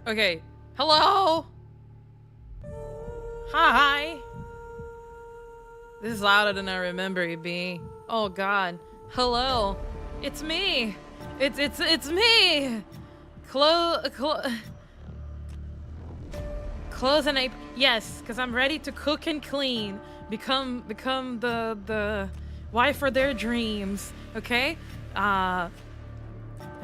Okay. Hello? Hi. This is louder than I remember it being. Oh god. Hello. It's me. It's me. Clothes and apron. Yes, because I'm ready to cook and clean. Become the wife for their dreams. Okay? I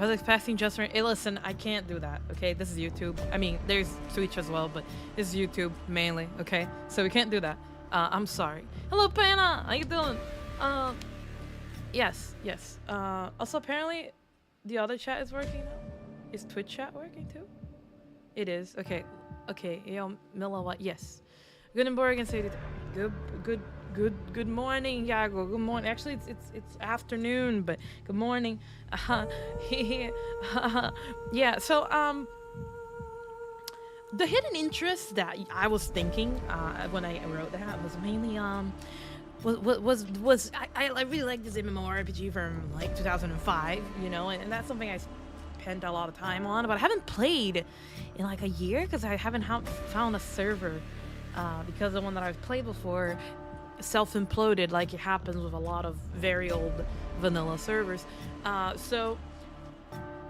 was expecting just for. Hey, listen, I can't do that. Okay, this is YouTube. I mean, there's Twitch as well, but this is YouTube mainly. Okay, so we can't do that. I'm sorry. Hello, Panna. How you doing? Yes. Also, apparently, the other chat is working now. Is Twitch chat working too? It is. Okay. Yo, Mila, what? Yes. Good morning, say good morning, Yago. Good morning. Actually, it's afternoon, but good morning. Yeah. So the hidden interest that I was thinking when I wrote that was mainly I really like this MMORPG from like 2005, you know, and that's something I spent a lot of time on, but I haven't played in like a year because I haven't found a server because the one that I've played before self-imploded, like it happens with a lot of very old vanilla servers. So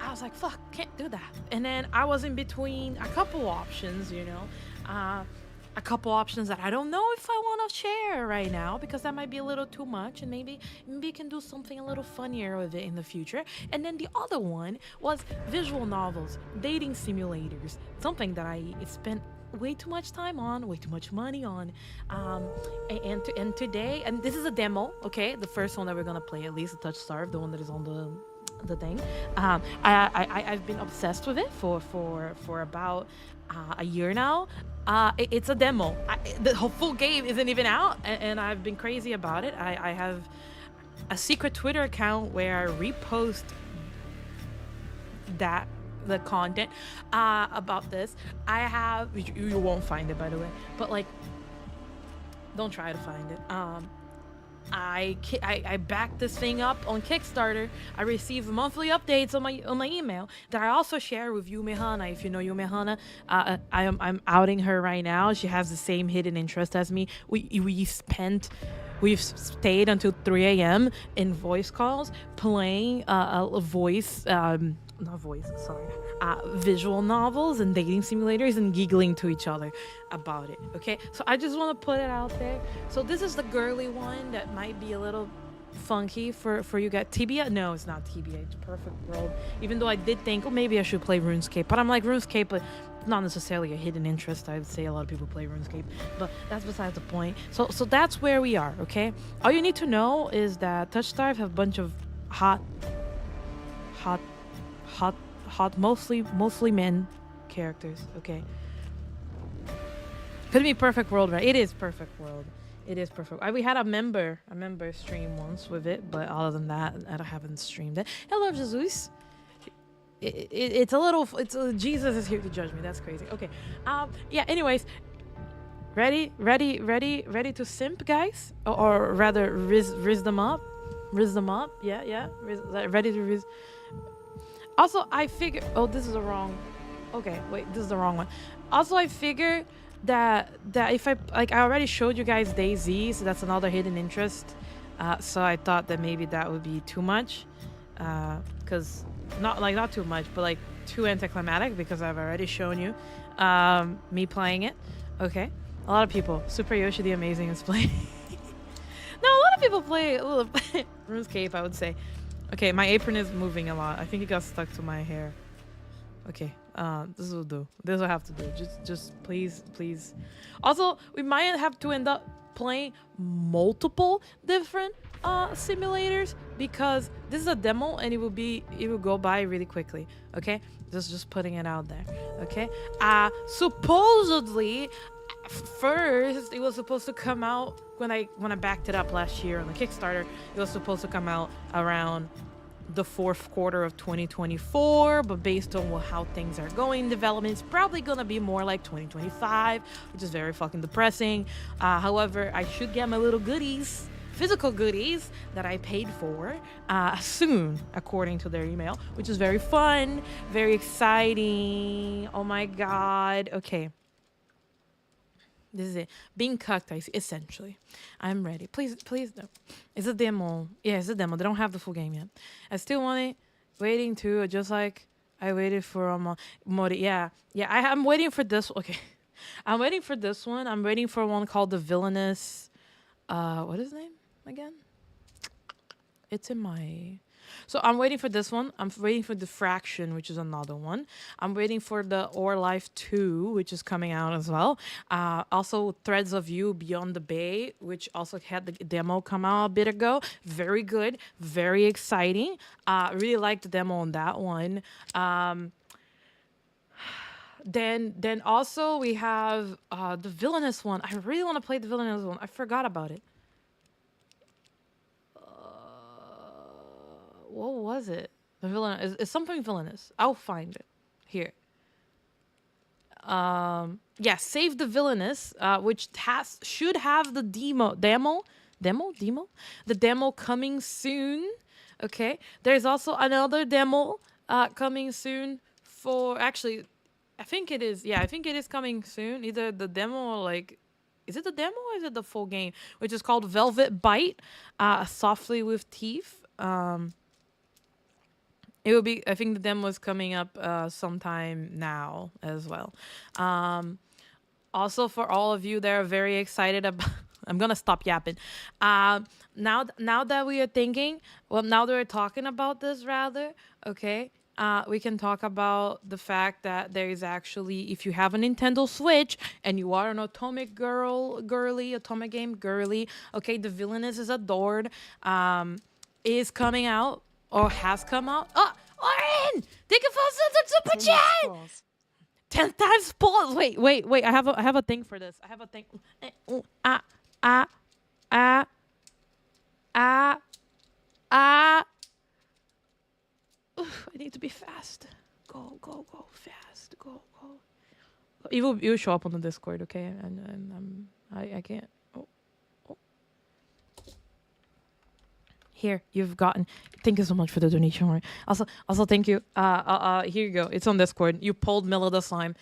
I was like, fuck, can't do that. And then I was in between a couple options, you know, a couple options that I don't know if I want to share right now because that might be a little too much, and maybe we can do something a little funnier with it in the future. And then the other one was visual novels, dating simulators, something that I spent way too much time on, way too much money on, and today, and this is a demo, okay, the first one that we're gonna play, at least the TOUCHSTARVED, the one that is on the thing. I've been obsessed with it for about a year now. It's a demo. The whole full game isn't even out, and I've been crazy about it. I have a secret Twitter account where I repost the content about this. I have, you won't find it, by the way, but like, don't try to find it. I backed this thing up on Kickstarter. I receive monthly updates on my email that I also share with Yume Hana. If you know Yume Hana, I'm outing her right now. She has the same hidden interest as me. We've stayed until 3 a.m. in voice calls playing visual novels and dating simulators and giggling to each other about it. Okay, so I just want to put it out there. So this is the girly one that might be a little funky for you guys. TBA? No, it's not TBA. It's Perfect World. Even though I did think, oh, maybe I should play RuneScape, but I'm like, RuneScape, but not necessarily a hidden interest. I would say a lot of people play RuneScape, but that's besides the point. So that's where we are. Okay, all you need to know is that TOUCHSTARVED have a bunch of hot, mostly men characters. Okay, could be Perfect World, right? It is Perfect World. It is perfect. We had a member stream once with it, but other than that, I haven't streamed it. Hello, Jesus. It's a little. Jesus is here to judge me. That's crazy. Okay. Yeah. Anyways, ready to simp, guys, or rather, riz them up. Yeah. Ready to riz. Also, I figure. Oh, this is the wrong. Okay, wait. This is the wrong one. Also, I figure that if I already showed you guys DayZ, so that's another hidden interest. So I thought that maybe that would be too much, because not too much, but like too anticlimactic, because I've already shown you me playing it. Okay, a lot of people. Super Yoshi the Amazing is playing. No, a lot of people play RuneScape, I would say. Okay, my apron is moving a lot. I think it got stuck to my hair. Okay, this will do. This will have to do. Just please. Also, we might have to end up playing multiple different simulators, because this is a demo and it will go by really quickly. Okay, just putting it out there. Okay, supposedly first it was supposed to come out when I backed it up last year on the Kickstarter. It was supposed to come out around the fourth quarter of 2024, but based on how things are going in development, it's probably gonna be more like 2025, which is very fucking depressing. However, I should get my little goodies physical goodies that I paid for soon, according to their email, which is very fun, very exciting. Oh my god. Okay. This is it. Being cucked, essentially. I'm ready. Please, please, no. It's a demo. Yeah, it's a demo. They don't have the full game yet. I still want it. Waiting to, just like I waited for Mori. Yeah, I'm waiting for this. Okay, I'm waiting for this one. I'm waiting for one called the villainous. What is his name again? It's in my. So I'm waiting for this one. I'm waiting for Diffraction, which is another one. I'm waiting for the Or Life 2, which is coming out as well. Also, Threads of You Beyond the Bay, which also had the demo come out a bit ago. Very good. Very exciting. Really liked the demo on that one. Then also we have the villainous one. I really want to play the villainous one. I forgot about it. What was it? The villain is something villainous. I'll find it here. Yeah, Save the Villainous, which should have the demo, the demo coming soon. Okay, there's also another demo coming soon for, actually, I think it is. Yeah, I think it is coming soon. Either the demo or like, is it the demo or is it the full game? Which is called Velvet Bite, Softly with Teeth. It will be, I think the demo is coming up sometime now as well. Also, for all of you that are very excited about, I'm gonna stop yapping. Now that we are thinking, well, now that we're talking about this, rather, okay, we can talk about the fact that there is actually, if you have a Nintendo Switch and you are an Atomic Atomic game girly, okay, the Villainous is Adored, is coming out. Or has come out. Oh, Oren! Thank you for the super chat! 10 times pause. Wait. I have a thing for this. I have a thing. Oof, I need to be fast. Go, fast. Go. You will show up on the Discord, okay? And I can't. Here, you've gotten. Thank you so much for the donation, Rory. Also, thank you. Here you go. It's on Discord. You pulled Mila the slime.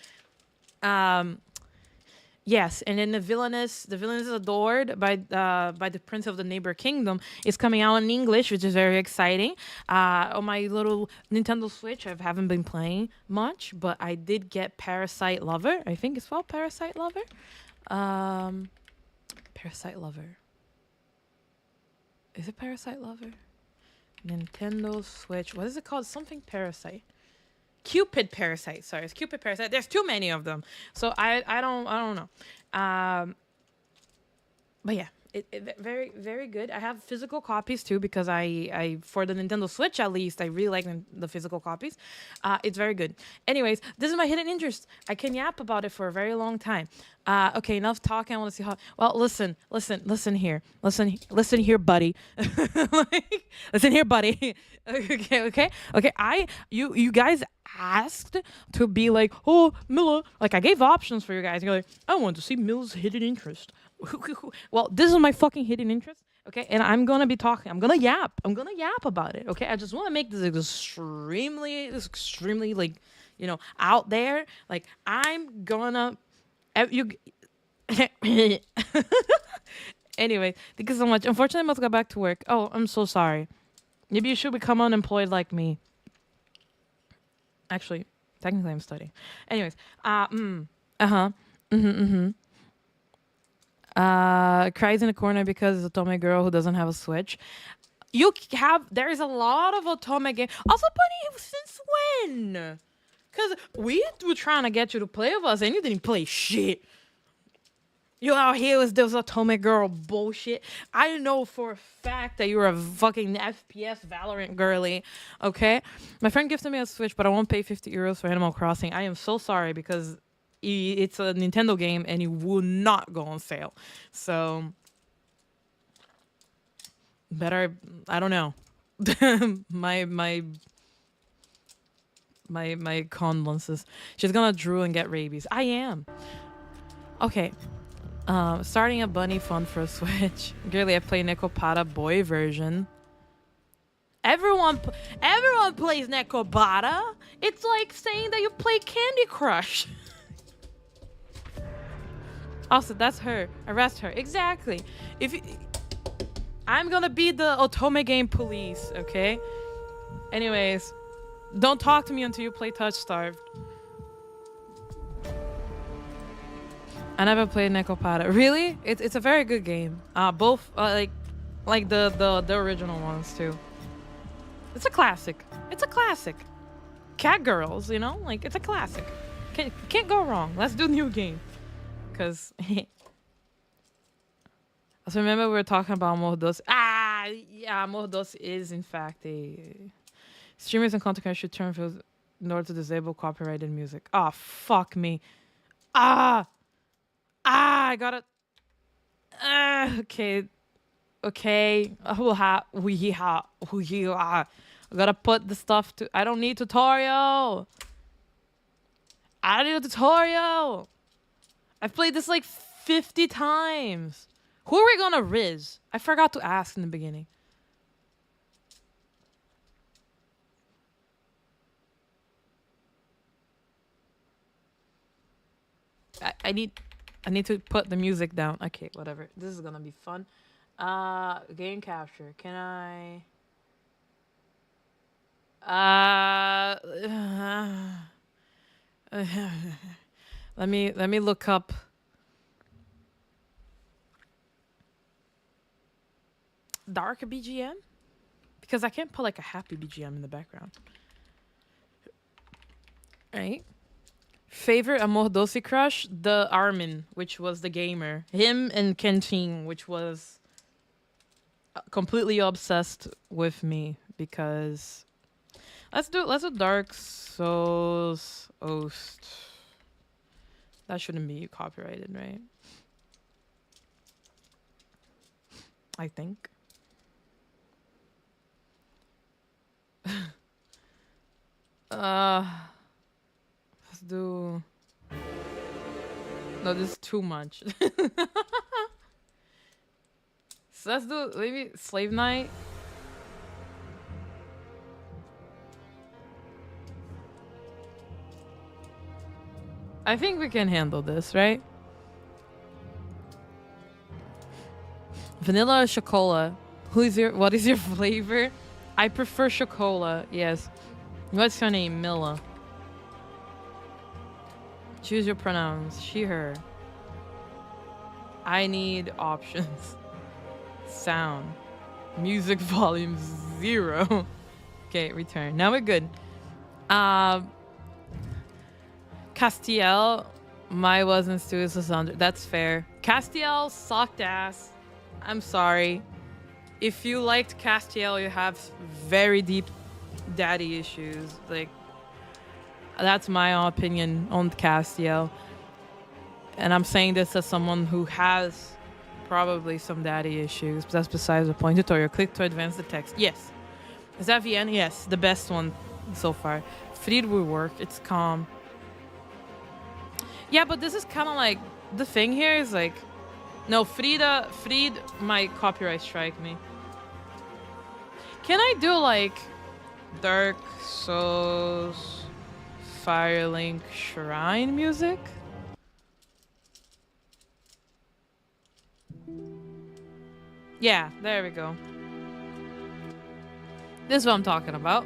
Yes, and then the villainous is Adored by the Prince of the Neighbor Kingdom is coming out in English, which is very exciting. On my little Nintendo Switch, I haven't been playing much, but I did get Parasite Lover. I think it's called Parasite Lover. Parasite Lover. Is it Parasite Lover? Nintendo Switch. What is it called? Something Parasite. Cupid Parasite. Sorry, it's Cupid Parasite. There's too many of them, so I don't know. But yeah, it very, very good. I have physical copies too because I for the Nintendo Switch at least I really like the physical copies. It's very good. Anyways, this is my hidden interest. I can yap about it for a very long time. Okay, enough talking. I want to see how. Well, listen here, listen here, buddy. Listen here, buddy. Okay. You guys asked to be like, oh, Mila. Like I gave options for you guys. You're like, I want to see Mila's hidden interest. Well, this is my fucking hidden interest. Okay, and I'm gonna be talking. I'm gonna yap about it. Okay, I just want to make this extremely like, out there. Like I'm gonna. You. Anyway, thank you so much. Unfortunately, I must go back to work. Oh, I'm so sorry. Maybe you should become unemployed like me. Actually, technically, I'm studying. Anyways, cries in the corner because it's Otome girl who doesn't have a Switch. There's a lot of Otome games. Also, Bunny, since when? Because we were trying to get you to play with us and you didn't play shit. You out here with this Atomic Girl bullshit. I know for a fact that you're a fucking FPS Valorant girly, okay? My friend gifted me a Switch, but I won't pay 50 euros for Animal Crossing. I am so sorry because it's a Nintendo game and it will not go on sale. So, better, I don't know. my condolences. She's gonna drool and get rabies. I am. Okay. Starting a bunny fun for a Switch. Girly, I play Nekopata boy version. Everyone plays Nekopata. It's like saying that you play Candy Crush. Also, that's her. Arrest her. Exactly. I'm gonna be the Otome game police, okay? Anyways, don't talk to me until you play TOUCHSTARVED. I never played Nekopata. Really? It's a very good game. Both like the original ones too. It's a classic. It's a classic. Cat girls, you know, like it's a classic. Can't go wrong. Let's do new game. Cause so remember we were talking about Mordos. Yeah, Mordos is in fact a streamers and content creators should turn fields in order to disable copyrighted music. Oh fuck me. I gotta. Okay. I gotta put the stuff to. I don't need tutorial. I don't need a tutorial. I've played this like 50 times. Who are we gonna riz? I forgot to ask in the beginning. I need to put the music down. Okay, whatever. This is gonna be fun. Game capture. Can I? Let me look up. Dark BGM? Because I can't put like a happy BGM in the background. Right? Favorite Amor Doce crush? The Armin, which was the gamer. Him and Kentin, which was completely obsessed with me because let's do Dark Souls Oast. That shouldn't be copyrighted, right? I think. Let's do. No, this is too much. So let's do maybe Slave Night. I think we can handle this, right? Vanilla or chocola? What is your flavor? I prefer chocola, yes. What's your name? Mila. Choose your pronouns. She, her. I need options. Sound. Music volume 0. Okay, return. Now we're good. Castiel, my wasn't Stu, is Lysandra. That's fair. Castiel sucked ass. I'm sorry. If you liked Castiel, you have very deep daddy issues. Like, that's my opinion on Castiel. And I'm saying this as someone who has probably some daddy issues, but that's besides the point. Tutorial. Click to advance the text. Yes. Is that VN? Yes. The best one so far. Fried will work. It's calm. Yeah, but this is kind of like, the thing here is like, no, Fried might copyright strike me. Can I do like Dark Souls Firelink Shrine music? Yeah, there we go. This is what I'm talking about.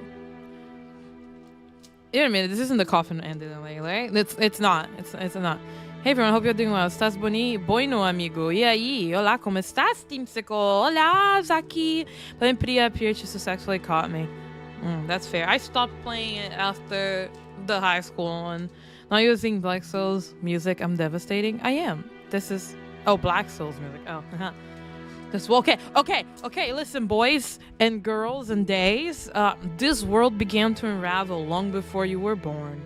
Wait a minute, this isn't the coffin ending, right? It's not. It's not. Hey everyone, hope you're doing well. Estás bueno, amigo? E aí? Olá, como estás, Teamsicle? Olá, Zaki. But appeared to successfully caught me. That's fair. I stopped playing it after the high school and not using Black Souls music. I'm devastating. I am. This is... Oh, Black Souls music. Oh, this... Okay. Listen, boys and girls and days. This world began to unravel long before you were born.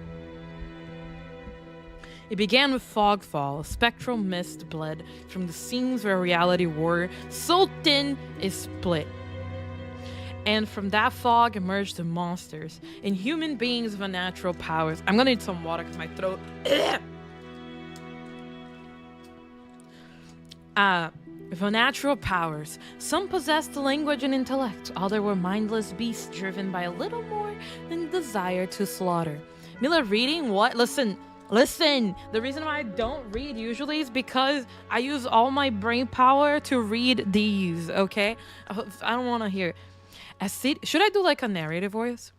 It began with fogfall, a spectral mist bled from the seams where reality were so thin it split. And from that fog emerged the monsters, inhuman beings of unnatural powers. I'm gonna need some water because my throat... Uh, with unnatural powers, some possessed the language and intellect, others were mindless beasts driven by a little more than desire to slaughter. Mila reading what? Listen, listen. The reason why I don't read usually is because I use all my brain power to read these, okay? I don't want to hear. Should I do like a narrative voice?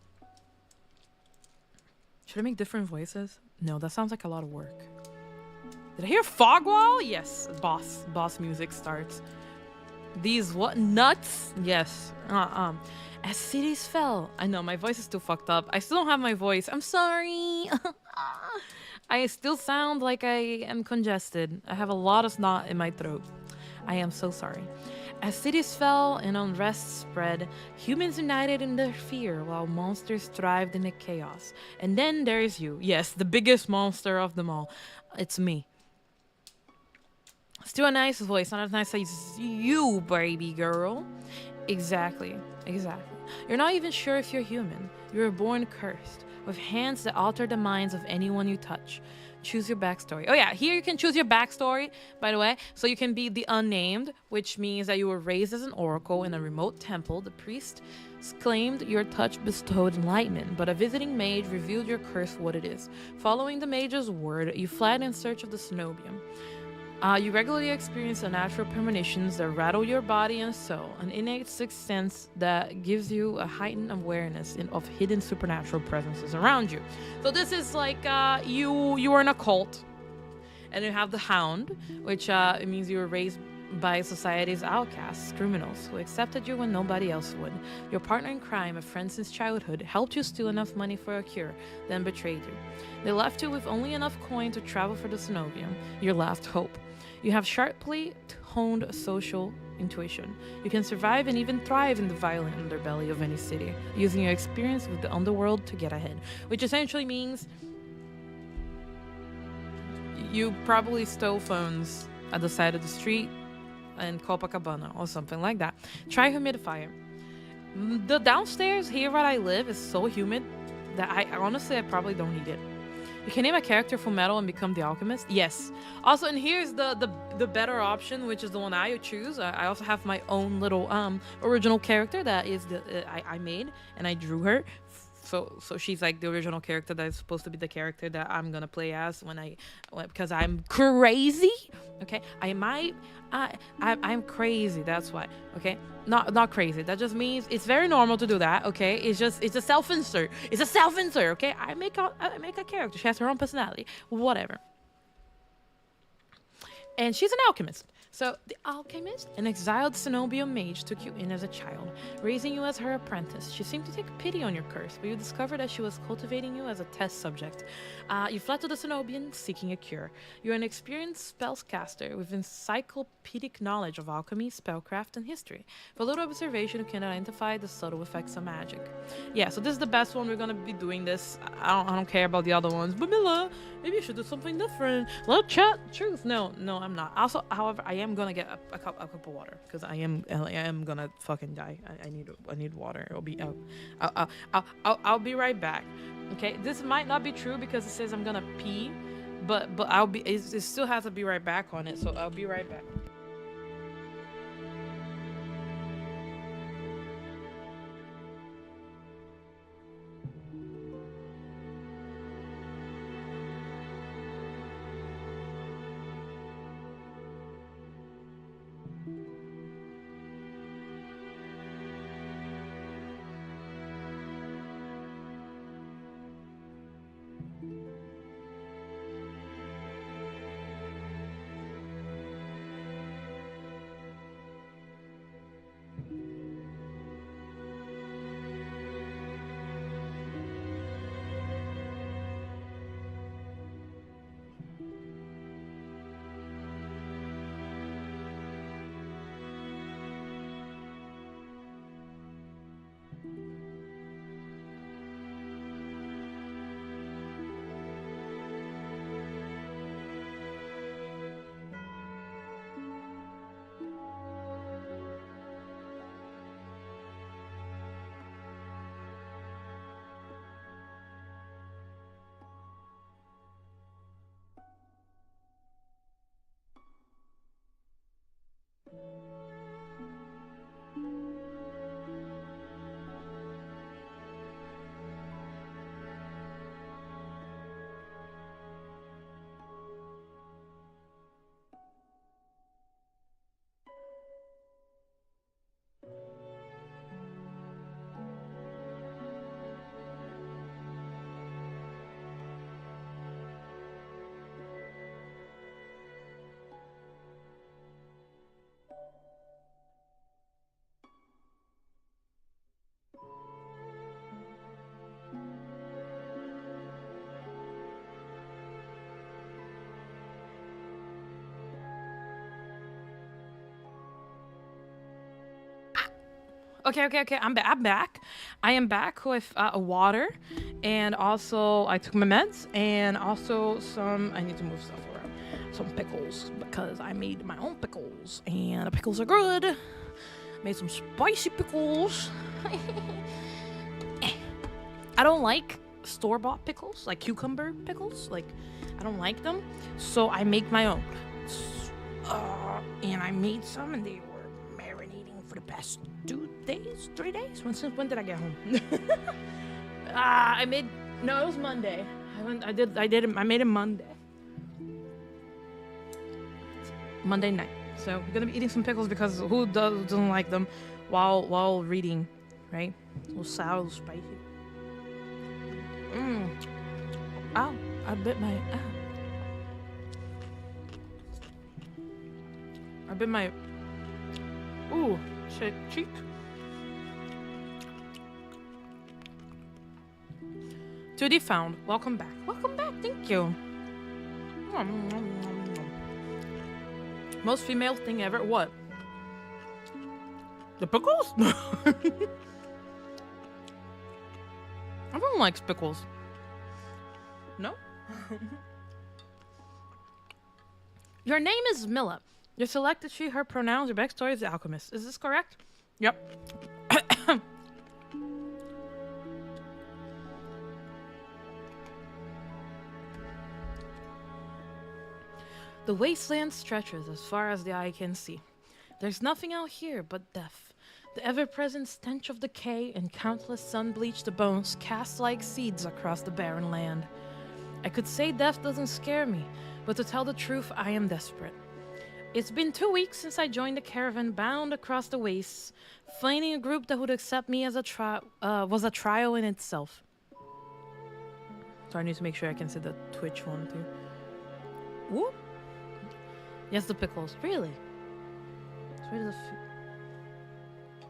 Should I make different voices? No, that sounds like a lot of work. Did I hear fog wall? Yes, boss music starts. These what nuts? Yes. As cities fell. I know my voice is still fucked up. I still don't have my voice. I'm sorry. I still sound like I am congested. I have a lot of snot in my throat. I am so sorry. As cities fell and unrest spread, humans united in their fear while monsters thrived in the chaos. And then there's you. Yes, the biggest monster of them all. It's me. Still a nice voice, not as nice as you, baby girl. Exactly. You're not even sure if you're human. You were born cursed, with hands that alter the minds of anyone you touch. Choose your backstory. Oh yeah, here you can choose your backstory, by the way. So you can be the unnamed, which means that you were raised as an oracle in a remote temple. The priest claimed your touch bestowed enlightenment, but a visiting mage revealed your curse what it is. Following the mage's word, you fled in search of the cenobium. You regularly experience unnatural premonitions that rattle your body and soul, an innate sixth sense that gives you a heightened awareness of hidden supernatural presences around you. So this is like you are in a cult, and you have the Hound, which it means you were raised by society's outcasts, criminals who accepted you when nobody else would. Your partner in crime, a friend since childhood, helped you steal enough money for a cure, then betrayed you. They left you with only enough coin to travel for the cenobium, your last hope. You have sharply honed social intuition. You can survive and even thrive in the violent underbelly of any city, using your experience with the underworld to get ahead. Which essentially means you probably stole phones at the side of the street in Copacabana or something like that. Try humidifier. The downstairs here where I live is so humid that I probably don't need it. You can name a character Full Metal and become the alchemist. Yes. Also, and here's the better option, which is the one I choose. I also have my own little original character that is I made and I drew her. So she's like the original character that is supposed to be the character that I'm gonna play as because I'm crazy. Okay, I'm crazy. That's why. Okay, not crazy. That just means it's very normal to do that. Okay, it's a self-insert. It's a self-insert. Okay, I make a character. She has her own personality. Whatever. And she's an alchemist. So the alchemist, an exiled cenobium mage, took you in as a child, raising you as her apprentice. She seemed to take pity on your curse, but you discovered that she was cultivating you as a test subject. You fled to the cenobium seeking a cure. You're an experienced spellcaster with encyclopedic knowledge of alchemy, spellcraft, and history. For a little observation, you can identify the subtle effects of magic. Yeah, so this is the best one. We're gonna be doing this. I don't care about the other ones. But Mila, maybe you should do something different. Well, chat truth. No, I'm not. Also, however, I am gonna get a cup of water because I am gonna fucking die. I need water. I'll be right back. Okay, this might not be true because it says I'm gonna pee, but it still has to be right back on it. So I'll be right back. Okay. I'm back. I am back with water, and also I took my meds, and also some. I need to move stuff around. Some pickles because I made my own pickles, and the pickles are good. Made some spicy pickles. I don't like store-bought pickles, like cucumber pickles. Like, I don't like them, so I make my own. And I made some, and they were marinating for the past 3 days. When did I get home? No, it was Monday. I made it Monday night. So we're gonna be eating some pickles because who doesn't like them while reading, right? A little sour, a little spicy. Ow! I bit my. I bit my. Ooh, shit, cheek. Tutti found. Welcome back. Welcome back. Thank you. Most female thing ever. What? The pickles? Everyone likes pickles. No? Your name is Mila. You're selected she, her pronouns, your backstory is the alchemist. Is this correct? Yep. The wasteland stretches as far as the eye can see. There's nothing out here but death. The ever-present stench of decay and countless sun-bleached bones cast like seeds across the barren land. I could say death doesn't scare me, but to tell the truth, I am desperate. It's been 2 weeks since I joined the caravan bound across the wastes. Finding a group that would accept me as was a trial in itself. So I need to make sure I can see the Twitch one too. Whoop. Yes, the pickles. Really?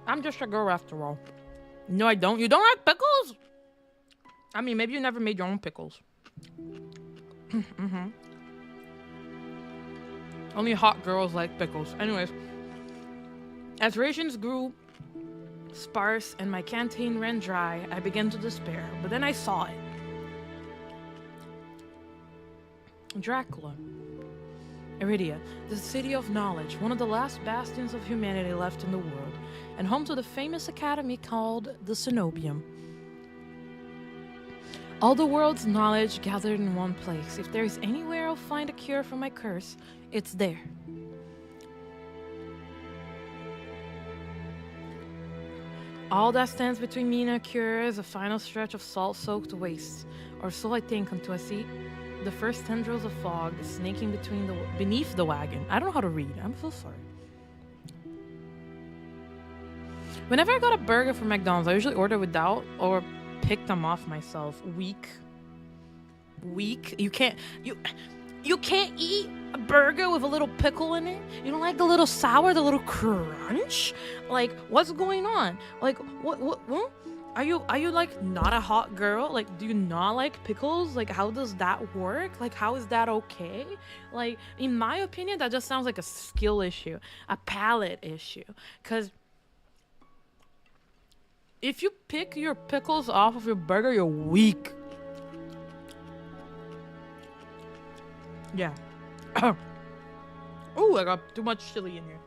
I'm just a girl after all. No, I don't. You don't like pickles? I mean, maybe you never made your own pickles. Only hot girls like pickles. Anyways, as rations grew sparse and my canteen ran dry, I began to despair. But then I saw it. Dracula. Iridia, the city of knowledge, one of the last bastions of humanity left in the world, and home to the famous academy called the Cenobium. All the world's knowledge gathered in one place. If there is anywhere I'll find a cure for my curse, it's there. All that stands between me and a cure is a final stretch of salt-soaked wastes, or so I think until I see the first tendrils of fog snaking beneath the wagon. I don't know how to read. I'm so sorry. Whenever I got a burger from McDonald's, I usually order without or pick them off myself. Weak. You can't eat a burger with a little pickle in it? You don't like the little sour, the little crunch? Like, what's going on? Like, what? Are you like not a hot girl? Like, do you not like pickles? Like, how does that work? Like, how is that okay? Like, in my opinion, that just sounds like a skill issue, a palate issue. Cause if you pick your pickles off of your burger, you're weak. Yeah. Oh, I got too much chili in here.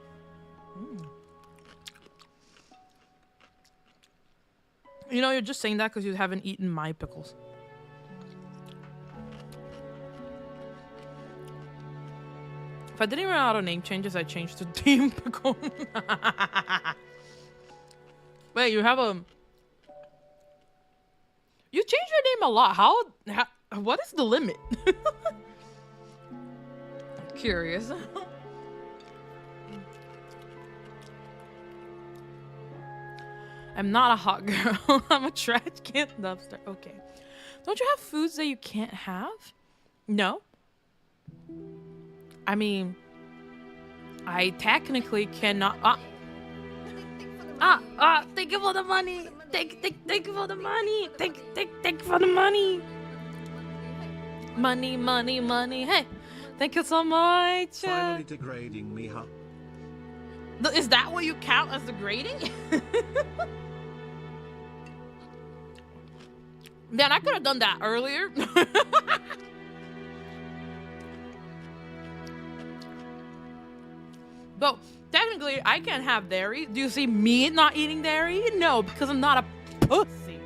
You know, you're just saying that because you haven't eaten my pickles. If I didn't run out of name changes, I'd change to Team Pickle. Wait, you have a... You change your name a lot. How what is the limit? Curious. I'm not a hot girl. I'm a trash can dumpster. Okay. Don't you have foods that you can't have? No. I mean, I technically cannot. Thank you for the money. Thank you for the money. Thank you for the money. Money. Hey, thank you so much. Finally degrading me, huh? Is that what you count as the grading? Man, I could have done that earlier. But technically, I can't have dairy. Do you see me not eating dairy? No, because I'm not a pussy.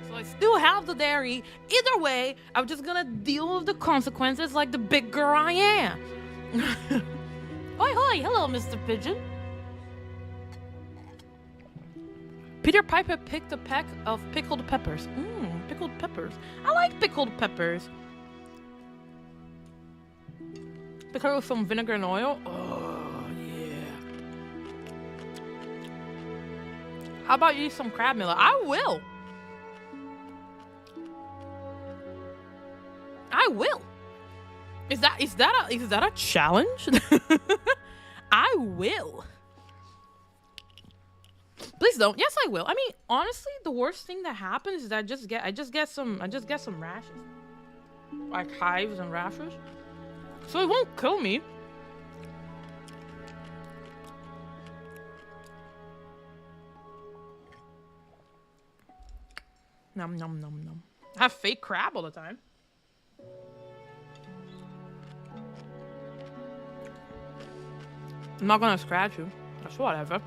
So I still have the dairy. Either way, I'm just gonna deal with the consequences like the big girl I am. Hoi hoi, hello, Mr. Pigeon. Peter Piper picked a peck of pickled peppers. Pickled peppers. I like pickled peppers. Pickle with some vinegar and oil. Oh, yeah. How about you eat some crab, Mila? I will. I will. Is that a challenge? I will. Please don't. Yes, I will. I mean, honestly, the worst thing that happens is that I just get some rashes, like hives and rashes. So it won't kill me. Nom nom nom nom. I have fake crab all the time. I'm not gonna scratch you. That's whatever.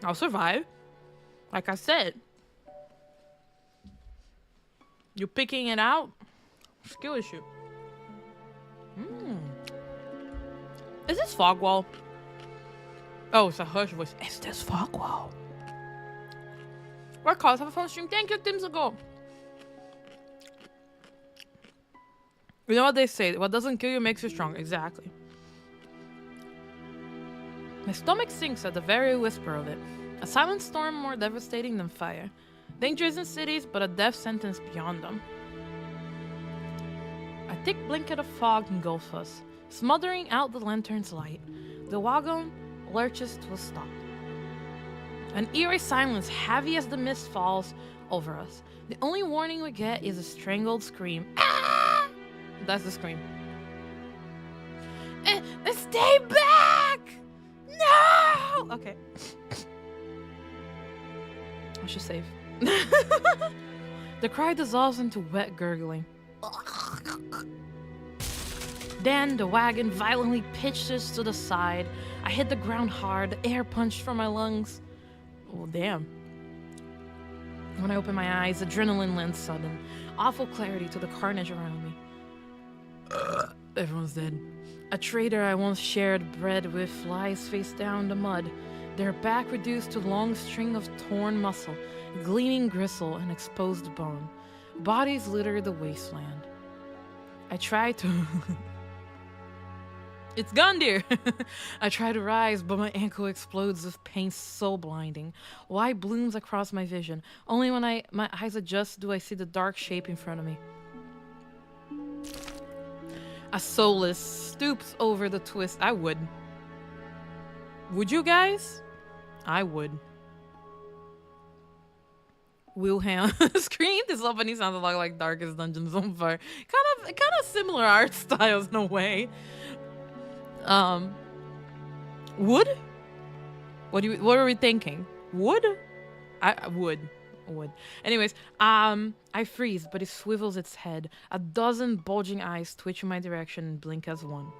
I'll survive. Like I said. You picking it out? Skill issue. Is this Fogwall? Oh, it's a Hush voice. Is this Fogwall? What cause have a phone stream? Thank you, Timsago. You know what they say? What doesn't kill you makes you strong. Exactly. My stomach sinks at the very whisper of it. A silent storm more devastating than fire. Dangers in cities, but a death sentence beyond them. A thick blanket of fog engulfs us, smothering out the lantern's light. The wagon lurches to a stop. An eerie silence, heavy as the mist, falls over us. The only warning we get is a strangled scream. Ah! That's the scream. Stay back! No! Okay. I should save. The cry dissolves into wet gurgling. Then the wagon violently pitches to the side. I hit the ground hard, the air punched from my lungs. Oh, damn. When I open my eyes, adrenaline lends sudden, awful clarity to the carnage around me. Everyone's dead. A traitor I once shared bread with lies face down the mud, their back reduced to a long string of torn muscle, gleaming gristle and exposed bone. Bodies litter the wasteland. I try to... It's gone, dear! I try to rise, but my ankle explodes with pain so blinding. White blooms across my vision. Only when my eyes adjust do I see the dark shape in front of me. A soulless stoops over the twist. I would. Would you guys? I would. Wilhelm screamed. This opening sounds a lot like Darkest Dungeons on Fire. Kind of similar art styles in a way. Wood? What are we thinking? Wood? I would. Anyways, I freeze, but it swivels its head. A dozen bulging eyes twitch in my direction and blink as one.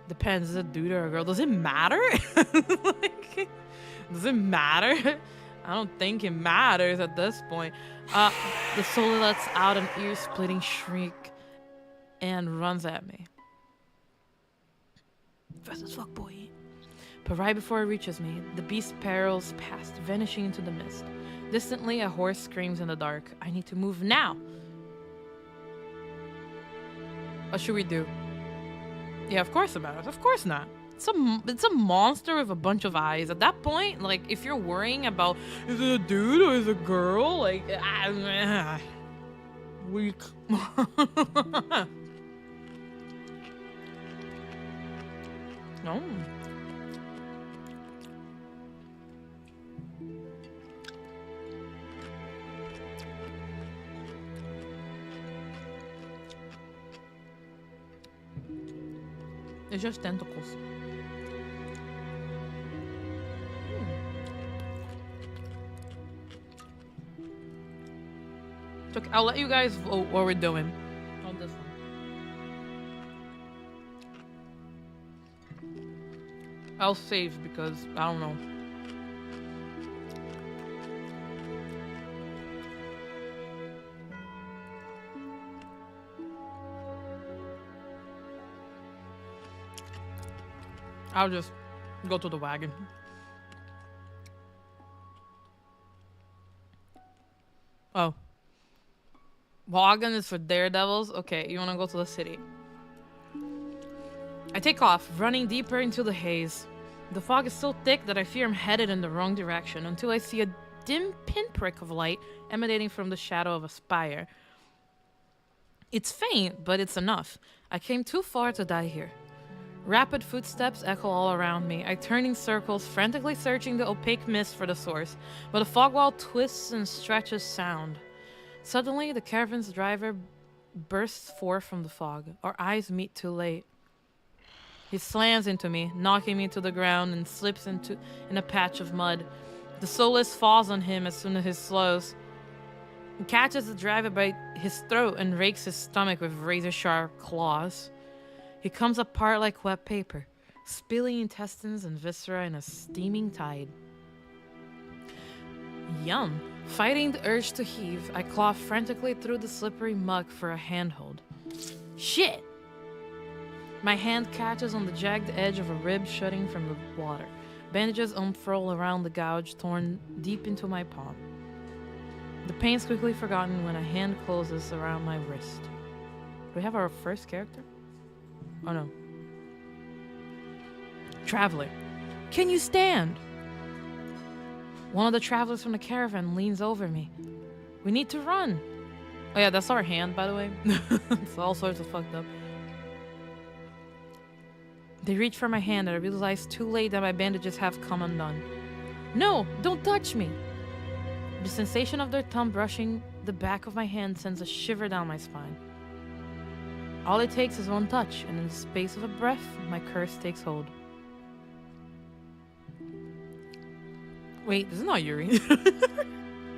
Depends, is it a dude or a girl? Does it matter? Like, does it matter? I don't think it matters at this point. The soul lets out an ear-splitting shriek and runs at me. Fast as fuck, boy. But right before it reaches me, the beast barrels past, vanishing into the mist. Distantly, a horse screams in the dark. I need to move now. What should we do? Yeah, of course it matters. Of course not. It's a monster with a bunch of eyes. At that point, like, if you're worrying about, is it a dude or is it a girl? Like, weak. No. It's just tentacles. It's okay. I'll let you guys vote what we're doing on this one. I'll save because I don't know. I'll just go to the wagon. Oh. Wagon is for daredevils? Okay, you wanna go to the city. I take off, running deeper into the haze. The fog is so thick that I fear I'm headed in the wrong direction until I see a dim pinprick of light emanating from the shadow of a spire. It's faint, but it's enough. I came too far to die here. Rapid footsteps echo all around me. I turn in circles, frantically searching the opaque mist for the source, but the fog wall twists and stretches sound. Suddenly, the caravan's driver bursts forth from the fog. Our eyes meet too late. He slams into me, knocking me to the ground, and slips in a patch of mud. The soulless falls on him as soon as he slows. He catches the driver by his throat and rakes his stomach with razor-sharp claws. He comes apart like wet paper, spilling intestines and viscera in a steaming tide. Yum! Fighting the urge to heave, I claw frantically through the slippery muck for a handhold. Shit! My hand catches on the jagged edge of a rib shutting from the water. Bandages unfurl around the gouge torn deep into my palm. The pain's quickly forgotten when a hand closes around my wrist. Do we have our first character? Oh no. Traveler. Can you stand? One of the travelers from the caravan leans over me. We need to run. Oh yeah, that's our hand, by the way. It's all sorts of fucked up. They reach for my hand and I realize too late that my bandages have come undone. No, don't touch me. The sensation of their thumb brushing the back of my hand sends a shiver down my spine. All it takes is one touch, and in the space of a breath, my curse takes hold. Wait, this is not Yuri.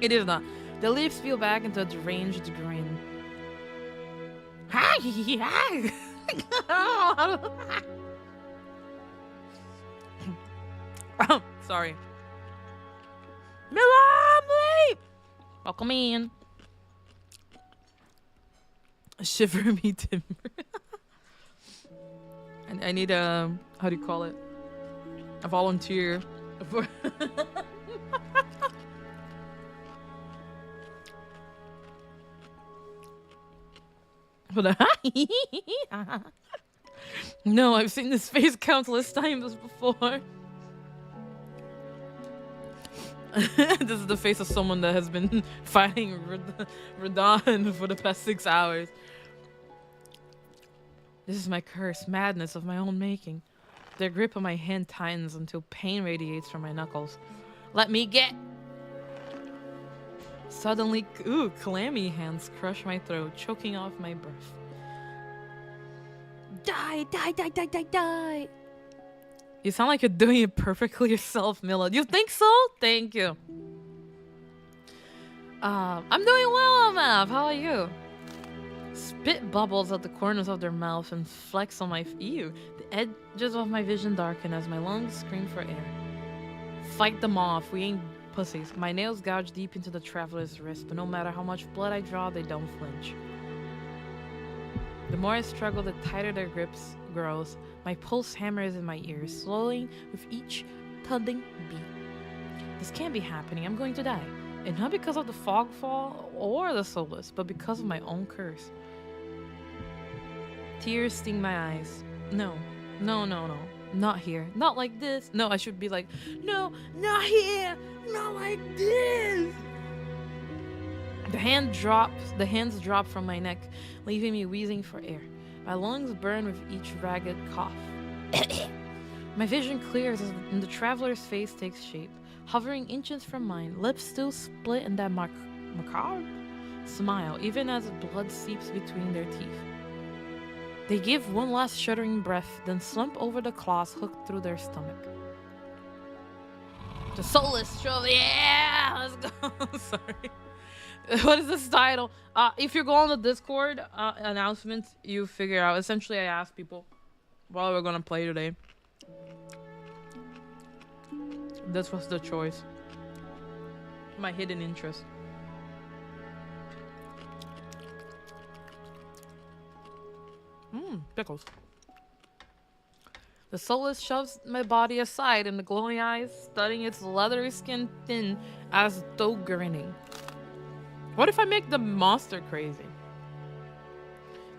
It is not. The lips peel back into a deranged grin. Hi! Sorry. Mila, I'm late! Welcome in. Shiver me timber. And I need a, how do you call it? A volunteer. For for the No, I've seen this face countless times before. This is the face of someone that has been fighting Radon for the past 6 hours. This is my curse, madness of my own making. The grip of my hand tightens until pain radiates from my knuckles. Let me get... Suddenly, clammy hands crush my throat, choking off my breath. Die, die, die, die, die, die. You sound like you're doing it perfectly yourself, Mila. You think so? Thank you. I'm doing well, Mav. How are you? Spit bubbles at the corners of their mouths and flecks on my... Ew. The edges of my vision darken as my lungs scream for air. Fight them off. We ain't pussies. My nails gouge deep into the traveler's wrist, but no matter how much blood I draw, they don't flinch. The more I struggle, the tighter their grips grows. My pulse hammers in my ears, slowing with each thudding beat. This can't be happening. I'm going to die. And not because of the fog fall or the soulless, but because of my own curse. Tears sting my eyes. No. No, no, no. Not here. Not like this. No, I should be like, no, not here. Not like this. The hands drop from my neck, leaving me wheezing for air. My lungs burn with each ragged cough. My vision clears and the traveler's face takes shape, hovering inches from mine, lips still split in that macabre smile, even as blood seeps between their teeth. They give one last shuddering breath, then slump over the claws hooked through their stomach. The soulless show. Yeah, let's go. Sorry. What is this title? If you go on the Discord announcements, you figure out. Essentially, I asked people what we're gonna play today. This was the choice. My hidden interest. Pickles. The soulless shoves my body aside and the glowing eyes, studying its leathery skin thin as though grinning. What if I make the monster crazy?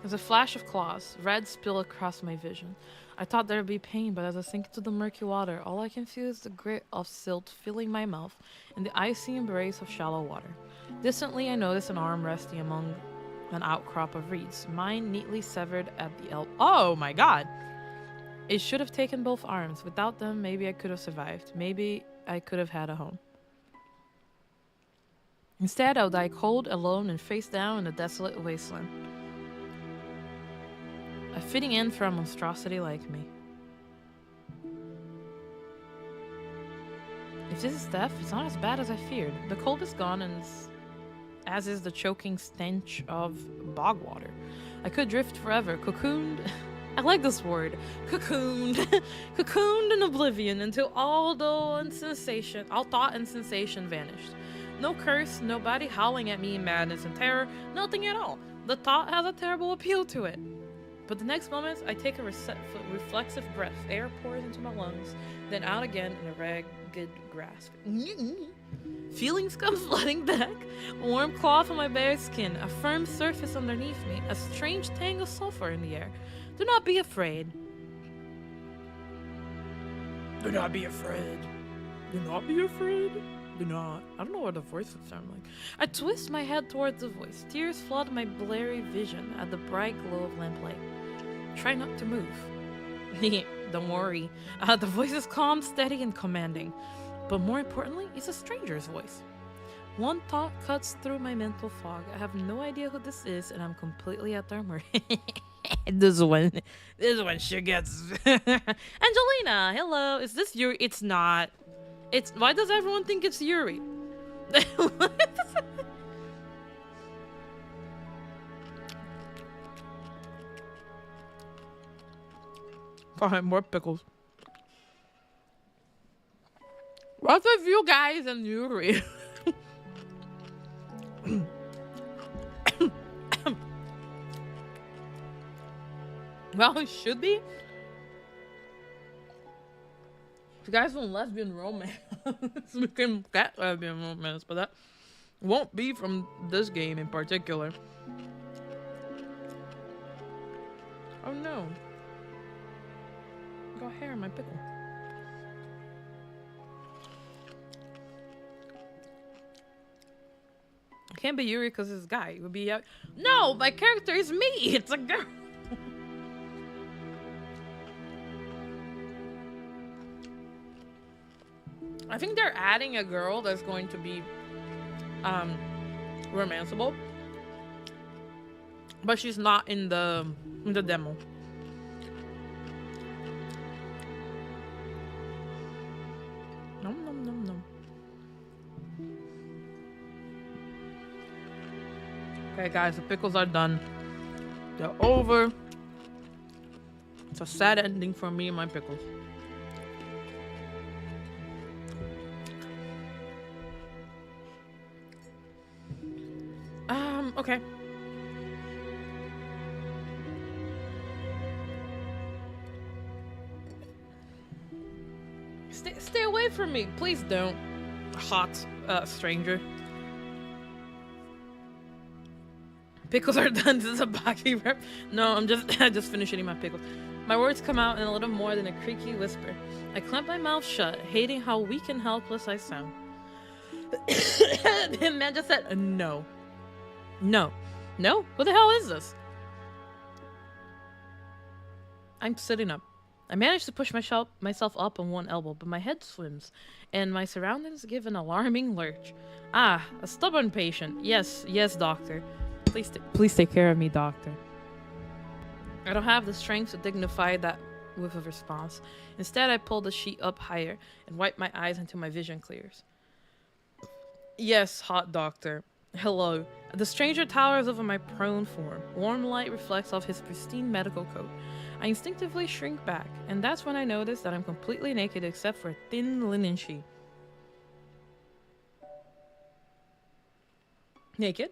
There's a flash of claws, red spill across my vision. I thought there'd be pain, but as I sink into the murky water, all I can feel is the grit of silt filling my mouth and the icy embrace of shallow water. Distantly, I notice an arm resting among an outcrop of reeds, mine neatly severed at the elbow. Oh my god! It should have taken both arms. Without them, maybe I could have survived. Maybe I could have had a home. Instead, I'll die cold, alone, and face down in a desolate wasteland. A fitting end for a monstrosity like me. If this is death, it's not as bad as I feared. The cold is gone, and as is the choking stench of bog water. I could drift forever, cocooned. I like this word. Cocooned. Cocooned in oblivion until all thought and sensation vanished. No curse, nobody howling at me in madness and terror, nothing at all. The thought has a terrible appeal to it. But the next moment, I take a reflexive breath. Air pours into my lungs, then out again in a ragged grasp. Feelings come flooding back. A warm cloth on my bare skin, a firm surface underneath me, a strange tang of sulfur in the air. Do not be afraid. Do not be afraid. Do not be afraid. Do not. I don't know what the voice would sound like. I twist my head towards the voice. Tears flood my blurry vision at the bright glow of lamplight. Try not to move. Don't worry. The voice is calm, steady, and commanding. But more importantly, it's a stranger's voice. One thought cuts through my mental fog. I have no idea who this is, and I'm completely at their mercy. This one she gets. Angelina, hello. Is this Yuri? It's not. It's. Why does everyone think it's Yuri? Fine, more pickles. What's with you guys and Yuri? Well, it should be. If you guys want lesbian romance, we can get lesbian romance, but that won't be from this game in particular. Oh no. Got hair in my pickle. It can't be Yuri because it's a guy. It would be no, my character is me. It's a girl. I think they're adding a girl that's going to be romanceable, but she's not in the demo. Nom nom nom nom. Okay, guys, the pickles are done. They're over. It's a sad ending for me and my pickles. Okay. Stay away from me. Please don't. Hot stranger. Pickles are done. This is a Baki rep. No, I just finished eating my pickles. My words come out in a little more than a creaky whisper. I clench my mouth shut, hating how weak and helpless I sound. The man just said no. No. No? What the hell is this? I'm sitting up. I manage to push myself up on one elbow, but my head swims, and my surroundings give an alarming lurch. Ah, a stubborn patient. Yes, doctor. Please take care of me, doctor. I don't have the strength to dignify that with a response. Instead, I pull the sheet up higher and wipe my eyes until my vision clears. Yes, hot doctor. Hello. The stranger towers over my prone form. Warm light reflects off his pristine medical coat. I instinctively shrink back, and that's when I notice that I'm completely naked except for a thin linen sheet. Naked?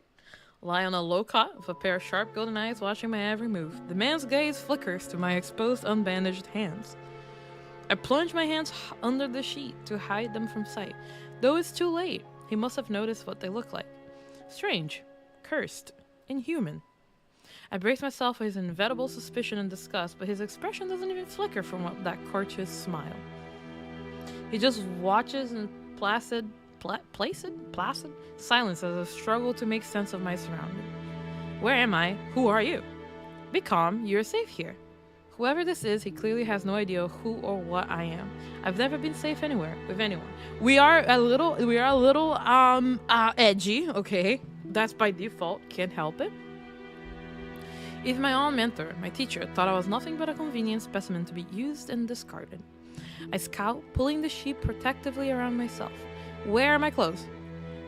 Lie on a low cot with a pair of sharp golden eyes watching my every move. The man's gaze flickers to my exposed, unbandaged hands. I plunge my hands under the sheet to hide them from sight. Though it's too late, he must have noticed what they look like. Strange. Cursed. Inhuman. I brace myself for his inevitable suspicion and disgust, but his expression doesn't even flicker from that courteous smile. He just watches in placid silence as I struggle to make sense of my surroundings. Where am I? Who are you? Be calm, you're safe here. Whoever this is, he clearly has no idea who or what I am. I've never been safe anywhere with anyone. We are a little edgy, okay? That's by default, can't help it. Even my own mentor, my teacher, thought I was nothing but a convenient specimen to be used and discarded. I scout, pulling the sheet protectively around myself. Where are my clothes?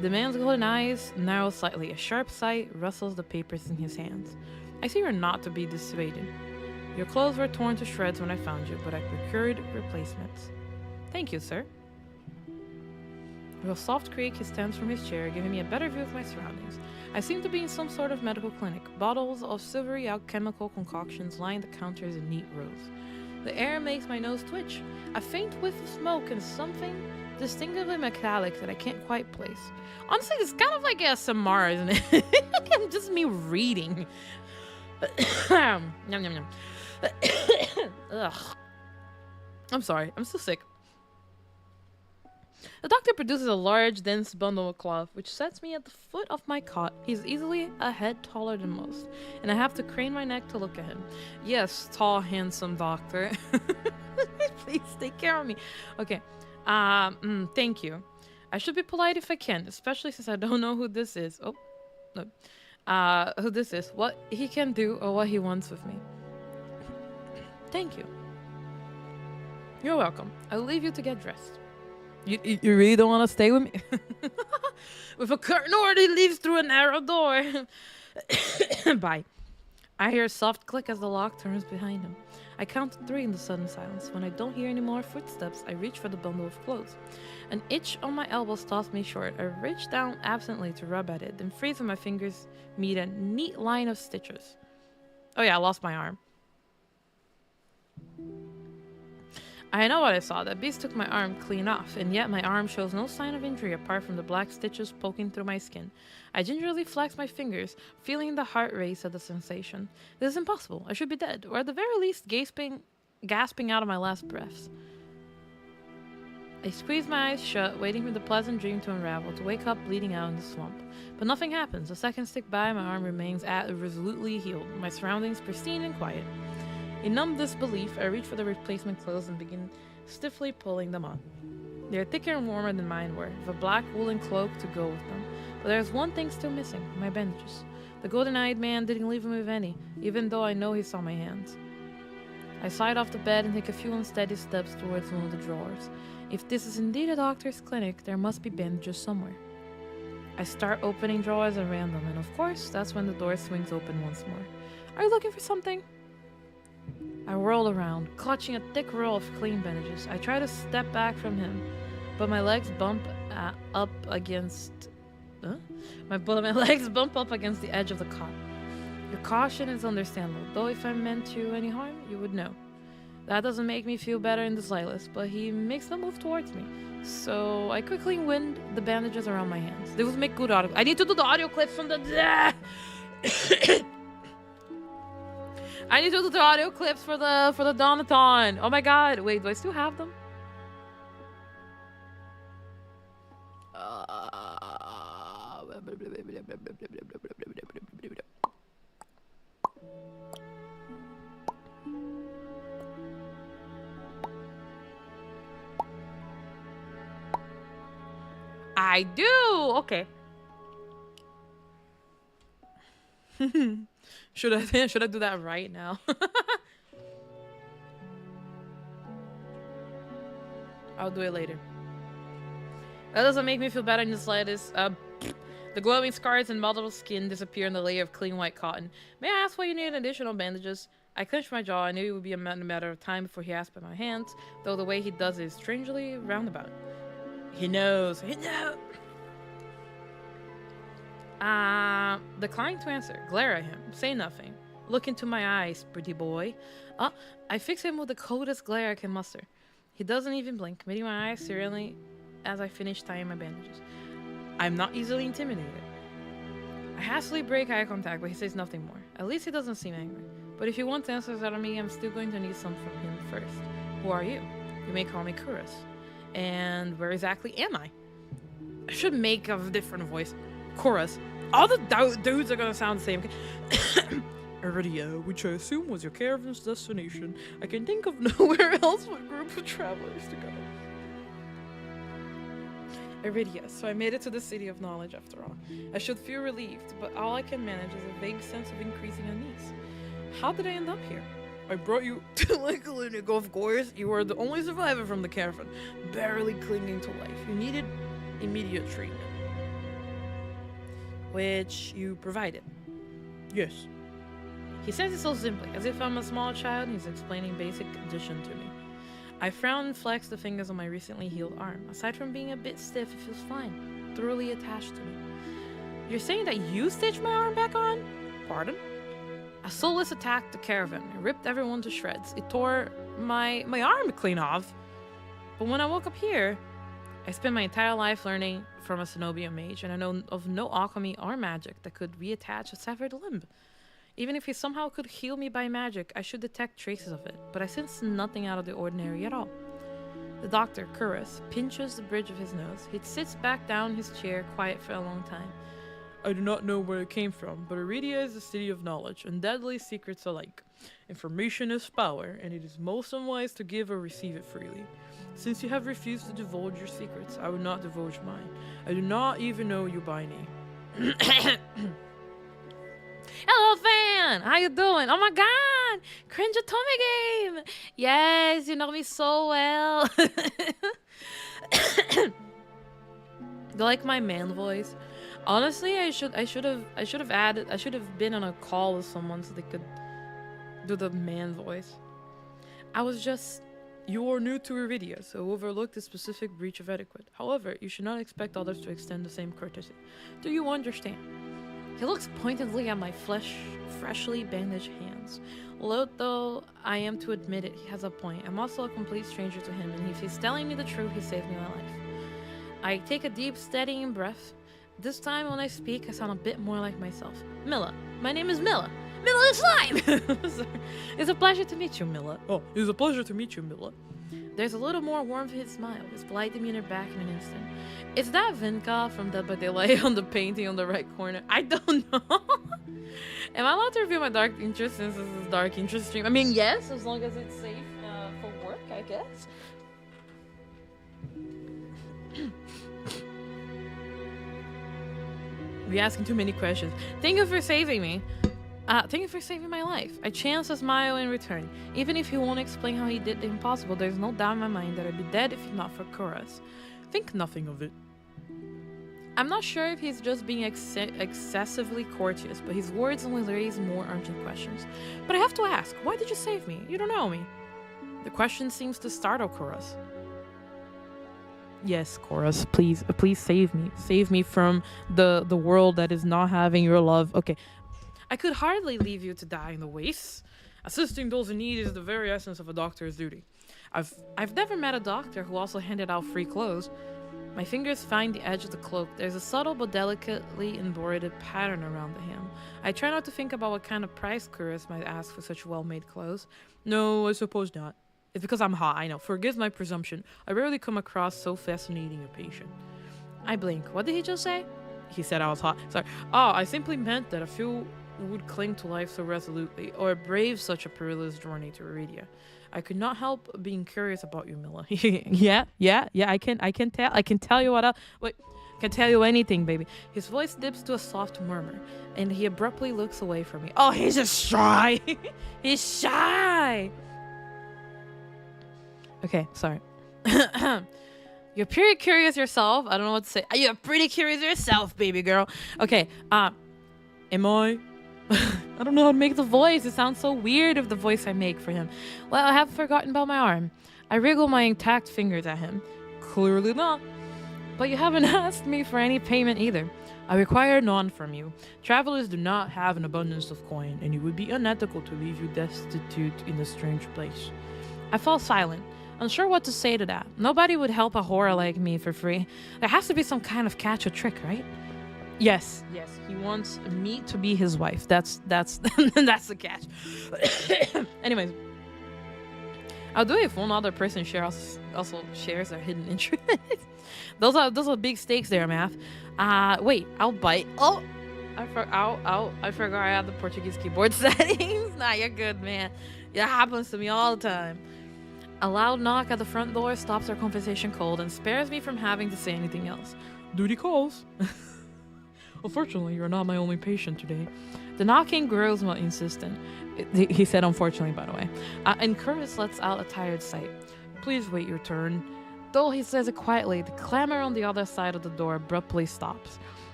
The man's golden eyes narrow slightly. A sharp sight rustles the papers in his hands. I see you're not to be dissuaded. Your clothes were torn to shreds when I found you, but I procured replacements. Thank you, sir. With a soft creak, he stands from his chair, giving me a better view of my surroundings. I seem to be in some sort of medical clinic. Bottles of silvery alchemical concoctions line the counters in neat rows. The air makes my nose twitch. A faint whiff of smoke and something distinctively metallic that I can't quite place. Honestly, it's kind of like ASMR, isn't it? It's just me reading. Yum, yum, yum. Ugh. I'm sorry, I'm still sick. The doctor produces a large, dense bundle of cloth, which sets me at the foot of my cot. He's easily a head taller than most, and I have to crane my neck to look at him. Yes, tall, handsome doctor. Please take care of me. Okay. Thank you. I should be polite if I can, especially since I don't know who this is. Oh, no. Who this is, what he can do, or what he wants with me. Thank you. You're welcome. I'll leave you to get dressed. You really don't want to stay with me? With a curtain already leads through a narrow door. Bye. I hear a soft click as the lock turns behind him. I count to 3 in the sudden silence. When I don't hear any more footsteps, I reach for the bundle of clothes. An itch on my elbow stops me short. I reach down absently to rub at it, then freeze when my fingers meet a neat line of stitches. Oh yeah, I lost my arm. I know what I saw. That beast took my arm clean off, and yet my arm shows no sign of injury apart from the black stitches poking through my skin. I gingerly flex my fingers, feeling the heart race at the sensation. This is impossible. I should be dead, or at the very least gasping out of my last breaths. I squeeze my eyes shut, waiting for the pleasant dream to unravel, to wake up bleeding out in the swamp. But nothing happens. The seconds tick by, my arm remains resolutely healed, my surroundings pristine and quiet. In numb disbelief, I reach for the replacement clothes and begin stiffly pulling them on. They are thicker and warmer than mine were, with a black woolen cloak to go with them. But there's one thing still missing, my bandages. The golden-eyed man didn't leave me with any, even though I know he saw my hands. I slide off the bed and take a few unsteady steps towards one of the drawers. If this is indeed a doctor's clinic, there must be bandages somewhere. I start opening drawers at random, and of course, that's when the door swings open once more. Are you looking for something? I whirl around, clutching a thick roll of clean bandages. I try to step back from him, but my legs bump up against... My legs bump up against the edge of the cot. Your caution is understandable, though if I meant you any harm, you would know. That doesn't make me feel better in the slightest, but he makes the move towards me. So I quickly wind the bandages around my hands. They will make good audio. I need to do the audio clips from the... I need to do the audio clips for the Donathon. Oh my god. Wait, do I still have them? I do. Okay. Should I do that right now? I'll do it later. That doesn't make me feel better in the slightest. The glowing scars and mottled skin disappear in the layer of clean white cotton. May I ask why you need additional bandages? I clenched my jaw. I knew it would be a matter of time before he asked by my hands, though the way he does it is strangely roundabout. He knows. He knows. Decline to answer. Glare at him. Say nothing. Look into my eyes, pretty boy. I fix him with the coldest glare I can muster. He doesn't even blink, meeting my eyes serenely as I finish tying my bandages. I'm not easily intimidated. I hastily break eye contact, but he says nothing more. At least he doesn't seem angry. But if he wants answers out of me, I'm still going to need some from him first. Who are you? You may call me Kuros. And where exactly am I? I should make a different voice. Kuros. All the dudes are gonna sound the same. Iridia, which I assume was your caravan's destination. I can think of nowhere else for a group of travelers to go. Iridia, so I made it to the city of knowledge after all. I should feel relieved, but all I can manage is a vague sense of increasing unease. How did I end up here? I brought you to my clinic, of course. You are the only survivor from the caravan, barely clinging to life. You needed immediate treatment, which you provided. Yes. He says it so simply, as if I'm a small child and he's explaining basic condition to me. I frown and flex the fingers on my recently healed arm. Aside from being a bit stiff, it feels fine, thoroughly attached to me. You're saying that you stitched my arm back on? Pardon? A soulless attacked the caravan. It ripped everyone to shreds. It tore my arm clean off. But when I woke up here, I spent my entire life learning from a Cenobian mage, and I know of no alchemy or magic that could reattach a severed limb. Even if he somehow could heal me by magic, I should detect traces of it, but I sense nothing out of the ordinary at all. The doctor, Kuros, pinches the bridge of his nose. He sits back down in his chair, quiet for a long time. I do not know where it came from, but Iridia is the city of knowledge, and deadly secrets alike. Information is power, and it is most unwise to give or receive it freely. Since you have refused to divulge your secrets, I will not divulge mine. I do not even know you by name. Hello, fan! How you doing? Oh my god! Cringe Atomic Game! Yes, you know me so well. You like my man voice? Honestly, I should have been on a call with someone so they could do the man voice. You are new to Iridia, so overlooked a specific breach of etiquette. However, you should not expect others to extend the same courtesy. Do you understand? He looks pointedly at my freshly bandaged hands. Loath though I am to admit it, he has a point. I'm also a complete stranger to him, and if he's telling me the truth, he saved me my life. I take a deep, steadying breath. This time when I speak, I sound a bit more like myself. Mila. My name is Mila. Mila Slime! It's a pleasure to meet you, Mila. Oh, it's a pleasure to meet you, Mila. There's a little more warmth in his smile, his polite demeanor back in an instant. Is that Vinka from Dead by Daylight on the painting on the right corner? I don't know. Am I allowed to reveal my dark interest since this is a dark interest stream? I mean, yes, as long as it's safe for work, I guess. We're asking too many questions. Thank you for saving me. Thank you for saving my life. I chance a smile in return. Even if he won't explain how he did the impossible, there's no doubt in my mind that I'd be dead if not for Kuros. Think nothing of it. I'm not sure if he's just being excessively courteous, but his words only raise more urgent questions. But I have to ask, why did you save me? You don't know me. The question seems to startle Kuros. Yes, Kuros, please save me. Save me from the world that is not having your love. Okay. I could hardly leave you to die in the wastes. Assisting those in need is the very essence of a doctor's duty. I've never met a doctor who also handed out free clothes. My fingers find the edge of the cloak. There's a subtle but delicately embroidered pattern around the hem. I try not to think about what kind of price Kuros might ask for such well-made clothes. No, I suppose not. It's because I'm hot, I know. Forgive my presumption. I rarely come across so fascinating a patient. I blink. What did he just say? He said I was hot. Sorry. Oh, I simply meant that a few would cling to life so resolutely, or brave such a perilous journey to Iridia. I could not help being curious about you, Mila. yeah, I can tell you what else. Wait, I can tell you anything, baby. His voice dips to a soft murmur, and he abruptly looks away from me. Oh, he's just shy. He's shy. Okay, sorry. You're pretty curious yourself. I don't know what to say. You're pretty curious yourself, baby girl. Okay, am I? I don't know how to make the voice. It sounds so weird of the voice I make for him. Well, I have forgotten about my arm. I wriggle my intact fingers at him. Clearly not. But you haven't asked me for any payment either. I require none from you. Travelers do not have an abundance of coin, and it would be unethical to leave you destitute in a strange place. I fall silent, unsure what to say to that. Nobody would help a whore like me for free. There has to be some kind of catch or trick, right? Yes. He wants me to be his wife. That's that's the catch. Anyways, I'll do it if one other person also shares their hidden interest. those are big stakes there, math. Wait, I'll bite. Oh, I forgot I had the Portuguese keyboard settings. Nah, you're good, man. It happens to me all the time. A loud knock at the front door stops our conversation cold and spares me from having to say anything else. Duty calls. Unfortunately, you're not my only patient today. The knocking grows more insistent. He said unfortunately, by the way. And Curtis lets out a tired sigh. Please wait your turn. Though he says it quietly, the clamor on the other side of the door abruptly stops.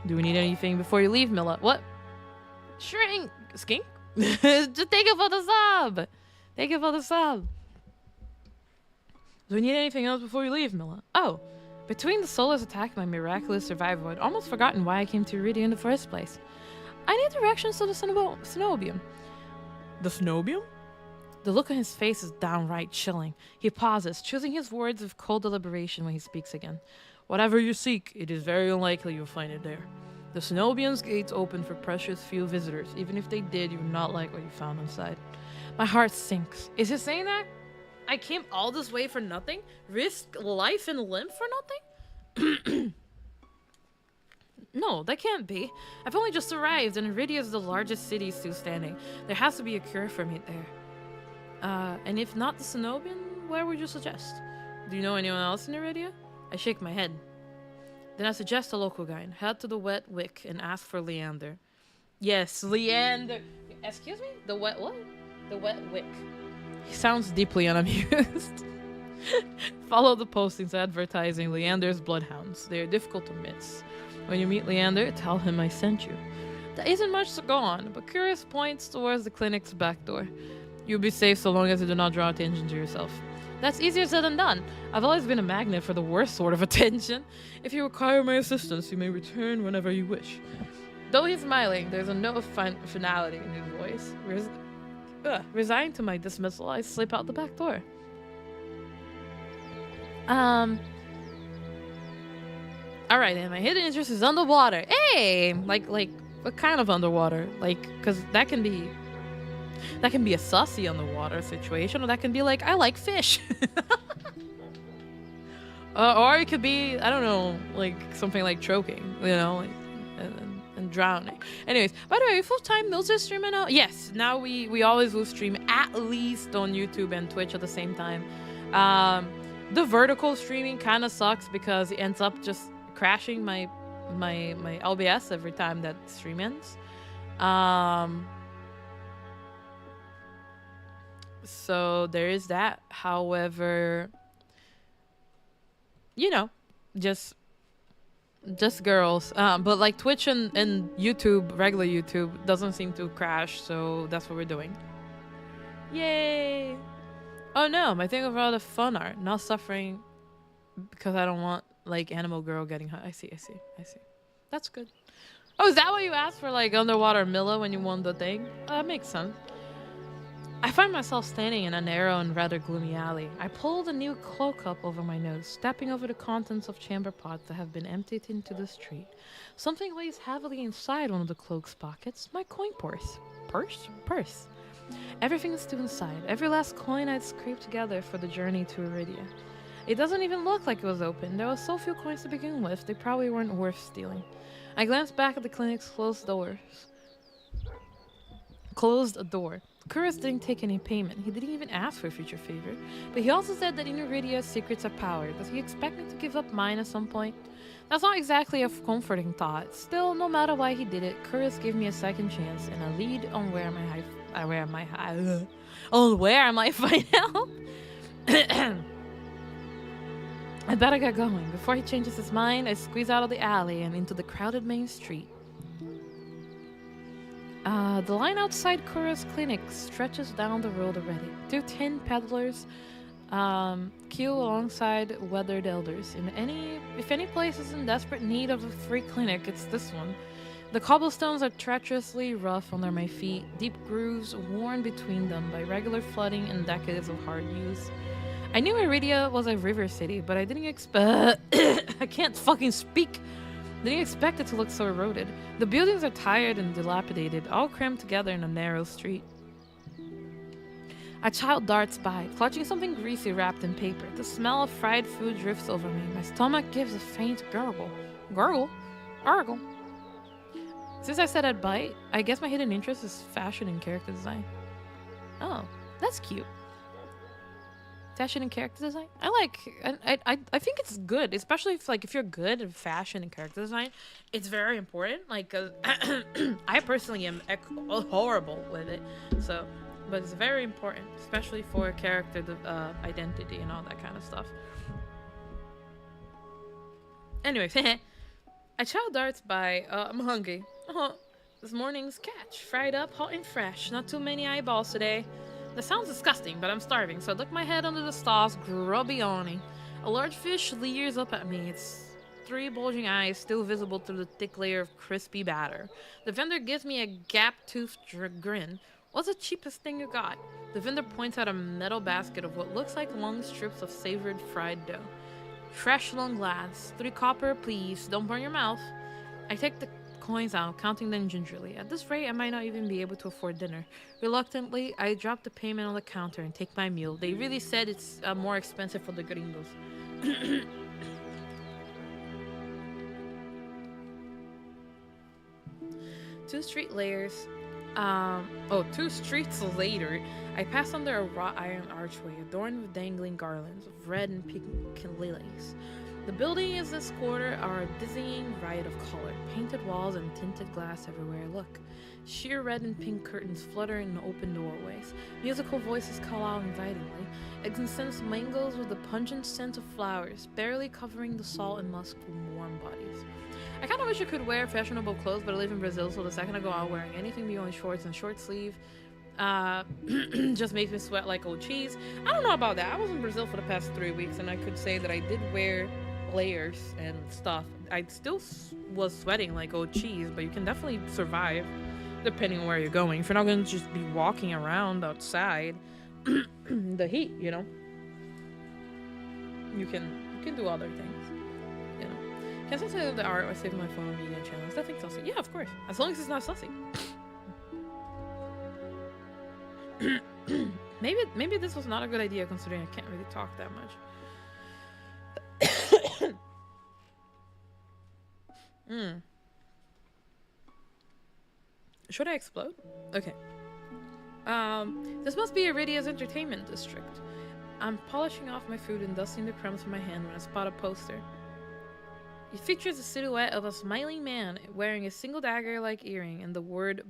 Do we need anything before you leave, Mila? What? Shrink? Skink? Just take it for the sub. Take it for the sub. Do we need anything else before you leave, Mila? Oh. Between the Solar's attack and my miraculous survival, I'd almost forgotten why I came to Iridia in the first place. I need directions to the Cenobium. The Cenobium? The look on his face is downright chilling. He pauses, choosing his words with cold deliberation when he speaks again. Whatever you seek, it is very unlikely you'll find it there. The Cenobium's gates open for precious few visitors. Even if they did, you would not like what you found inside. My heart sinks. Is he saying that I came all this way for nothing? Risk life and limb for nothing? No, that can't be. I've only just arrived, and Iridia is the largest city still standing. There has to be a cure for me there. And if not the Cenobian, where would you suggest? Do you know anyone else in Iridia? I shake my head. Then I suggest a local guide. Head to the Wet Wick and ask for Leander. Yes, Leander. Excuse me? The Wet what? The Wet Wick. He sounds deeply unamused. Follow the postings advertising Leander's bloodhounds. They are difficult to miss. When you meet Leander, tell him I sent you. There isn't much to go on, but Curious points towards the clinic's back door. You'll be safe so long as you do not draw attention to yourself. That's easier said than done. I've always been a magnet for the worst sort of attention. If you require my assistance, you may return whenever you wish. Though he's smiling, there's a note of finality in his voice. Resigned to my dismissal, I slip out the back door. Alright, and my hidden interest is underwater. Hey! Like, what kind of underwater? Like, because that can be a sussy underwater situation, or that can be like, I like fish. Or it could be, I don't know, like something like choking, you know, like, and drowning. Anyways, by the way, full-time Mills is streaming now? Yes, now we always will stream at least on YouTube and Twitch at the same time. The vertical streaming kind of sucks because it ends up just crashing my OBS every time that stream ends. So there is that. However, you know, just girls. But like Twitch and YouTube, regular YouTube, doesn't seem to crash, so that's what we're doing. Yay! Oh no, my thing overall the fun art, not suffering because I don't want like Animal Girl getting hurt. I see. That's good. Oh, is that what you asked for, like underwater Mila when you won the thing? That makes sense. I find myself standing in a narrow and rather gloomy alley. I pull the new cloak up over my nose, stepping over the contents of chamber pots that have been emptied into the street. Something lays heavily inside one of the cloak's pockets. My coin purse. Purse. Everything is still inside. Every last coin I'd scraped together for the journey to Iridia. It doesn't even look like it was open. There were so few coins to begin with, they probably weren't worth stealing. I glanced back at the clinic's closed door. Kurus didn't take any payment. He didn't even ask for a future favor. But he also said that Inuridia's secrets are power. Does he expect me to give up mine at some point? That's not exactly a comforting thought. Still, no matter why he did it, Kurus gave me a second chance and a lead on where I might find help. I better get going. Before he changes his mind, I squeeze out of the alley and into the crowded main street. The line outside Kura's clinic stretches down the road already. Two tin peddlers queue alongside weathered elders. If any place is in desperate need of a free clinic, it's this one. The cobblestones are treacherously rough under my feet, deep grooves worn between them by regular flooding and decades of hard use. I knew Iridia was a river city, but I didn't expect... I can't fucking speak! Didn't expect it to look so eroded. The buildings are tired and dilapidated, all crammed together in a narrow street. A child darts by, clutching something greasy wrapped in paper. The smell of fried food drifts over me. My stomach gives a faint gurgle. Gurgle? Argle. Since I said I'd bite, I guess my hidden interest is fashion and character design. Oh, that's cute. Fashion and character design. I think it's good, especially if you're good at fashion and character design. It's very important. I personally am horrible with it. So, but it's very important, especially for character identity and all that kind of stuff. Anyways, a child darts by. I'm hungry. This morning's catch, fried up, hot and fresh. Not too many eyeballs today. That sounds disgusting, but I'm starving, so I duck my head under the stall's grubby awning. A large fish leers up at me, its 3 bulging eyes still visible through the thick layer of crispy batter. The vendor gives me a gap-toothed grin. What's the cheapest thing you got? The vendor points out a metal basket of what looks like long strips of savored fried dough. Fresh long glass. 3 copper, please. Don't burn your mouth. I take the coins out, counting them gingerly. At this rate, I might not even be able to afford dinner. Reluctantly, I drop the payment on the counter and take my meal. They really said it's more expensive for the gringos. 2 streets later, I pass under a wrought iron archway adorned with dangling garlands of red and pink lilies. The building in this quarter are a dizzying riot of color, painted walls and tinted glass everywhere I look. Sheer red and pink curtains flutter in open doorways. Musical voices call out invitingly. Incense mingles with the pungent scent of flowers, barely covering the salt and musk from warm bodies. I kind of wish I could wear fashionable clothes, but I live in Brazil, so the second I go out wearing anything beyond shorts and short sleeve just makes me sweat like old cheese. I don't know about that. I was in Brazil for the past 3 weeks, and I could say that I did wear layers and stuff. I still was sweating like old cheese, but you can definitely survive depending on where you're going. If you're not going to just be walking around outside the heat, you know, you can do other things, you know. Can I say the art or saving my phone on media channels? Nothing saucy. Yeah, of course, as long as it's not saucy. maybe this was not a good idea considering I can't really talk that much. Should I explode? Okay. This must be Iridia's entertainment district. I'm polishing off my food and dusting the crumbs from my hand when I spot a poster. It features a silhouette of a smiling man wearing a single dagger-like earring and the word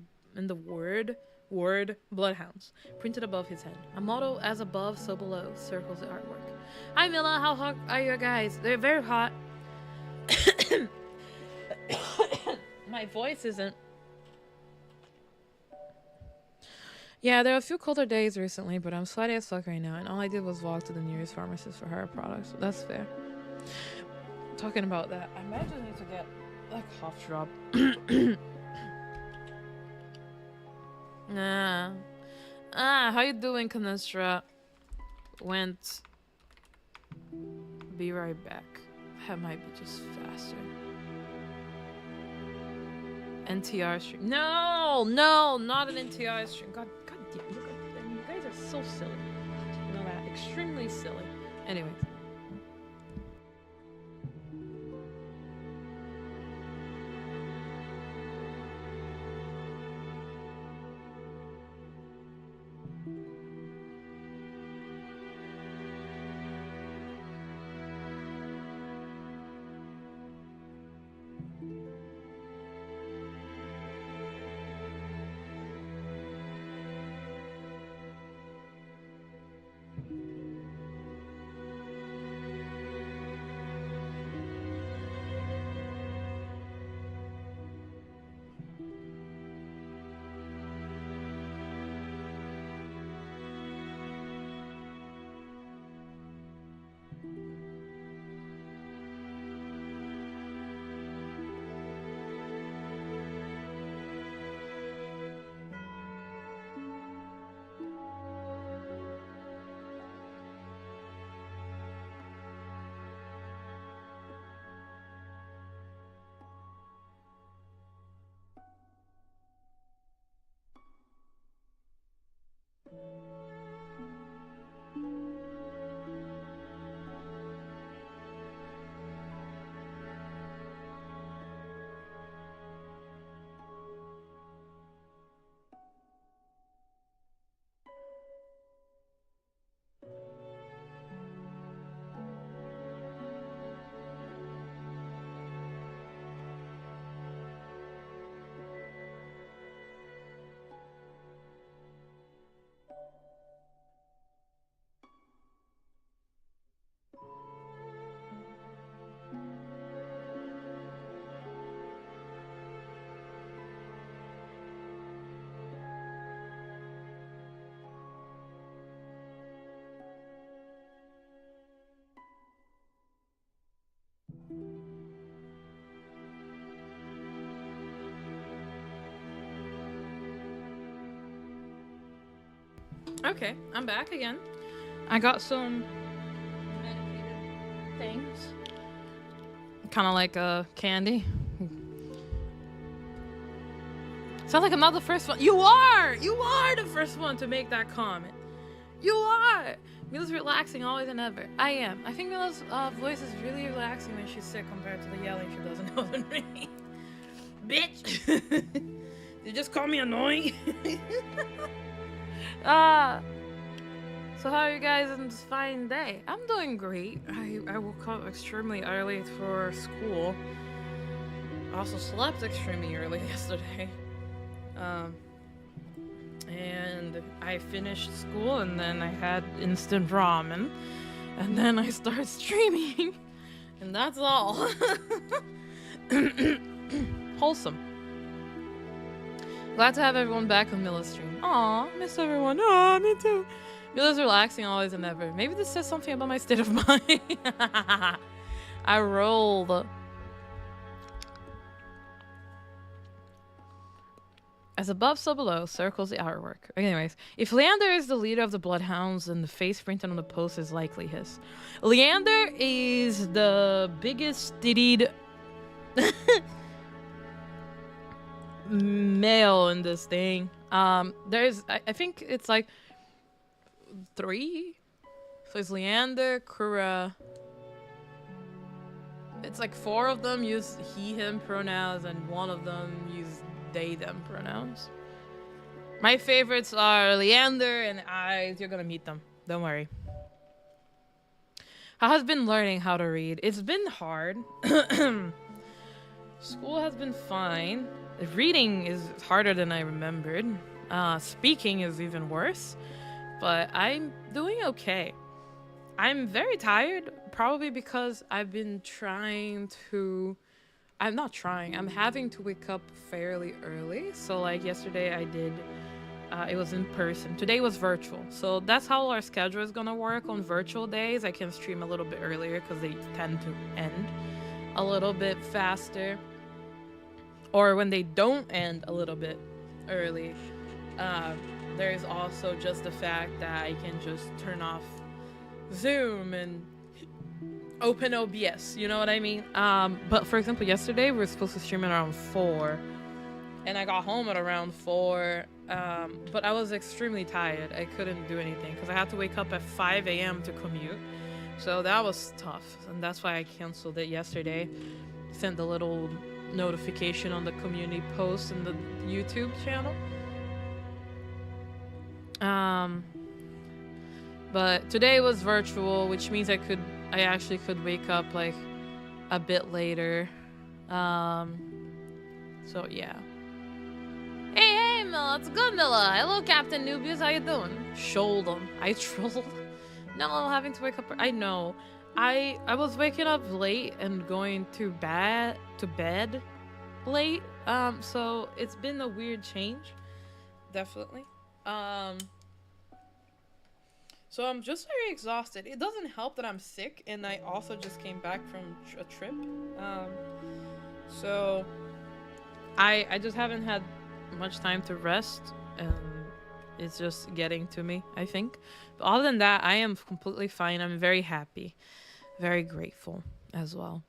Bloodhounds printed above his head. A motto, as above, so below, circles the artwork. Hi Mila, how hot are you guys? They're very hot. My voice isn't... Yeah, there are a few colder days recently, but I'm sweaty as fuck right now, and all I did was walk to the nearest pharmacist for hair products, so that's fair. Talking about that, I might just need to get a cough drop. How you doing, Canestra? Be right back. That might be just faster. NTR stream. No, not an NTR stream. God damn, look at them. You guys are so silly. You know that? Extremely silly. Anyways. Okay, I'm back again. I got some medicated things. Kind of like candy. Sound like I'm not the first one. You are! You are the first one to make that comment. You are! Mila's relaxing always and ever. I am. I think Mila's voice is really relaxing when she's sick compared to the yelling she does in open rain. Bitch! You just call me annoying? So how are you guys on this fine day? I'm doing great. I woke up extremely early for school. I also slept extremely early yesterday. And I finished school and then I had instant ramen. And then I started streaming. And that's all. Wholesome. Glad to have everyone back on Mila's stream. Aw, miss everyone. Aw, me too. Mila's relaxing always and ever. Maybe this says something about my state of mind. I rolled. As above, so below, circles the artwork. Anyways, if Leander is the leader of the Bloodhounds, then the face printed on the post is likely his. Leander is the biggest tittied male in this thing. There's, I think it's like 3. So it's Leander, Kura. It's like 4 of them use he, him pronouns, and 1 of them use they, them pronouns. My favorites are Leander and I. You're gonna meet them. Don't worry. I have been learning how to read. It's been hard. School has been fine. Reading is harder than I remembered. Speaking is even worse. But I'm doing okay. I'm very tired, probably because I've been trying to... I'm not trying. I'm having to wake up fairly early. So like yesterday I did, it was in person. Today was virtual. So that's how our schedule is going to work on virtual days. I can stream a little bit earlier because they tend to end a little bit faster. Or when they don't end a little bit early. There's also just the fact that I can just turn off Zoom and open OBS, you know what I mean? But for example, yesterday we were supposed to stream at around 4 and I got home at around 4, but I was extremely tired. I couldn't do anything because I had to wake up at 5 a.m. to commute, so that was tough, and that's why I canceled it yesterday. Sent the little notification on the community post in the YouTube channel. But today was virtual, which means I actually could wake up like a bit later. So yeah. Hey, Mila, it's good, Mila. Hello, Captain Nubius, how you doing? Shouled him. I trolled. No, having to wake up. I know. I was waking up late and going to bed late. So it's been a weird change. Definitely. So I'm just very exhausted. It doesn't help that I'm sick, and I also just came back from a trip. So I just haven't had much time to rest, and it's just getting to me, I think. But other than that, I am completely fine. I'm very happy, very grateful as well.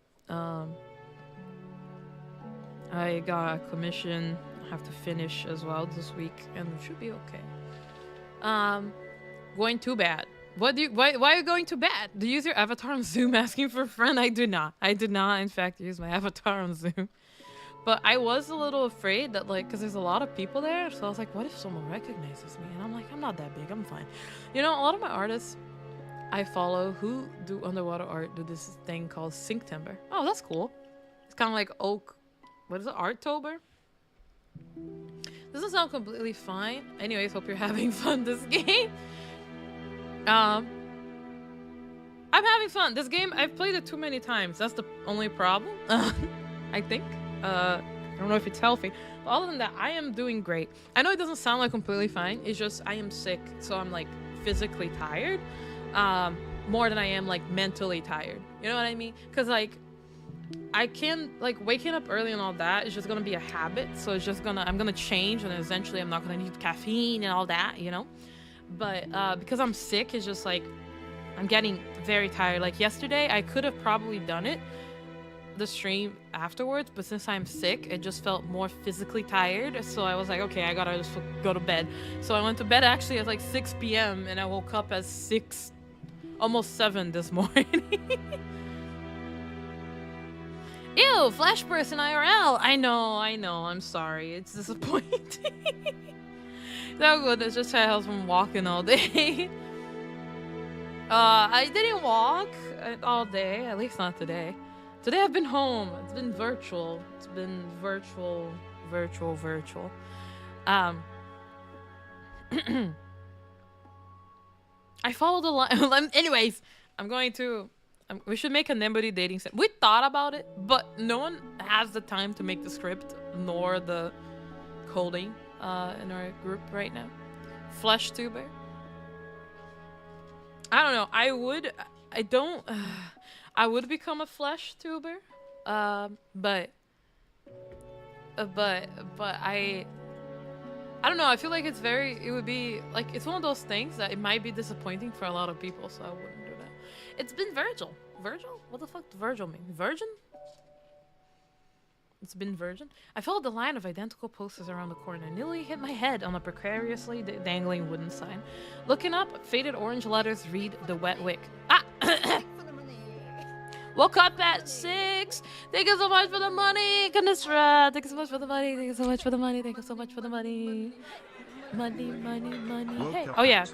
I got a commission I have to finish as well this week, and it should be okay. Going to bed. Why are you going to bed? Do you use your avatar on Zoom asking for a friend? I did not, in fact, use my avatar on Zoom. But I was a little afraid that, like, because there's a lot of people there, so I was like, what if someone recognizes me? And I'm like, I'm not that big, I'm fine. You know, a lot of my artists I follow who do underwater art do this thing called Synctember. Oh, that's cool. It's kind of like oak, what is it, Arttober? Doesn't sound completely fine. Anyways, hope you're having fun this game. I'm having fun. This game, I've played it too many times. That's the only problem, I think. I don't know if it's healthy. But other than that, I am doing great. I know it doesn't sound like completely fine. It's just I am sick, so I'm like physically tired. More than I am like mentally tired. You know what I mean? Because like I can, like, waking up early and all that is just gonna be a habit. So it's just I'm gonna change, and eventually I'm not gonna need caffeine and all that, you know? But because I'm sick, it's just like I'm getting very tired. Like yesterday, I could have probably done it, the stream afterwards, but since I'm sick, it just felt more physically tired. So I was like, okay, I gotta just go to bed. So I went to bed actually at like 6 p.m. and I woke up at 6, almost 7 this morning. Ew, Flash person IRL. I know. I'm sorry. It's disappointing. So good. It's just I was from walking all day. I didn't walk all day. At least not today. Today I've been home. It's been virtual. It's been virtual. I followed the line. Anyways, we should make a nobody dating set. We thought about it, but no one has the time to make the script nor the coding in our group right now. Vtuber. I don't know. I would become a Vtuber, but I don't know. I feel like it would be like, it's one of those things that it might be disappointing for a lot of people, so I wouldn't do that. It's been Virgil. What the fuck does Virgil mean? Virgin? It's been virgin. I followed the line of identical posters around the corner, nearly hit my head on a precariously dangling wooden sign. Looking up, faded orange letters read "The Wet Wick." Ah! Woke up at 6. Thank you so much for the money, Kanisra. Thank you so much for the money. Thank you so much for the money. Thank you so much for the money. Money. Hey. Oh yeah.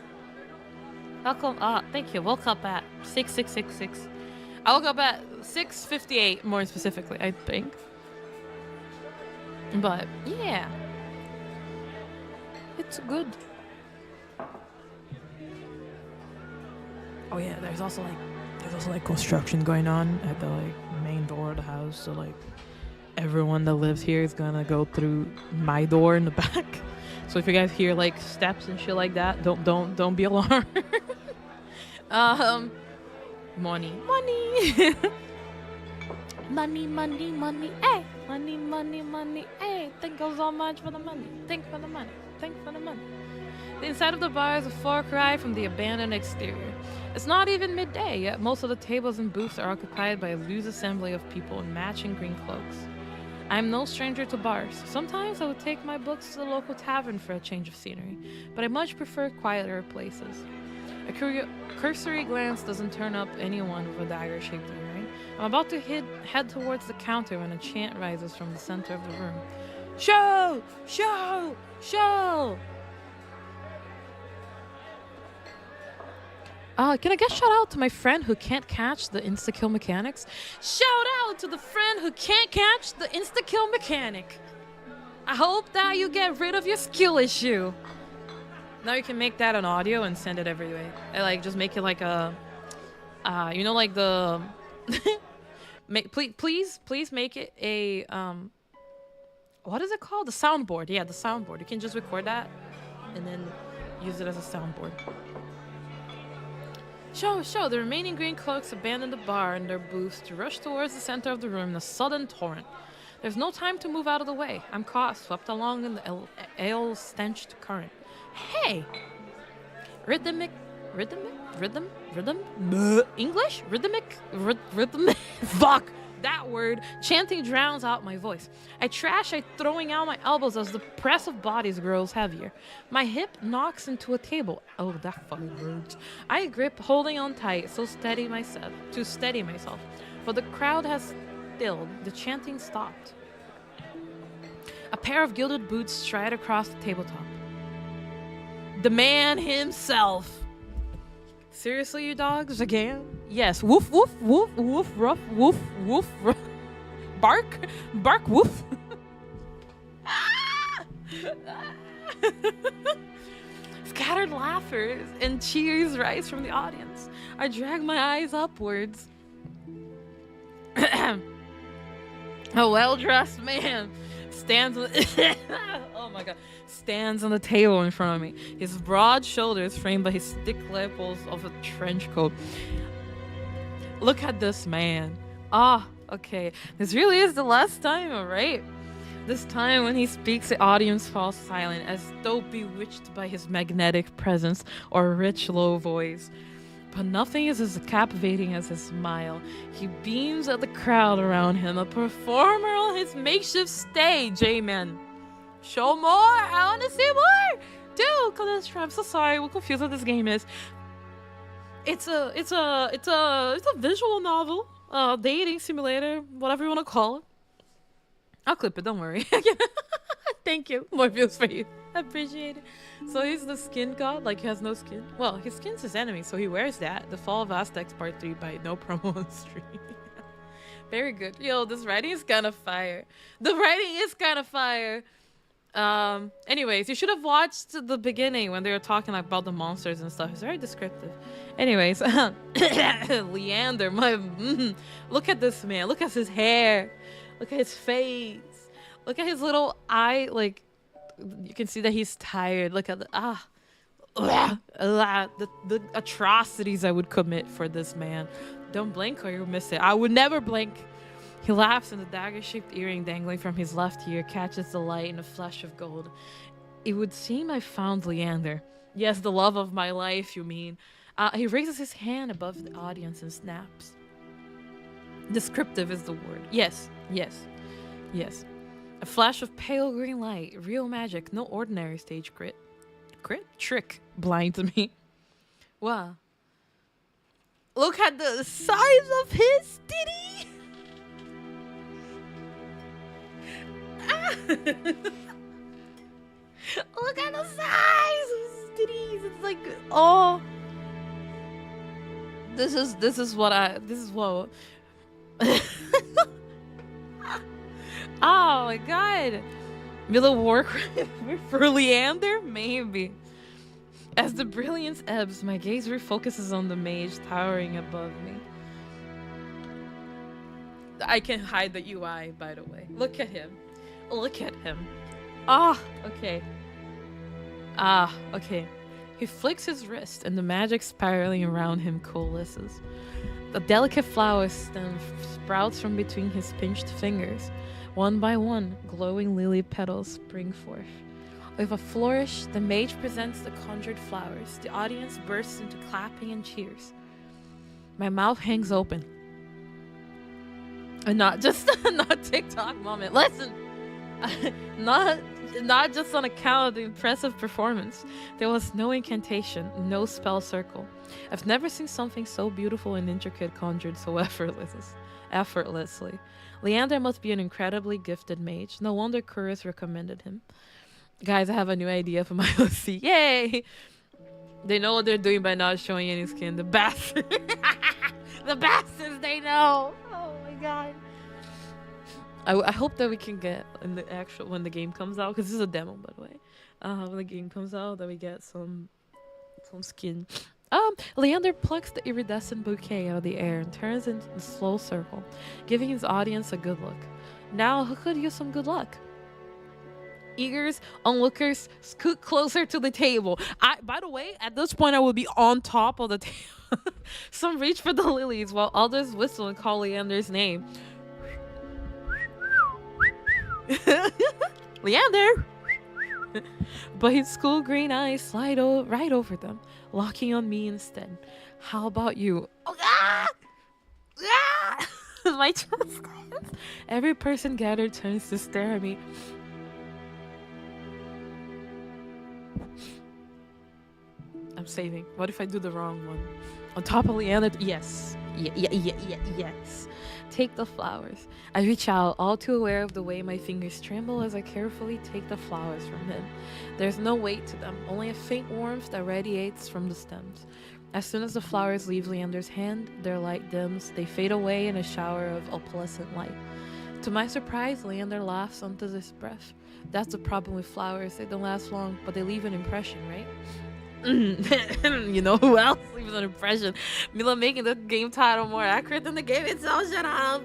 Welcome. Thank you. Woke up at 6. I woke up at 6:58, more specifically, I think. But yeah, it's good. Oh yeah, there's also like construction going on at the like main door of the house. So like everyone that lives here is gonna go through my door in the back. So if you guys hear like steps and shit like that, don't be alarmed. Money. Money, hey! Money, hey! Thank you so much for the money. Thank you for the money. The inside of the bar is a far cry from the abandoned exterior. It's not even midday, yet most of the tables and booths are occupied by a loose assembly of people in matching green cloaks. I am no stranger to bars. Sometimes I would take my books to the local tavern for a change of scenery, but I much prefer quieter places. A cursory glance doesn't turn up anyone with a dagger-shaped earring. I'm about to head towards the counter when a chant rises from the center of the room. Show! Show! Show! Can I get shout out to my friend who can't catch the insta-kill mechanics? Shout out to the friend who can't catch the insta-kill mechanic. I hope that you get rid of your skill issue. Now you can make that an audio and send it every way. I like just make it like a, you know, like the, please make it a, what is it called? The soundboard. Yeah, the soundboard. You can just record that and then use it as a soundboard. Show. The remaining green cloaks abandon the bar and their booths to rush towards the center of the room in a sudden torrent. There's no time to move out of the way. I'm caught, swept along in the ale-stenched current. Hey! Rhythm, English? Rhythmic, fuck! That word. Chanting drowns out my voice. I throwing out my elbows as the press of bodies grows heavier. My hip knocks into a table. Oh, that fucking hurts. I grip, holding on tight, to steady myself. But the crowd has stilled. The chanting stopped. A pair of gilded boots stride across the tabletop. The man himself. Seriously, you dogs? Again? Yes. Woof, woof, woof, woof, ruff, woof, woof, ruff. Bark, woof. Scattered laughter and cheers rise from the audience. I drag my eyes upwards. A well-dressed man stands stands on the table in front of me. His broad shoulders framed by his thick lapels of a trench coat. Look at this man. Okay. This really is the last time, alright? This time when he speaks, the audience falls silent, as though bewitched by his magnetic presence or rich, low voice. But nothing is as captivating as his smile. He beams at the crowd around him, a performer on his makeshift stage. Amen. Show more! I want to see more! Dude, I'm so sorry. We're confused what this game is. It's a visual novel, dating simulator, whatever you want to call it. I'll clip it. Don't worry. Thank you. More views for you. I appreciate it. So he's the skin god. Like, he has no skin. Well, his skin's his enemy, so he wears that. The Fall of Aztecs Part 3 by no promo on stream. Very good. Yo, this writing is kind of fire. The writing is kind of fire. Anyways, you should have watched the beginning when they were talking about the monsters and stuff. It's very descriptive. Anyways, Leander, look at this man. Look at his hair. Look at his face. Look at his little eye. Like, you can see that he's tired. Look at the the atrocities I would commit for this man. Don't blink or you'll miss it. I would never blink. He laughs, and the dagger-shaped earring dangling from his left ear catches the light in a flash of gold. It would seem I found Leander. Yes, the love of my life, you mean. He raises his hand above the audience and snaps. Descriptive is the word. Yes. A flash of pale green light. Real magic. No ordinary stage trick blinds me. Wow. Look at the size of his titty. Look at the size of his titties. It's like, oh, this is what oh my god. Mila Warcraft for Leander? Maybe. As the brilliance ebbs, my gaze refocuses on the mage towering above me. I can hide the UI, by the way. Look at him. Look at him. Okay. Okay. He flicks his wrist and the magic spiraling around him coalesces. The delicate flower stem sprouts from between his pinched fingers. One by one, glowing lily petals spring forth. With a flourish, the mage presents the conjured flowers. The audience bursts into clapping and cheers. My mouth hangs open. And not just not TikTok moment. Listen! not just on account of the impressive performance. There was no incantation, no spell circle. I've never seen something so beautiful and intricate conjured so effortlessly. Leander must be an incredibly gifted mage. No wonder Curus recommended him. Guys, I have a new idea for my OC. Yay! They know what they're doing by not showing any skin. The bastards. The bastards, they know. Oh my god. I hope that we can get in the actual when the game comes out, because this is a demo, by the way. When the game comes out, that we get some skin. Leander plucks the iridescent bouquet out of the air and turns into a slow circle, giving his audience a good look. Now, who could use some good luck? Eagers, onlookers, scoot closer to the table. By the way, at this point, I will be on top of the table. Some reach for the lilies, while others whistle and call Leander's name. Leander! But his cool green eyes slide right over them, locking on me instead. How about you? Oh, my chest. Every person gathered turns to stare at me. I'm saving. What if I do the wrong one? On top of Leander? Yes. Yes. Take the flowers. I reach out, all too aware of the way my fingers tremble as I carefully take the flowers from him. There's no weight to them, only a faint warmth that radiates from the stems. As soon as the flowers leave Leander's hand, their light dims. They fade away in a shower of opalescent light. To my surprise, Leander laughs under his breath. That's the problem with flowers. They don't last long, but they leave an impression, right? You know who else leaves an impression? Mila making the game title more accurate than the game itself. Shut up.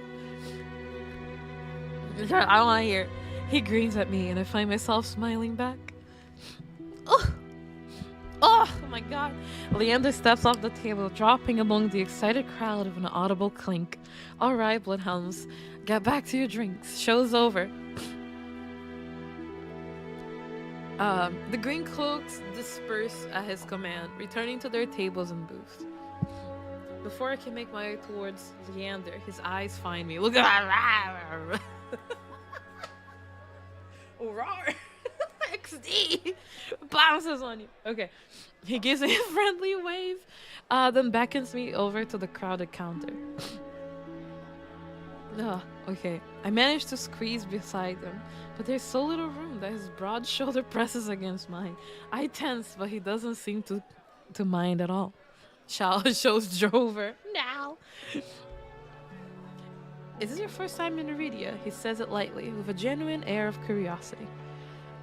I don't want to hear. He grins at me and I find myself smiling back. Oh my god. Leander steps off the table, dropping among the excited crowd with an audible clink. Alright, bloodhounds, get back to your drinks. Show's over. The green cloaks disperse at his command, returning to their tables and booths. Before I can make my way towards Leander, his eyes find me. Look at that! Roar! XD! Bounces on you. Okay. He gives me a friendly wave, then beckons me over to the crowded counter. Okay. I managed to squeeze beside him, but there's so little room that his broad shoulder presses against mine. I tense, but he doesn't seem to mind at all. Shows Drover. Now. Is this your first time in Iridia? He says it lightly, with a genuine air of curiosity.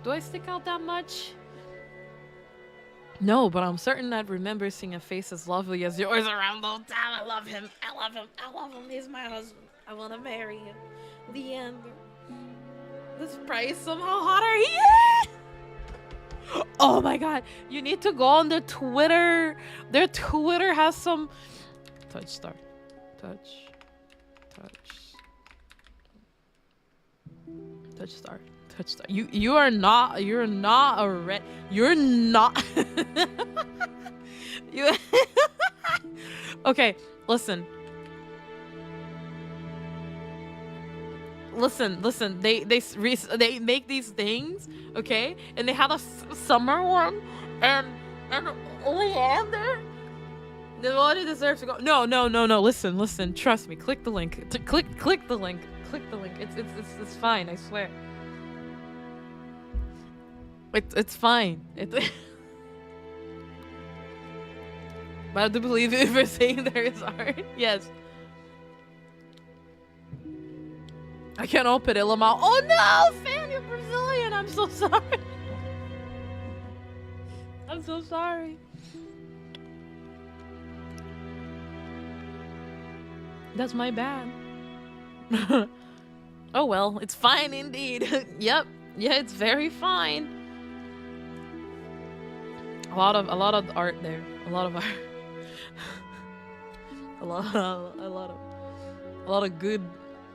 Do I stick out that much? No, but I'm certain I'd remember seeing a face as lovely as yours around the whole time. I love him. I love him. I love him. He's my husband. I want to marry him. Leander. This price somehow hotter. Yeah! Oh my god. You need to go on their Twitter. Their Twitter has some... Touch star. Touch star. You're not a red. You're not. You. Okay, listen. They make these things, okay, and they had a summer one, and Leander. The one who deserves to go. No. Listen. Trust me. Click the link. Click the link. It's fine. I swear. It's fine. But I do believe if you're saying there is art. Yes. I can't open it, Lamau. Oh no, fan, you're Brazilian. I'm so sorry. I'm so sorry. That's my bad. Oh well, it's fine indeed. Yep. Yeah, it's very fine. A lot of art there. A lot of art.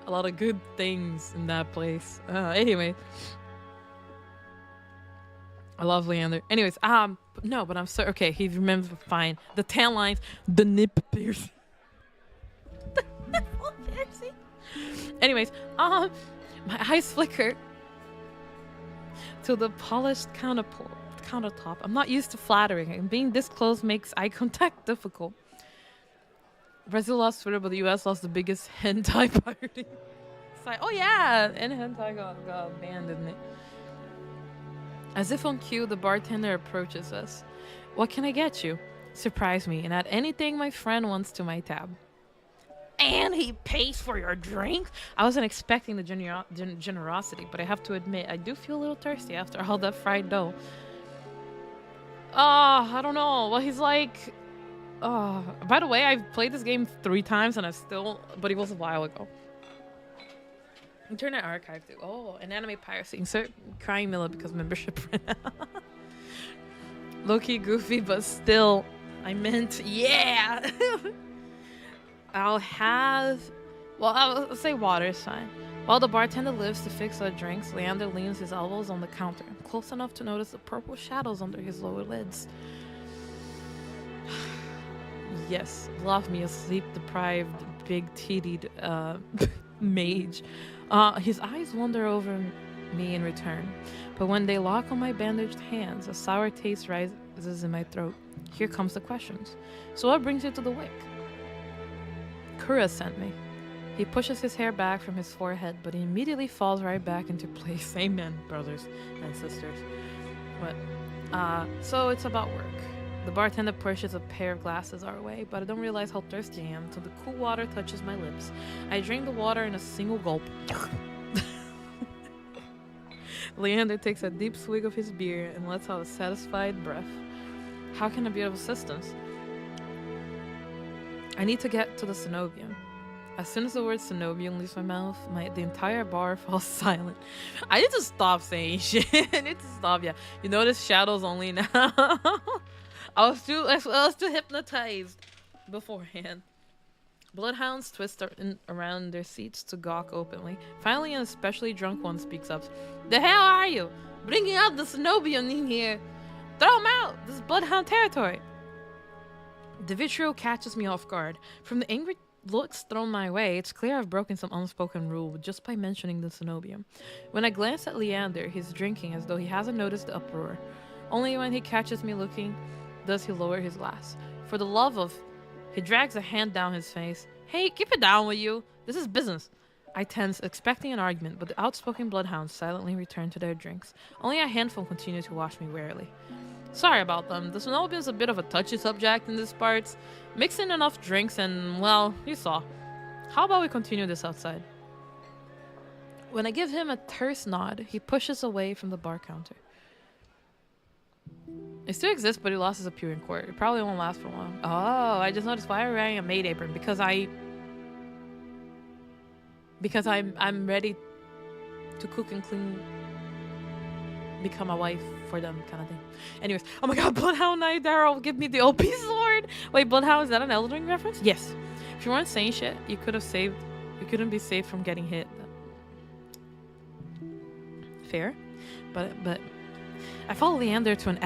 a lot of good things in that place. Anyway. I love Leander. Anyways, no, but I'm sorry. Okay, he remembers fine. The tan lines, the nip piercing. The nipple piercing. Anyways, my eyes flicker to the polished countertop. I'm not used to flattering, and being this close makes eye contact difficult. Brazil lost Twitter, but the US lost the biggest hentai party. It's like, oh yeah, and hentai got banned, didn't it? As if on cue, the bartender approaches us. What can I get you? Surprise me and add anything my friend wants to my tab. And he pays for your drink? I wasn't expecting the generosity, but I have to admit, I do feel a little thirsty after all that fried dough. I don't know. Well, he's like... by the way, I've played this game 3 times and but it was a while ago. Internet archive too. Oh, and anime piracy. Insert crying Mila because membership ran out. Low-key goofy, but still, I meant, yeah! I'll say water is fine. While the bartender lives to fix our drinks, Leander leans his elbows on the counter, close enough to notice the purple shadows under his lower lids. Yes, love me a sleep-deprived, big-tittied mage. His eyes wander over me in return, but when they lock on my bandaged hands, a sour taste rises in my throat. Here comes the questions. So what brings you to the wick? Kura sent me. He pushes his hair back from his forehead, but he immediately falls right back into place. Amen, brothers and sisters. So it's about work. The bartender pushes a pair of glasses our way, but I don't realize how thirsty I am until the cool water touches my lips. I drink the water in a single gulp. Leander takes a deep swig of his beer and lets out a satisfied breath. How can I be of assistance? I need to get to the cenobium. As soon as the word cenobium leaves my mouth, the entire bar falls silent. I need to stop saying shit. I need to stop, yeah. You notice shadows only now. I was too hypnotized beforehand. Bloodhounds twist around their seats to gawk openly. Finally, an especially drunk one speaks up. The hell are you? Bringing out the Cenobian in here. Throw him out! This is Bloodhound territory. The vitriol catches me off guard. From the angry looks thrown my way, it's clear I've broken some unspoken rule just by mentioning the Cenobium. When I glance at Leander, he's drinking as though he hasn't noticed the uproar. Only when he catches me looking does he lower his glass. For the love of... He drags a hand down his face. Hey, keep it down, will you? This is business. I tense, expecting an argument, but the outspoken bloodhounds silently return to their drinks. Only a handful continue to watch me warily. Sorry about them. The Cenobian's a bit of a touchy subject in these parts. Mix in enough drinks and, well, you saw. How about we continue this outside? When I give him a terse nod, he pushes away from the bar counter. It still exists, but he lost his appeal in court. It probably won't last for long. Oh, I just noticed why I'm wearing a maid apron. Because I'm ready to cook and clean, become a wife for them, kind of thing. Anyways, oh my god, Bloodhound Knight Daryl, give me the OP sword. Wait, Bloodhound, is that an Elden Ring reference? Yes. If you weren't saying shit, you couldn't be saved from getting hit. Fair, but I follow Leander to an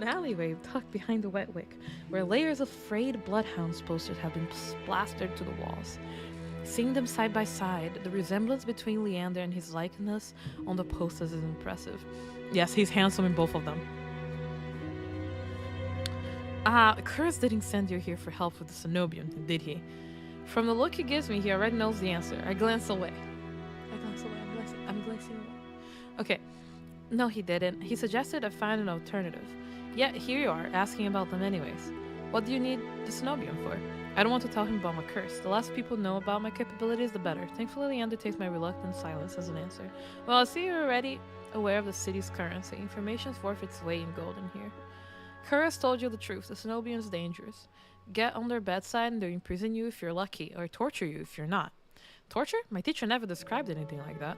alleyway tucked behind the wet wick, where layers of frayed bloodhounds posters have been plastered to the walls. Seeing them side by side, the resemblance between Leander and his likeness on the posters is impressive. Yes, he's handsome in both of them. Curse didn't send you here for help with the Cenobian, did he? From the look he gives me, he already knows the answer. I glance away. I'm glancing away. Okay. No, he didn't. He suggested I find an alternative. Yet here you are, asking about them anyways. What do you need the Cenobian for? I don't want to tell him about my curse. The less people know about my capabilities, the better. Thankfully, Leander takes my reluctant silence as an answer. Well, I see you're already aware of the city's currency. Information's worth its weight in gold in here. Curse told you the truth. The Cenobian's dangerous. Get on their bedside and they'll imprison you if you're lucky, or torture you if you're not. Torture? My teacher never described anything like that.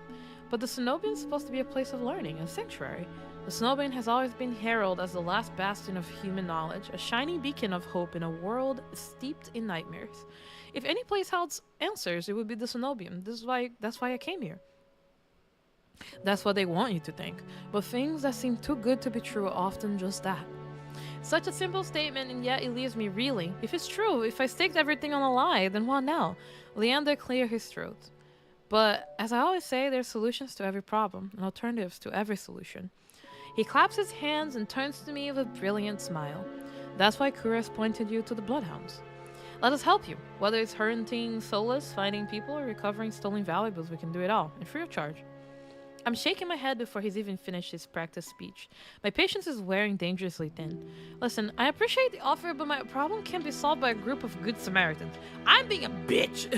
But the Cenobian is supposed to be a place of learning, a sanctuary. The Cenobian has always been heralded as the last bastion of human knowledge, a shining beacon of hope in a world steeped in nightmares. If any place holds answers, it would be the Cenobian. That's why I came here. That's what they want you to think. But things that seem too good to be true are often just that. Such a simple statement, and yet it leaves me reeling. If it's true, if I staked everything on a lie, then what now? Leander cleared his throat. But, as I always say, there's solutions to every problem, and alternatives to every solution. He claps his hands and turns to me with a brilliant smile. That's why Kuras pointed you to the Bloodhounds. Let us help you. Whether it's hunting soulless, finding people, or recovering stolen valuables, we can do it all, and free of charge. I'm shaking my head before he's even finished his practice speech. My patience is wearing dangerously thin. Listen, I appreciate the offer, but my problem can't be solved by a group of good Samaritans. I'm being a bitch!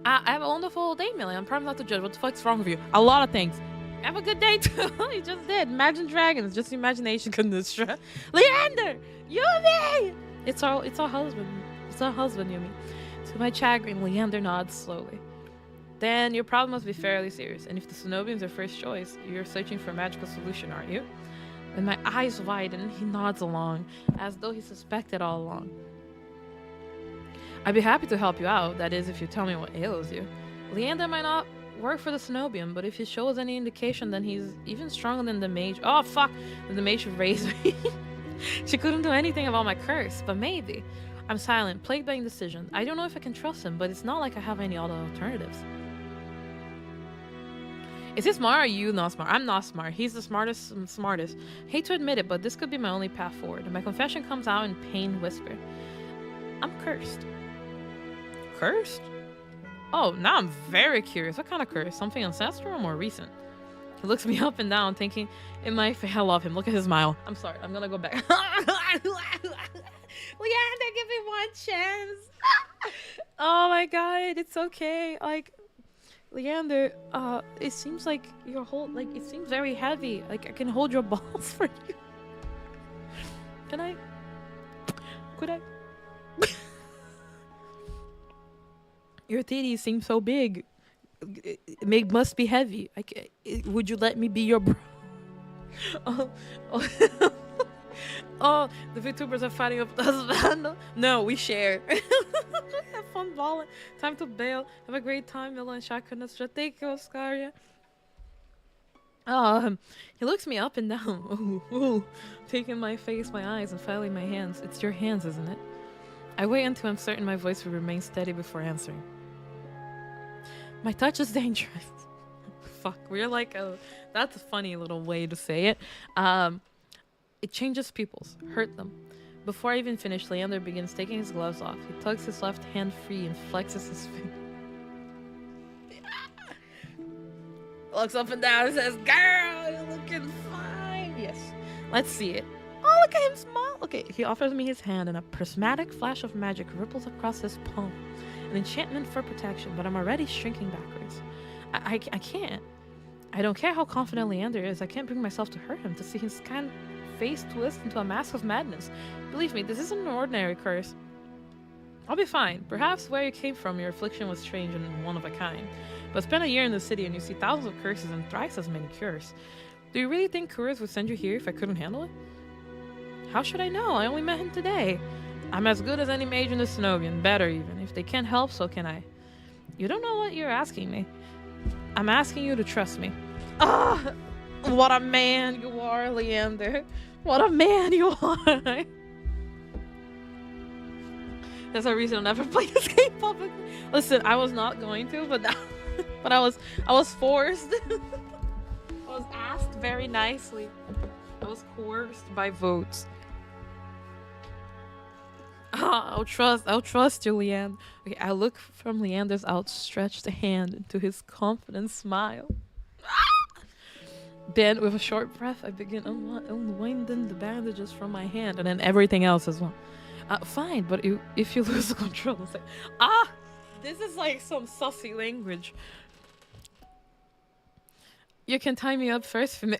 I have a wonderful day, Mila. I'm promise not to judge. What the fuck's wrong with you? A lot of things. Have a good day, too. You just did. Imagine dragons. Just imagination can destroy. Leander! Yumi! It's our husband. It's our husband, Yumi. To my chagrin, Leander nods slowly. Then your problem must be fairly serious. And if the Cenobian's your first choice, you're searching for a magical solution, aren't you? When my eyes widen, he nods along, as though he suspected all along. I'd be happy to help you out, that is, if you tell me what ails you. Leander might not work for the Cenobian, but if he shows any indication, then he's even stronger than the mage. Oh, fuck! Then the mage should raise me. She couldn't do anything about my curse, but maybe. I'm silent, plagued by indecision. I don't know if I can trust him, but it's not like I have any other alternatives. Is he smart or are you not smart? I'm not smart. He's the smartest. Hate to admit it, but this could be my only path forward. My confession comes out in pained whisper. I'm cursed. Cursed? Oh, now I'm very curious. What kind of curse? Something ancestral or more recent? He looks me up and down, thinking, in my face, I love him. Look at his smile. I'm sorry. I'm gonna go back. Leander, give me one chance. Oh my god, it's okay. Like, Leander, it seems like your whole, like, it seems very heavy. Like, I can hold your balls for you. Could I? Your titties seem so big. It must be heavy. Would you let me be your bro? Oh, the Vtubers are fighting up us. No, we share. Have fun balling. Time to bail. Have a great time, Mila and Shotgun. Thank you, Oscar. He looks me up and down. Ooh, taking my face, my eyes, and filing my hands. It's your hands, isn't it? I wait until I'm certain my voice will remain steady before answering. My touch is dangerous. Fuck, we're like that's a funny little way to say it. It changes people's, hurt them. Before I even finish, Leander begins taking his gloves off. He tugs his left hand free and flexes his finger. Looks up and down and says, "Girl, you're looking fine." Yes, let's see it. Oh, look at him smile. Okay, he offers me his hand and a prismatic flash of magic ripples across his palm. An enchantment for protection, but I'm already shrinking backwards. I can't. I don't care how confident Leander is. I can't bring myself to hurt him, to see his kind face twist into a mask of madness. Believe me, this isn't an ordinary curse. I'll be fine. Perhaps where you came from, your affliction was strange and one of a kind. But spend a year in the city and you see thousands of curses and thrice as many cures. Do you really think Kuras would send you here if I couldn't handle it? How should I know? I only met him today. I'm as good as any mage in the Snovian, better even. If they can't help, so can I. You don't know what you're asking me. I'm asking you to trust me. Ah! What a man you are, Leander. What a man you are. There's a reason I'll never play this game publicly. Listen, I was not going to, but I was forced. I was asked very nicely. I was coerced by votes. I'll trust you, Leander. Okay, I look from Leander's outstretched hand into his confident smile. Then, with a short breath, I begin unwinding the bandages from my hand, and then everything else as well. Fine, but if you lose control, it's like, this is like some sussy language. You can tie me up first for me.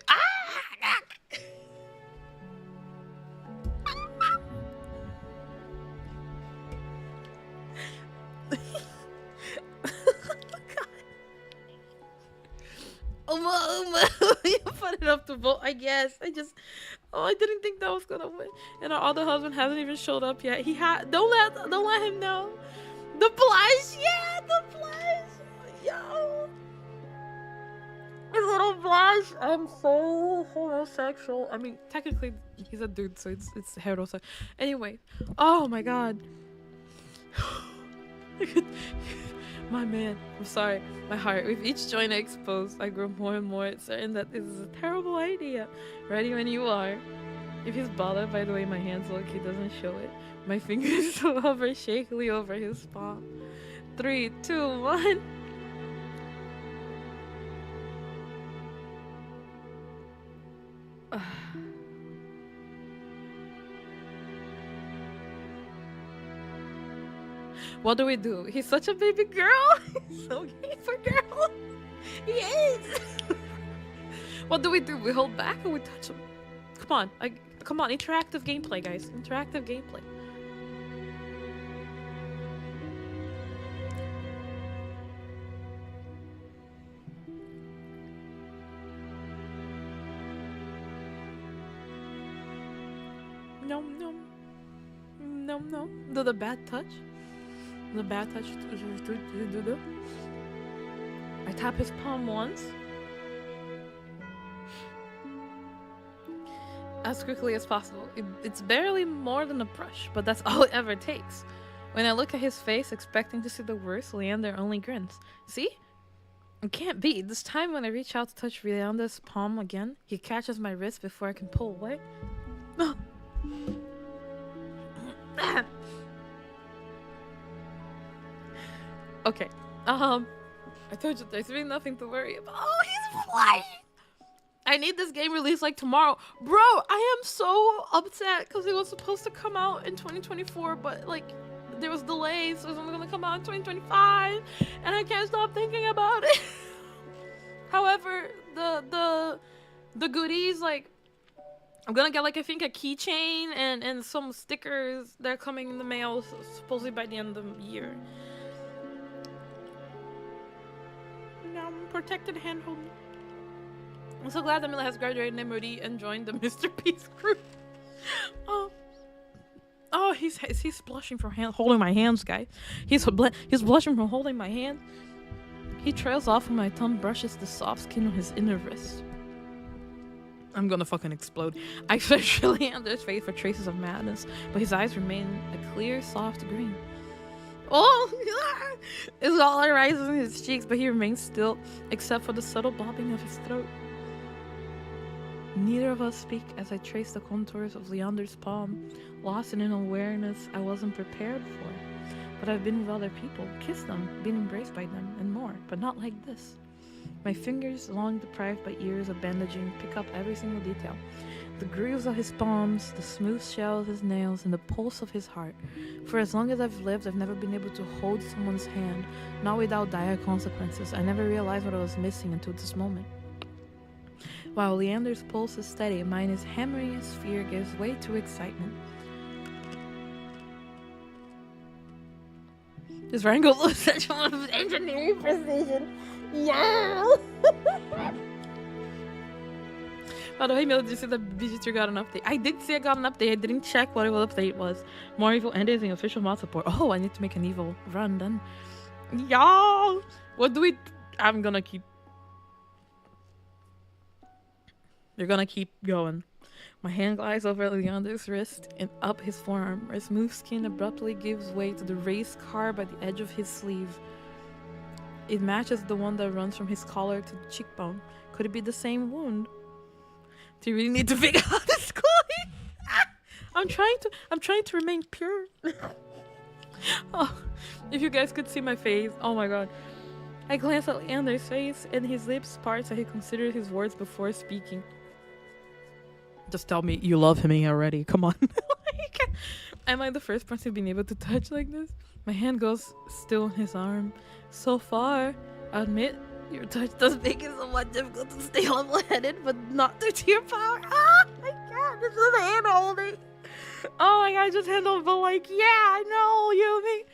You put it up to vote, I guess. I didn't think that was gonna win. And our other husband hasn't even showed up yet. Don't let him know. The blush, yeah, the blush, yo. His little blush. I'm so homosexual. I mean, technically he's a dude, so it's heterosexual. Anyway, oh my god. My man, I'm sorry, my heart. With each joint exposed, I grow more and more certain that this is a terrible idea. Ready when you are. If he's bothered by the way my hands look, he doesn't show it. My fingers hover shakily over his palm. 3, 2, 1. What do we do? He's such a baby girl. He's so gay for girls. He is. What do? We hold back or we touch him? Come on, interactive gameplay, guys. Interactive gameplay. No. Do the bad touch. The bad touch. I tap his palm once. As quickly as possible. It's barely more than a brush, but that's all it ever takes. When I look at his face, expecting to see the worst, Leander only grins. See? It can't be. This time when I reach out to touch Leander's palm again, he catches my wrist before I can pull away. Okay. I told you there's really nothing to worry about. Oh, he's flying! I need this game released like tomorrow. Bro, I am so upset because it was supposed to come out in 2024, but like there was delays, so it's only gonna come out in 2025, and I can't stop thinking about it. However, the goodies, like I'm gonna get like I think a keychain and some stickers. They're coming in the mail supposedly by the end of the year. Protected handhold. I'm so glad that Mila has graduated MOD and joined the Mr. Peace crew. Oh, oh, he's blushing from holding my hands, guys. He's blushing from holding my hand. He trails off, and my thumb brushes the soft skin on his inner wrist. I'm gonna fucking explode. I search Leander's face for traces of madness, but his eyes remain a clear, soft green. Oh, it's all that rises in his cheeks, but he remains still, except for the subtle bobbing of his throat. Neither of us speak as I trace the contours of Leander's palm, lost in an awareness I wasn't prepared for. But I've been with other people, kissed them, been embraced by them, and more, but not like this. My fingers, long deprived by years of bandaging, pick up every single detail. The grooves of his palms, the smooth shell of his nails, and the pulse of his heart. For as long as I've lived, I've never been able to hold someone's hand, not without dire consequences. I never realized what I was missing until this moment. While Leander's pulse is steady, mine is hammering as fear gives way to excitement. This wrangle looks such one of engineering precision. Yeah! By the way, Mila, did you see that Vtuber got an update? I did see I got an update. I didn't check what the update was. More evil ending, official mod support. Oh, I need to make an evil run then. Y'all! What do we... I'm gonna keep... You're gonna keep going. My hand glides over Leander's wrist and up his forearm, where smooth skin abruptly gives way to the raised scar by the edge of his sleeve. It matches the one that runs from his collar to the cheekbone. Could it be the same wound? Do you really need to figure out this, Chloe? I'm trying to remain pure. Oh, if you guys could see my face, oh my god. I glance at Leander's face and his lips part as he considers his words before speaking. Just tell me you love him already. Come on. Like, am I the first person being able to touch like this? My hand goes still on his arm. So far, I admit, your touch does make it somewhat difficult to stay level-headed, but not due to your power. Ah, my god, this is hand holding. Oh my god, I just handled, but like, yeah, I know, Yumi.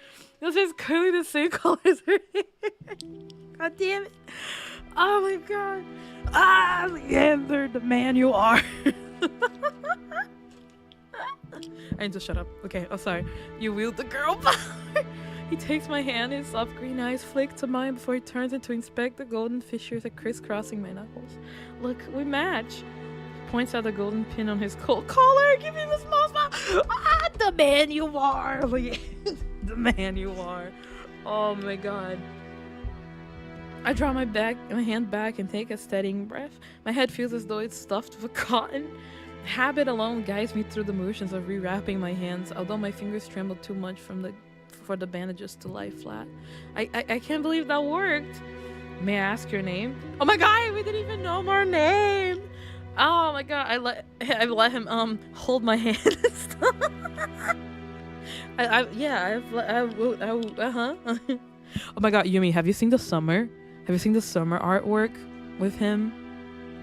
This is clearly the same color as her hair. God damn it. Oh my god. Ah, Leander, the man you are. I need to shut up. Okay, oh sorry. You wield the girl power. He takes my hand, his soft green eyes flick to mine before he turns it to inspect the golden fissures that crisscrossing my knuckles. Look, we match. He points out the golden pin on his cold collar, giving him a small smile. Ah, the man you are. The man you are. Oh my god. I draw my hand back and take a steadying breath. My head feels as though it's stuffed with cotton. Habit alone guides me through the motions of rewrapping my hands, although my fingers tremble too much for the bandages to lie flat. I can't believe that worked. May I ask your name? Oh my god, we didn't even know our name. Oh my god, I let him hold my hand and stuff. Oh my god, Yumi, have you seen the summer? Have you seen the summer artwork with him?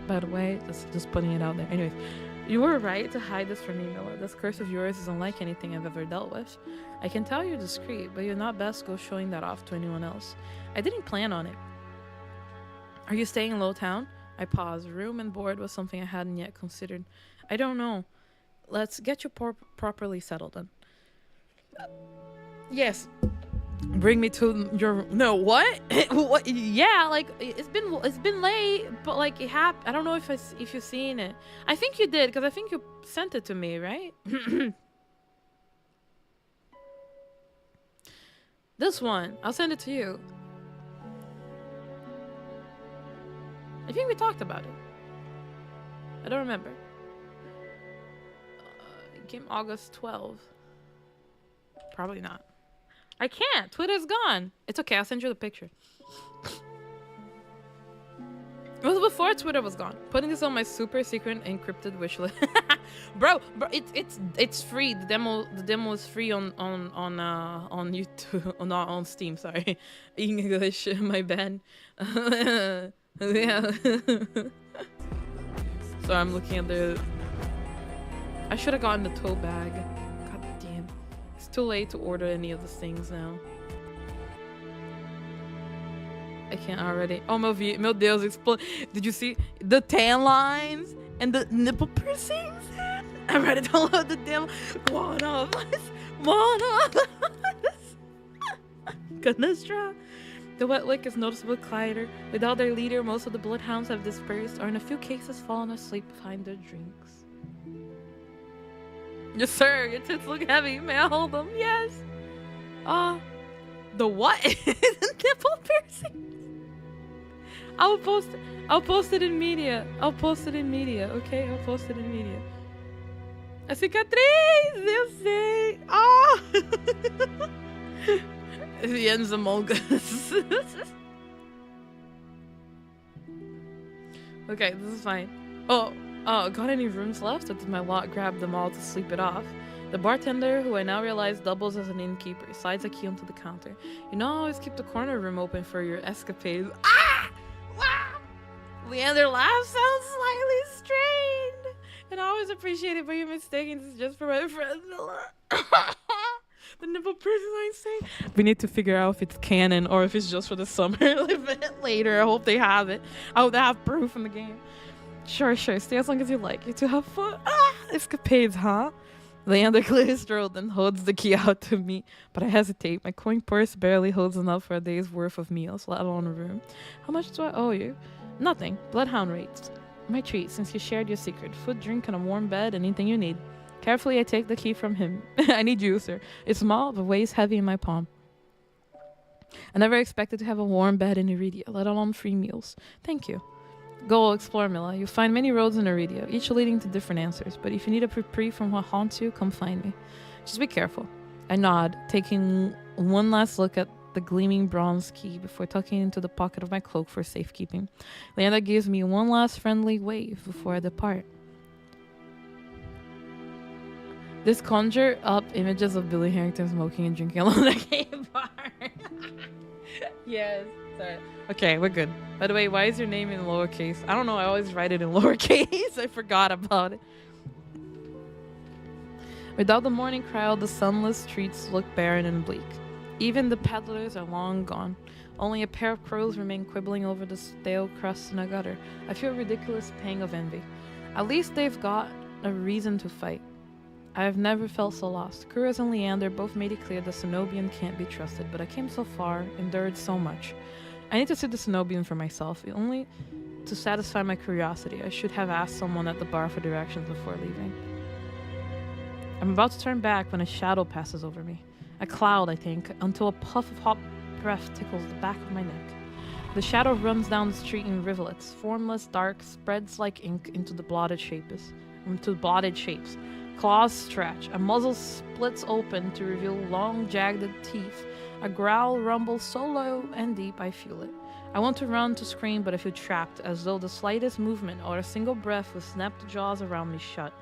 By the way, just putting it out there. Anyways, you were right to hide this from me, Mila. This curse of yours is unlike anything I've ever dealt with. I can tell you're discreet, but you're not best go showing that off to anyone else. I didn't plan on it. Are you staying in Lowtown? I paused. Room and board was something I hadn't yet considered. I don't know. Let's get you properly settled then. Yes. Bring me to your... No, what? What? Yeah, like, it's been late, but like, it happened. I don't know if you've seen it. I think you did, because I think you sent it to me, right? This one. I'll send it to you. I think we talked about it. I don't remember. It came August 12th. Probably not. I can't. Twitter's gone. It's okay. I'll send you the picture. It was before Twitter was gone. Putting this on my super secret encrypted wish list. bro, it's free. The demo is free on YouTube. On Steam. Sorry, English. My bad. Yeah. So I'm looking at the. I should have gotten the tote bag. God damn. It's too late to order any of the things now. I can't already. Oh, meu Deus, explode. Did you see the tan lines and the nipple piercings? I'm ready to download the demo. One of us. One of us. Goodness, draw. The wet lick is noticeably quieter. Without their leader, most of the bloodhounds have dispersed or in a few cases fallen asleep behind their drinks. Yes, sir. Your tits look heavy. May I hold them? Yes. The what? Nipple piercing. I'll post it in media. Okay, I'll post it in media. A cicatriz, eu sei. The ends among us. Okay, this is fine. Got any rooms left? Or did my lot grab them all to sleep it off? The bartender, who I now realize doubles as an innkeeper, slides a key onto the counter. You know, I always keep the corner room open for your escapades. Leander laughs, sounds slightly strained. And I always appreciate it, but you're mistaken. This is just for my friend Mila. The nipple piercing I'm saying. We need to figure out if it's canon or if it's just for the summer event later. I hope they have it. I hope they have proof in the game. Sure. Stay as long as you like. You two have fun. Escapades, huh? Leander clears his throat and holds the key out to me, but I hesitate. My coin purse barely holds enough for a day's worth of meals, let alone a room. How much do I owe you? Nothing. Bloodhound rates. My treat, since you shared your secret. Food, drink, and a warm bed, anything you need. Carefully, I take the key from him. I need you, sir. It's small, but weighs heavy in my palm. I never expected to have a warm bed in Iridia, let alone free meals. Thank you. Go explore, Mila. You'll find many roads in Iridia, each leading to different answers. But if you need a reprieve from what haunts you, come find me. Just be careful. I nod, taking one last look at the gleaming bronze key before tucking it into the pocket of my cloak for safekeeping. Leander gives me one last friendly wave before I depart. This conjure up images of Billy Harrington smoking and drinking alone at a gay bar. Yes. Sorry. Okay, we're good. By the way, why is your name in lowercase? I don't know. I always write it in lowercase. I forgot about it. Without the morning crowd, the sunless streets look barren and bleak. Even the peddlers are long gone. Only a pair of crows remain quibbling over the stale crust in a gutter. I feel a ridiculous pang of envy. At least they've got a reason to fight. I have never felt so lost. Kuros and Leander both made it clear the Cenobian can't be trusted, but I came so far, endured so much. I need to see the Cenobian for myself, only to satisfy my curiosity. I should have asked someone at the bar for directions before leaving. I'm about to turn back when a shadow passes over me. A cloud, I think, until a puff of hot breath tickles the back of my neck. The shadow runs down the street in rivulets, formless, dark, spreads like ink into the blotted shapes. Claws stretch. A muzzle splits open to reveal long, jagged teeth. A growl rumbles so low and deep I feel it. I want to run to scream, but I feel trapped, as though the slightest movement or a single breath would snap the jaws around me shut.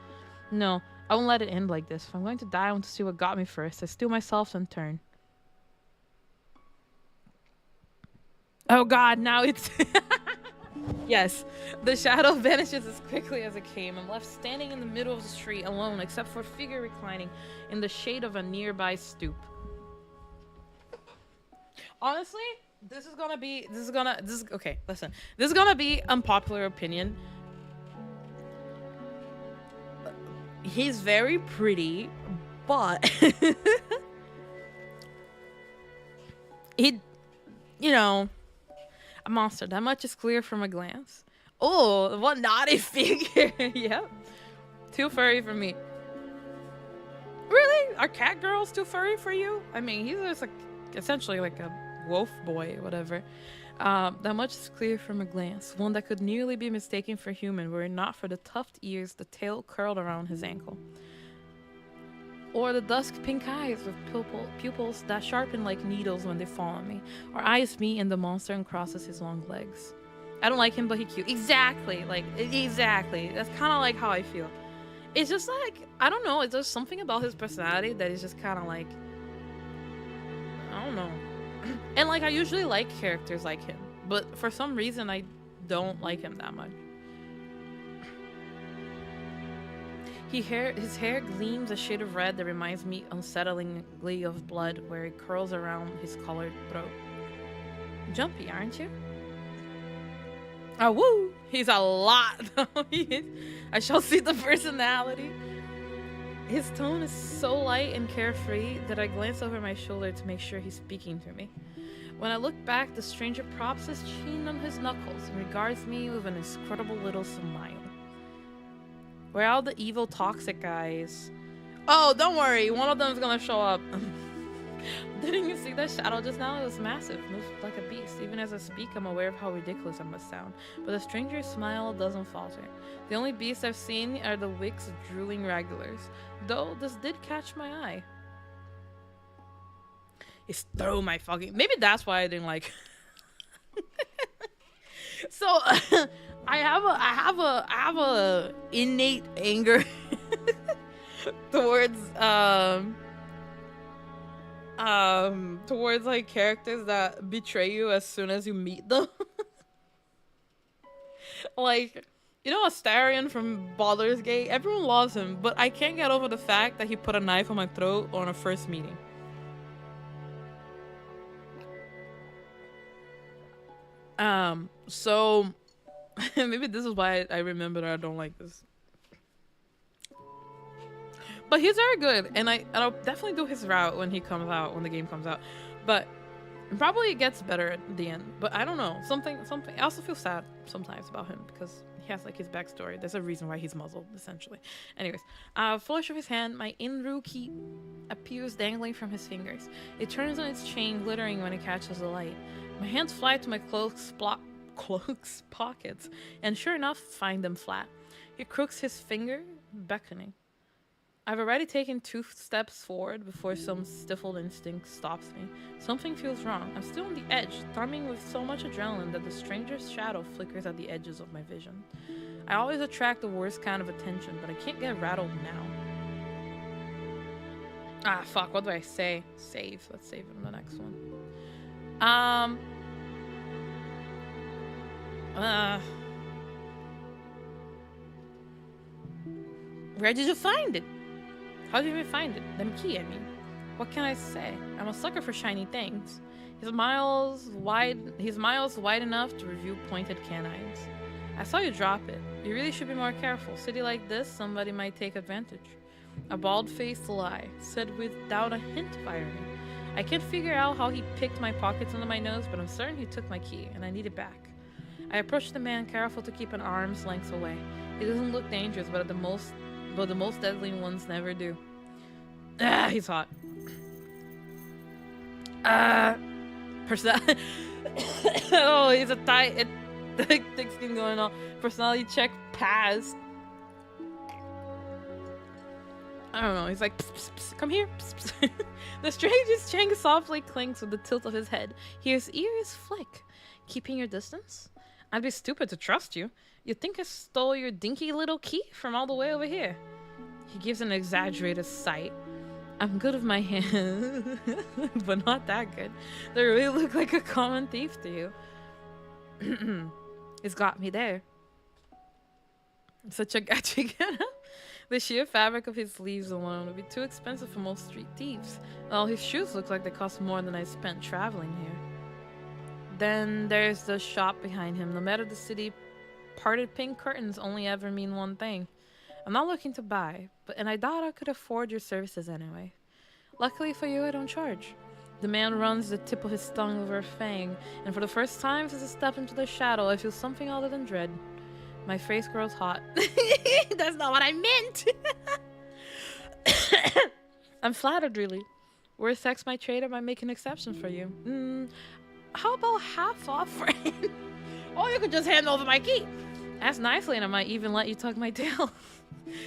No, I won't let it end like this. If I'm going to die, I want to see what got me first. I steel myself and turn. Oh god, now it's... Yes, the shadow vanishes as quickly as it came. I'm left standing in the middle of the street alone, except for a figure reclining in the shade of a nearby stoop. Honestly, this is gonna be unpopular opinion. He's very pretty, but he, you know, a monster. That much is clear from a glance. Oh, what naughty figure. Yep. Too furry for me. Really? Are cat girls too furry for you? I mean, he's just like essentially like a wolf boy or whatever. That much is clear from a glance. One that could nearly be mistaken for human were it not for the tufted ears, the tail curled around his ankle. Or the dusk pink eyes with pupils that sharpen like needles when they fall on me. Or eyes me and the monster and crosses his long legs. I don't like him, but he's cute. Exactly. Exactly. That's kind of like how I feel. It's just like, I don't know. It's just something about his personality that is just kind of like, I don't know. And like, I usually like characters like him, but for some reason I don't like him that much. His hair gleams a shade of red that reminds me unsettlingly of blood where it curls around his colored throat. Jumpy, aren't you? Oh, woo! He's a lot, though. I shall see the personality. His tone is so light and carefree that I glance over my shoulder to make sure he's speaking to me. When I look back, the stranger props his chin on his knuckles and regards me with an inscrutable little smile. Where are all the evil toxic guys? Oh, don't worry, one of them is gonna show up. Didn't you see that shadow just now? It was massive, moved like a beast. Even as I speak, I'm aware of how ridiculous I must sound. But the stranger's smile doesn't falter. The only beasts I've seen are the wicks of drooling regulars. Though, this did catch my eye. It's through my fucking... Maybe that's why I didn't like... So, I have a innate anger towards towards like characters that betray you as soon as you meet them. Like, you know, Astarion from Baldur's Gate, everyone loves him, but I can't get over the fact that he put a knife on my throat on a first meeting. So maybe this is why I remember that I don't like this. But he's very good, and I'll definitely do his route when he comes out, when the game comes out. But probably it gets better at the end. But I don't know, something. I also feel sad sometimes about him because he has like his backstory. There's a reason why he's muzzled, essentially. Anyways, flourish of his hand, my Inru key appears dangling from his fingers. It turns on its chain, glittering when it catches the light. My hands fly to my cloak's pockets, and sure enough, find them flat. He crooks his finger, beckoning. I've already taken 2 steps forward before some stifled instinct stops me. Something feels wrong. I'm still on the edge, thrumming with so much adrenaline that the stranger's shadow flickers at the edges of my vision. I always attract the worst kind of attention, but I can't get rattled now. Ah, fuck, what do I say? Save. Let's save it in the next one. Where did you find it? How did you even find it? Them key, I mean. What can I say? I'm a sucker for shiny things. He's miles wide enough to review pointed canines. I saw you drop it. You really should be more careful. City like this, somebody might take advantage. A bald-faced lie, said without a hint of irony. I can't figure out how he picked my pockets under my nose, but I'm certain he took my key, and I need it back. I approached the man, careful to keep an arm's length away. He doesn't look dangerous, but the most deadly ones never do. Ah, he's hot. Oh, he's a tight thick skin going on. Personality check passed. I don't know. He's like, pss, pss, pss, come here. Pss, pss. The stranger's chain softly clinks with the tilt of his head. His ears flick. Keeping your distance? I'd be stupid to trust you. You'd think I stole your dinky little key from all the way over here. He gives an exaggerated sight. I'm good with my hands, but not that good. They really look like a common thief to you. It's got me there. Such a gachi getup. The sheer fabric of his sleeves alone would be too expensive for most street thieves. Well, his shoes look like they cost more than I spent traveling here. Then there's the shop behind him. No matter the city, parted pink curtains only ever mean one thing. I'm not looking to buy, and I doubt I could afford your services anyway. Luckily for you, I don't charge. The man runs the tip of his tongue over a fang, and for the first time since I stepped into the shadow, I feel something other than dread. My face grows hot. That's not what I meant! I'm flattered, really. Worst sex my trade, I might make an exception for you. How about half off, friend? Or you could just hand over my key. Ask nicely and I might even let you tug my tail.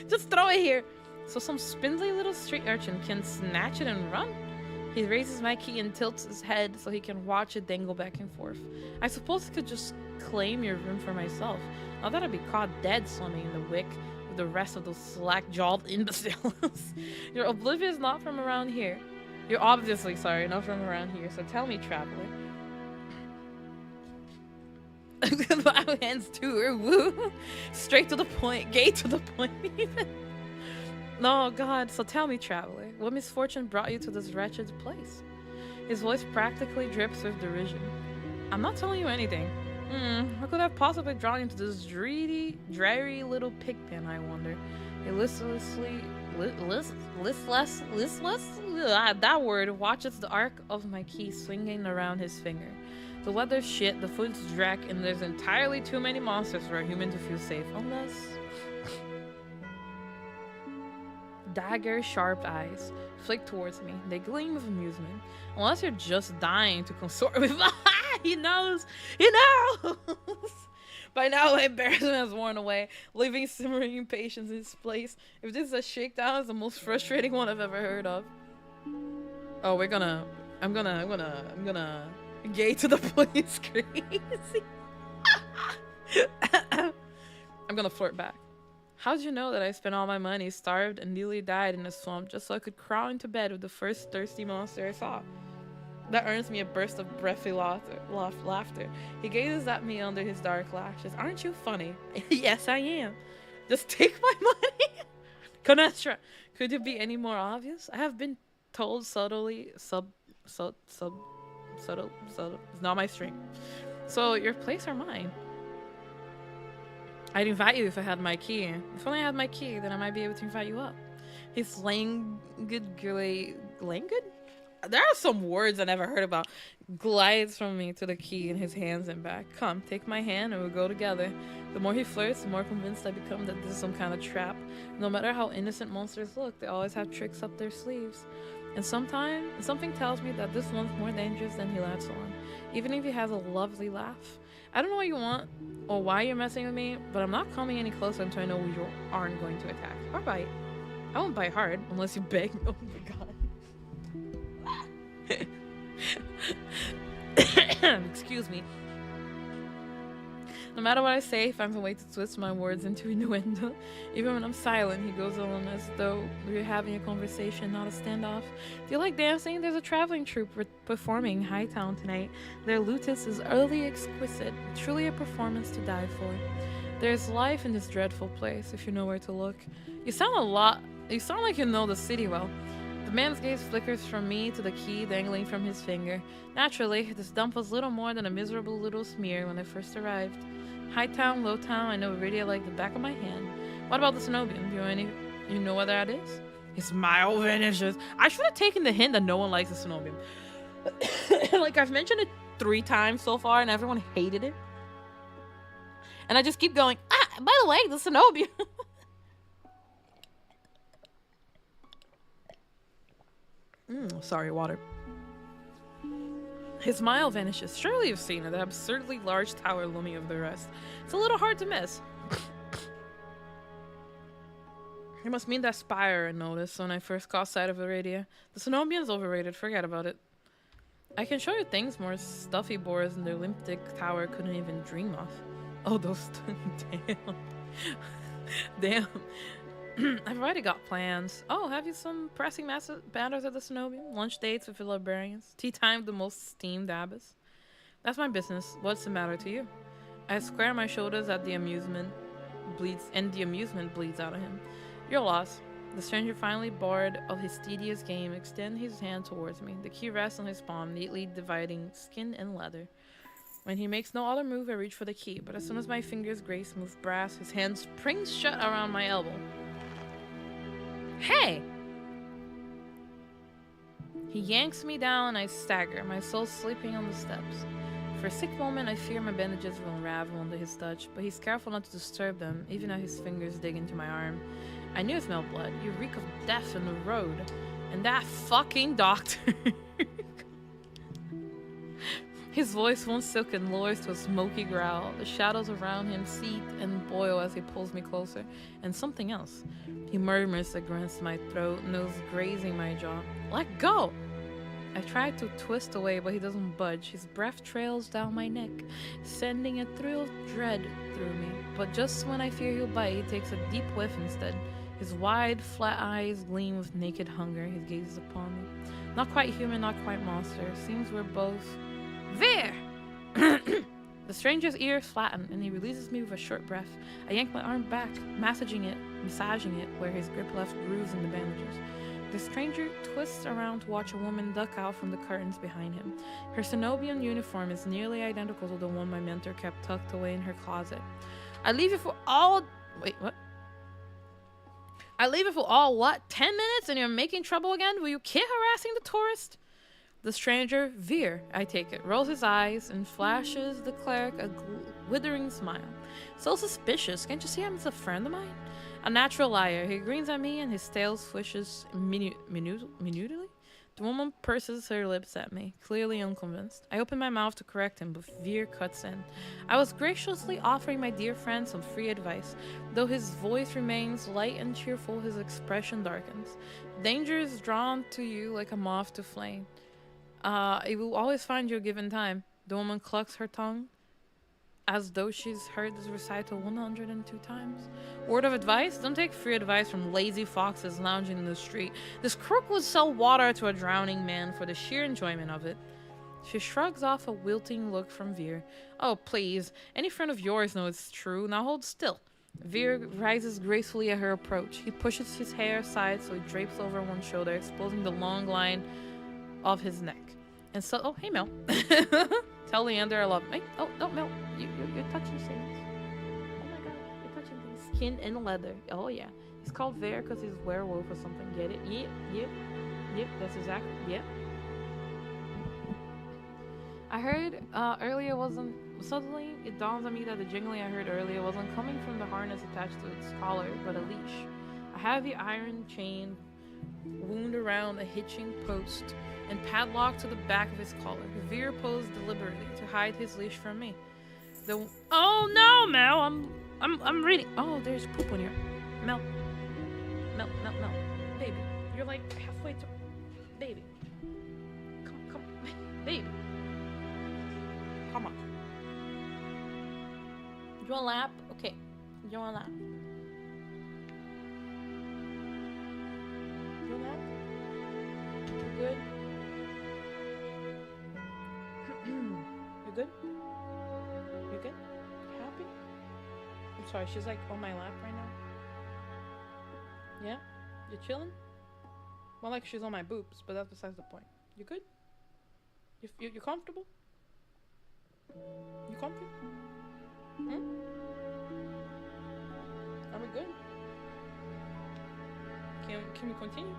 Just throw it here. So some spindly little street urchin can snatch it and run? He raises my key and tilts his head so he can watch it dangle back and forth. I suppose I could just claim your room for myself. Not that I'd be caught dead swimming in the wick with the rest of those slack-jawed imbeciles. You're oblivious not from around here. You're obviously, sorry, not from around here, so tell me, traveler. Wow, hands too, woo. Straight to the point, gay to the point even. No, God, so tell me, traveler, what misfortune brought you to this wretched place? His voice practically drips with derision. I'm not telling you anything. What could have possibly drawn you to this dreary little pig pen, I wonder? He listlessly that word watches the arc of my key swinging around his finger. The weather's shit, the food's dreck, and there's entirely too many monsters for a human to feel safe. Unless... Dagger sharp eyes flick towards me. They gleam with amusement. Unless you're just dying to consort with... He knows! He knows! By now, my embarrassment has worn away, leaving simmering impatience in its place. If this is a shakedown, it's the most frustrating one I've ever heard of. Oh, I'm gonna gay to the point crazy. I'm gonna flirt back. How'd you know that I spent all my money, starved, and nearly died in a swamp just so I could crawl into bed with the first thirsty monster I saw? That earns me a burst of breathy laughter. He gazes at me under his dark lashes. Aren't you funny? Yes, I am. Just take my money. Conestra, could it be any more obvious? I have been told subtly, subtle. It's not my string. So your place or mine? I'd invite you if I had my key. If only I had my key, then I might be able to invite you up. His languid. There are some words I never heard about. Glides from me to the key in his hands and back. Come, take my hand and we'll go together. The more he flirts, the more convinced I become that this is some kind of trap. No matter how innocent monsters look, they always have tricks up their sleeves. And something tells me that this one's more dangerous than he lets on. Even if he has a lovely laugh. I don't know what you want or why you're messing with me, but I'm not coming any closer until I know you aren't going to attack or bite. I won't bite hard unless you beg. Oh my god. Excuse me. No matter what I say, he finds a way to twist my words into innuendo. Even when I'm silent, he goes on as though we're having a conversation, not a standoff. Do you like dancing? There's a traveling troupe performing Hightown tonight. Their luteus is utterly exquisite, truly a performance to die for. There's life in this dreadful place, if you know where to look. You sound like you know the city well. The man's gaze flickers from me to the key dangling from his finger. Naturally, this dump was little more than a miserable little smear when I first arrived. Hightown, Lowtown, I know Iridia like the back of my hand. What about the Cenobian? You know what that is? His smile vanishes. I should have taken the hint that no one likes the Cenobian. Like, I've mentioned it 3 times so far and everyone hated it. And I just keep going, by the way, the Cenobian. Sorry, water. His smile vanishes. Surely you've seen it, the absurdly large tower looming over the rest. It's a little hard to miss. It must mean that spire I noticed when I first caught sight of Iridia. The Cenobian's overrated, forget about it. I can show you things more stuffy boars in the Olympic Tower couldn't even dream of. Oh, those... Damn. Damn. I've already got plans. Oh, have you some pressing matters at the Cenobian? Lunch dates with the librarians? Tea time with the most steamed abbess? That's my business. What's the matter to you? I square my shoulders at the amusement bleeds out of him. Your loss. The stranger, finally bored of his tedious game, extends his hand towards me. The key rests on his palm, neatly dividing skin and leather. When he makes no other move, I reach for the key, but as soon as my fingers graze smooth brass, his hand springs shut around my elbow. Hey! He yanks me down and I stagger, my soul sleeping on the steps. For a sick moment, I fear my bandages will unravel under his touch, but he's careful not to disturb them, even as his fingers dig into my arm. I knew it smelled blood. You reek of death on the road. And that fucking doctor. His voice, once silken, lowers to a smoky growl. The shadows around him seethe and boil as he pulls me closer. And something else. He murmurs against my throat, nose grazing my jaw. Let go! I try to twist away, but he doesn't budge. His breath trails down my neck, sending a thrill of dread through me. But just when I fear he'll bite, he takes a deep whiff instead. His wide, flat eyes gleam with naked hunger. He gazes upon me. Not quite human, not quite monster. Seems we're both... There! The stranger's ears flatten, and he releases me with a short breath. I yank my arm back, massaging it where his grip left grooves in the bandages. The stranger twists around to watch a woman duck out from the curtains behind him. Her Cenobian uniform is nearly identical to the one my mentor kept tucked away in her closet. I leave you for all... Wait, what? I leave it for all what? 10 minutes and you're making trouble again? Will you quit harassing the tourist? The stranger, Veer, I take it, rolls his eyes and flashes the cleric a withering smile. So suspicious, can't you see I'm a friend of mine? A natural liar. He grins at me and his tail swishes minutely. The woman purses her lips at me, clearly unconvinced. I open my mouth to correct him, but Veer cuts in. I was graciously offering my dear friend some free advice. Though his voice remains light and cheerful, his expression darkens. Danger is drawn to you like a moth to flame. It will always find you given time. The woman clucks her tongue as though she's heard this recital 102 times. Word of advice? Don't take free advice from lazy foxes lounging in the street. This crook would sell water to a drowning man for the sheer enjoyment of it. She shrugs off a wilting look from Veer. Oh, please. Any friend of yours knows it's true. Now hold still. Veer rises gracefully at her approach. He pushes his hair aside so it drapes over one shoulder, exposing the long line of his neck. And so, oh, hey, Mel. Tell Leander I love him. Hey, oh, no, Mel. You're touching things. Oh my god, you're touching things. Skin and leather. Oh, yeah. He's called Veer because he's a werewolf or something. Get it? Yep. That's exactly. Yep. I heard earlier wasn't. Suddenly, it dawns on me that the jingling I heard earlier wasn't coming from the harness attached to its collar, but a leash. A heavy iron chain wound around a hitching post and padlocked to the back of his collar. Veer posed deliberately to hide his leash from me. Oh no, Mel! I'm reading. Oh, there's poop on here. Mel. Baby, you're like halfway to. Baby. Come, baby. Come on. You want a lap? Okay. You want a lap? You want a lap? You good? You good? You good? You happy? I'm sorry, she's like on my lap right now. Yeah? You chilling? More like she's on my boobs, but that's besides the point. You good? You comfortable? You comfy? Are we good? Can we continue?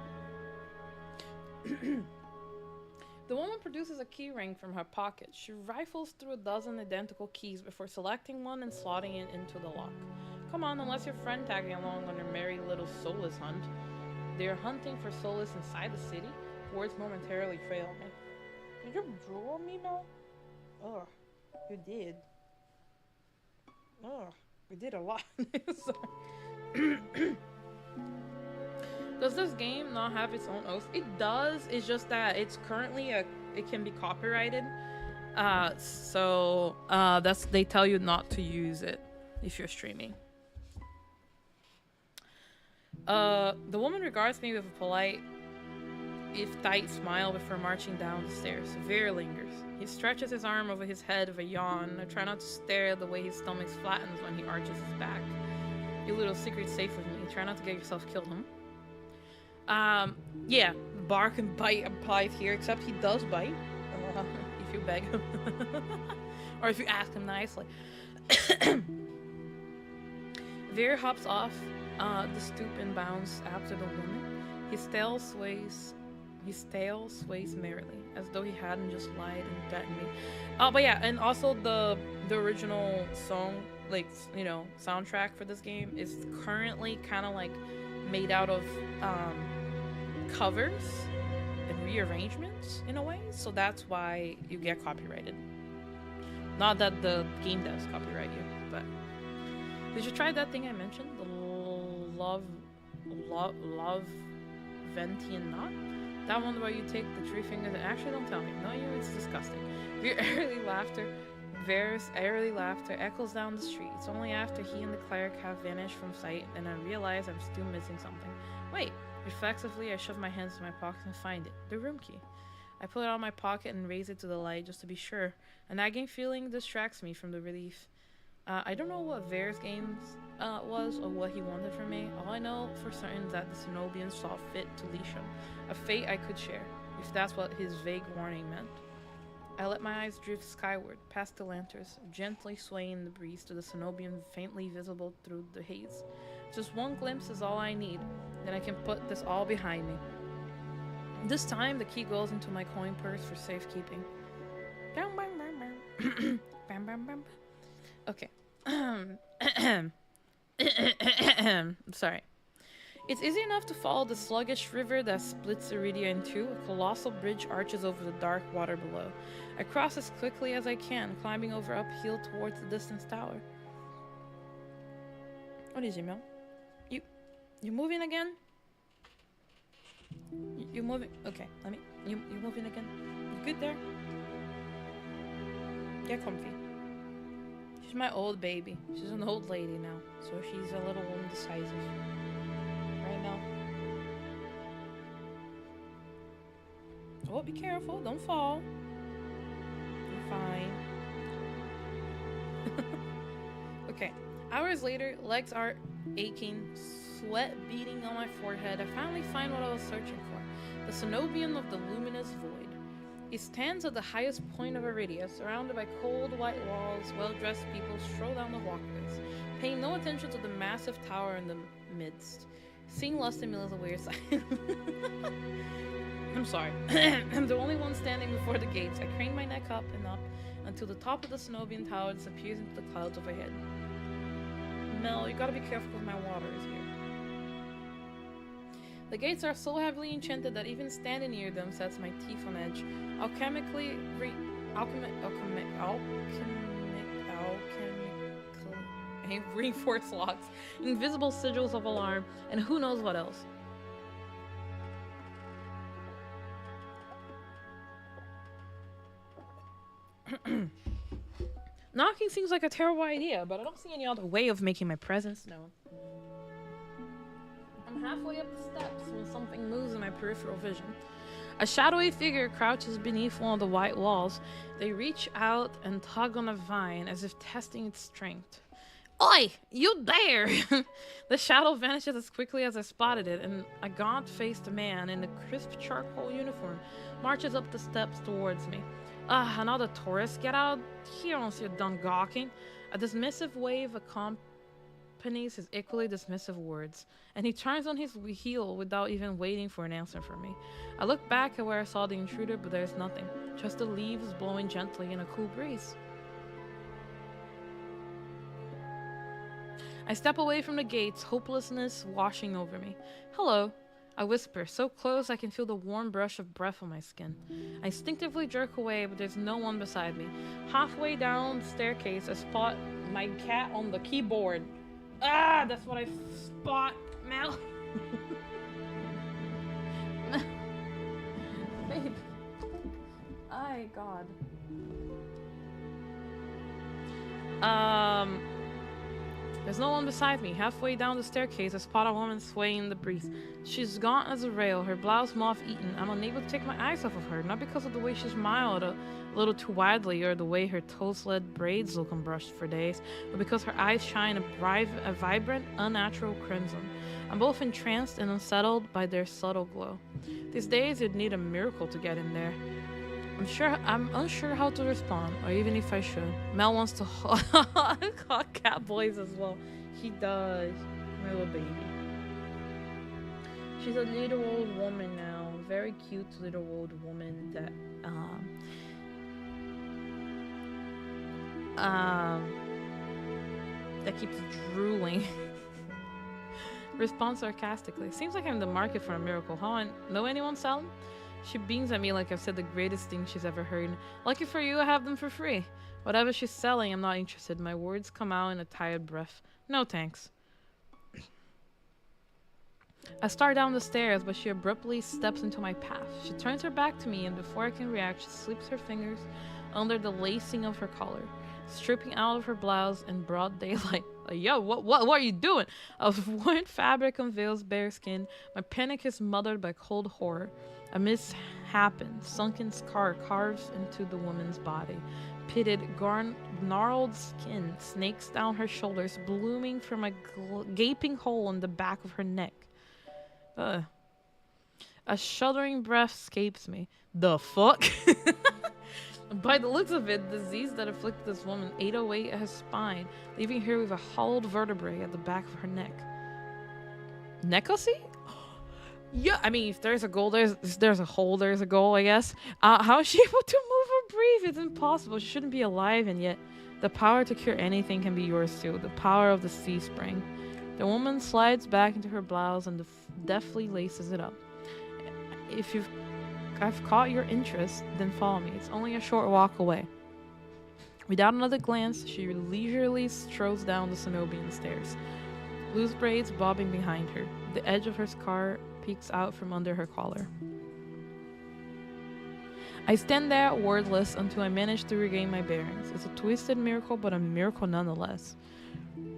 The woman produces a key ring from her pocket. She rifles through a dozen identical keys before selecting one and slotting it into the lock. Come on, unless your friend tagging along on her merry little solace hunt. They're hunting for solace inside the city. Words momentarily fail me. Did you drool on me, Mel? Ugh, you did. Ugh, we did a lot. Does this game not have its own oath? It does. It's just that it's currently it can be copyrighted. So that's they tell you not to use it if you're streaming. The woman regards me with a polite, if tight smile before marching down the stairs. Veer lingers. He stretches his arm over his head with a yawn. I try not to stare the way his stomach flattens when he arches his back. Your little secret's safe with me. Try not to get yourself killed, huh? Yeah, bark and bite applied here, except he does bite. If you beg him. Or if you ask him nicely. Veer hops off the stoop and bounds after the woman. His tail sways merrily, as though he hadn't just lied and threatened me. But yeah, and also the original song, like, you know, soundtrack for this game is currently kind of like made out of covers and rearrangements in a way, so that's why you get copyrighted. Not that the game does copyright you, but did you try that thing I mentioned, the love Ventian knot? That one where you take the 3 fingers and actually don't tell me. No, it's disgusting. Your airy laughter echoes down the street. It's only after he and the cleric have vanished from sight and I realize I'm still missing something. Wait. Reflexively, I shove my hands in my pocket and find it. The room key. I pull it out of my pocket and raise it to the light just to be sure. A nagging feeling distracts me from the relief. I don't know what Veer's games was or what he wanted from me. All I know for certain is that the Cenobians saw fit to leash him. A fate I could share, if that's what his vague warning meant. I let my eyes drift skyward, past the lanterns, gently swaying in the breeze to the Cenobian faintly visible through the haze. Just one glimpse is all I need. Then I can put this all behind me. This time, the key goes into my coin purse for safekeeping. Okay. I'm sorry. It's easy enough to follow the sluggish river that splits Iridia in two. A colossal bridge arches over the dark water below. I cross as quickly as I can, climbing over uphill towards the distant tower. What is it, Mel? You moving again? You moving? Okay, you moving again? You good there? Get comfy. She's my old baby. She's an old lady now, so she's a little indecisive. Right now. Oh, be careful. Don't fall. You're fine. Okay. Hours later, legs are aching, sweat beating on my forehead. I finally find what I was searching for. The Cenobian of the luminous void. He stands at the highest point of Iridia, surrounded by cold white walls. Well-dressed people stroll down the walkways, paying no attention to the massive tower in the midst. Seeing lust in Mila's a weird sight. I'm sorry. I'm the only one standing before the gates. I crane my neck up and up until the top of the Cenobian tower disappears into the clouds overhead. Mel, you gotta be careful because my water is here. The gates are so heavily enchanted that even standing near them sets my teeth on edge. Reinforced locks, invisible sigils of alarm, and who knows what else. Knocking seems like a terrible idea, but I don't see any other way of making my presence known. I'm halfway up the steps when something moves in my peripheral vision. A shadowy figure crouches beneath one of the white walls. They reach out and tug on a vine as if testing its strength. Oi! You there! The shadow vanishes as quickly as I spotted it, and a gaunt-faced man in a crisp charcoal uniform marches up the steps towards me. Another tourist. Get out here once you're done gawking. A dismissive wave accompanies his equally dismissive words, and he turns on his heel without even waiting for an answer from me. I look back at where I saw the intruder, but there's nothing. Just the leaves blowing gently in a cool breeze. I step away from the gates, hopelessness washing over me. Hello, I whisper, so close I can feel the warm brush of breath on my skin. I instinctively jerk away, but there's no one beside me. Halfway down the staircase, I spot my cat on the keyboard. That's what I spot, Mel. Babe. Ay, God. There's no one beside me. Halfway down the staircase, I spot a woman swaying in the breeze. She's gaunt as a rail, her blouse moth-eaten. I'm unable to take my eyes off of her, not because of the way she smiled a little too widely or the way her toast-led braids look unbrushed for days, but because her eyes shine a vibrant, unnatural crimson. I'm both entranced and unsettled by their subtle glow. These days, you'd need a miracle to get in there. I'm unsure how to respond, or even if I should. Mel wants to hug cat boys as well. He does. My little baby. She's a little old woman now. Very cute little old woman that that keeps drooling. Responds sarcastically. Seems like I'm in the market for a miracle. Know anyone selling? She beams at me like I've said the greatest thing she's ever heard. Lucky for you, I have them for free. Whatever she's selling, I'm not interested. My words come out in a tired breath. No thanks. I start down the stairs, but she abruptly steps into my path. She turns her back to me, and before I can react, she slips her fingers under the lacing of her collar, stripping out of her blouse in broad daylight. Yo, what are you doing? A worn fabric unveils bare skin. My panic is smothered by cold horror. A misshapen, sunken scar carves into the woman's body. Pitted, gnarled skin snakes down her shoulders, blooming from a gaping hole in the back of her neck. A shuddering breath escapes me. The fuck? By the looks of it, the disease that afflicted this woman ate away at her spine, leaving her with a hollowed vertebrae at the back of her neck. Necklacy? Yeah, I mean, if there's a goal, there's a hole, there's a goal, I guess. How is she able to move or breathe? It's impossible. She shouldn't be alive, and yet the power to cure anything can be yours too. The power of the sea spring. The woman slides back into her blouse and deftly laces it up. If I've caught your interest, then follow me. It's only a short walk away. Without another glance, she leisurely strolls down the Cenobian stairs, loose braids bobbing behind her. The edge of her scar peeks out from under her collar. I stand there wordless until I manage to regain my bearings. It's a twisted miracle, but a miracle nonetheless.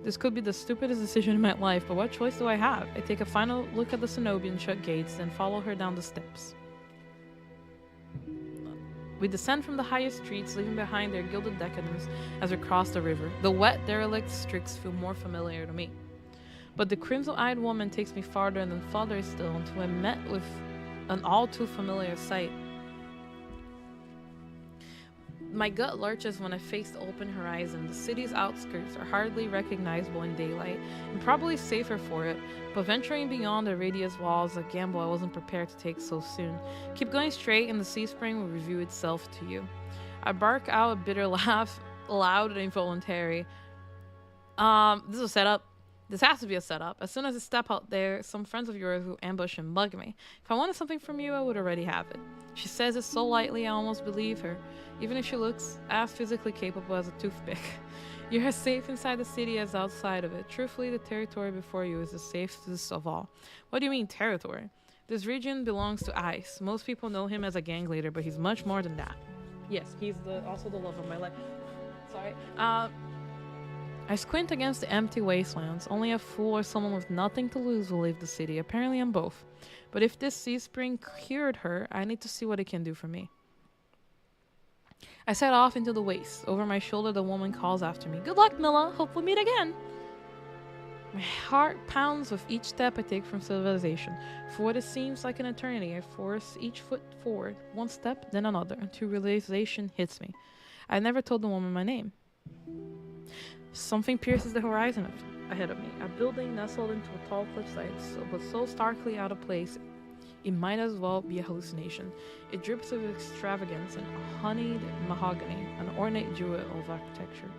This could be the stupidest decision in my life, but what choice do I have? I take a final look at the Cenobian shut gates, then follow her down the steps. We descend from the highest streets, leaving behind their gilded decadence as we cross the river. The wet, derelict streets feel more familiar to me. But the crimson-eyed woman takes me farther and then farther still until I'm met with an all-too-familiar sight. My gut lurches when I face the open horizon. The city's outskirts are hardly recognizable in daylight, and probably safer for it, but venturing beyond the radius walls is a gamble I wasn't prepared to take so soon. Keep going straight and the sea spring will reveal itself to you. I bark out a bitter laugh, loud and involuntary. This is a setup. This has to be a setup. As soon as I step out there, some friends of yours will ambush and bug me. If I wanted something from you, I would already have it. She says it so lightly I almost believe her, even if she looks as physically capable as a toothpick. You're as safe inside the city as outside of it. Truthfully, the territory before you is the safest of all. What do you mean, territory? This region belongs to Ice. Most people know him as a gang leader, but he's much more than that. Yes, he's also the love of my life. Sorry. I squint against the empty wastelands. Only a fool or someone with nothing to lose will leave the city. Apparently I'm both. But if this sea spring cured her, I need to see what it can do for me. I set off into the waste. Over my shoulder, the woman calls after me. Good luck, Mila. Hope we meet again. My heart pounds with each step I take from civilization. For what it seems like an eternity, I force each foot forward. One step, then another, until realization hits me. I never told the woman my name. Something pierces the horizon ahead of me. A building nestled into a tall cliffside, but so starkly out of place, it might as well be a hallucination. It drips with extravagance and honeyed mahogany, an ornate jewel of architecture.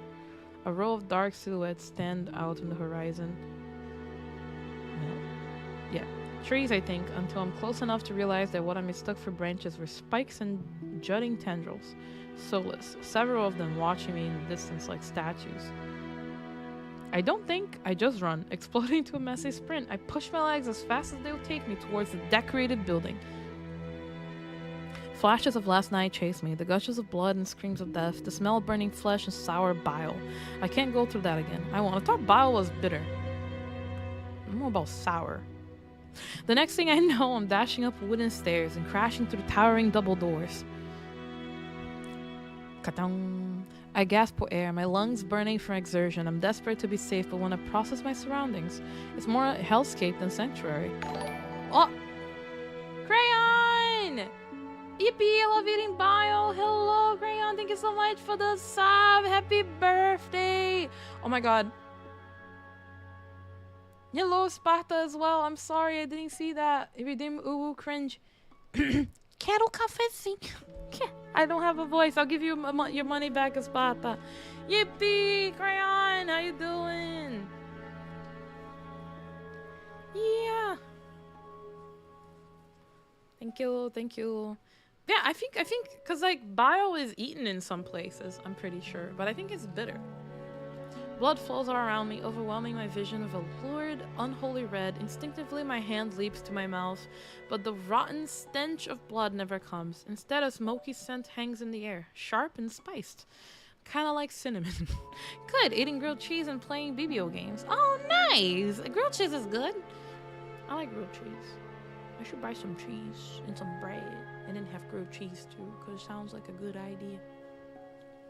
A row of dark silhouettes stand out on the horizon. Trees, I think, until I'm close enough to realize that what I mistook for branches were spikes and jutting tendrils. Soulless, several of them watching me in the distance like statues. I don't think, I just run, exploding to a messy sprint. I push my legs as fast as they'll take me towards the decorated building. Flashes of last night chase me, the gushes of blood and screams of death, the smell of burning flesh and sour bile. I can't go through that again. I thought bile was bitter. I'm more about sour. The next thing I know, I'm dashing up wooden stairs and crashing through towering double doors. Ka-dong. I gasp for air, my lungs burning from exertion. I'm desperate to be safe, but when I process my surroundings, it's more a hellscape than sanctuary. Oh! Crayon! Yippee, I love eating bile. Hello, Crayon. Thank you so much for the sub. Happy birthday. Oh my god. Hello, Sparta as well. I'm sorry, I didn't see that. Ooh, cringe. Quero cafezinho. I don't have a voice. I'll give you your money back, Sparta. Yippee, Crayon. How you doing? Yeah. Thank you. Yeah, I think, cause like bile is eaten in some places, I'm pretty sure, but I think it's bitter. Blood flows all around me, overwhelming my vision with a lurid, unholy red. Instinctively, my hand leaps to my mouth, but the rotten stench of blood never comes. Instead, a smoky scent hangs in the air, sharp and spiced. Kinda like cinnamon. Good, eating grilled cheese and playing BBO games. Oh, nice! Grilled cheese is good. I like grilled cheese. I should buy some cheese and some bread, and then have grilled cheese too, because it sounds like a good idea.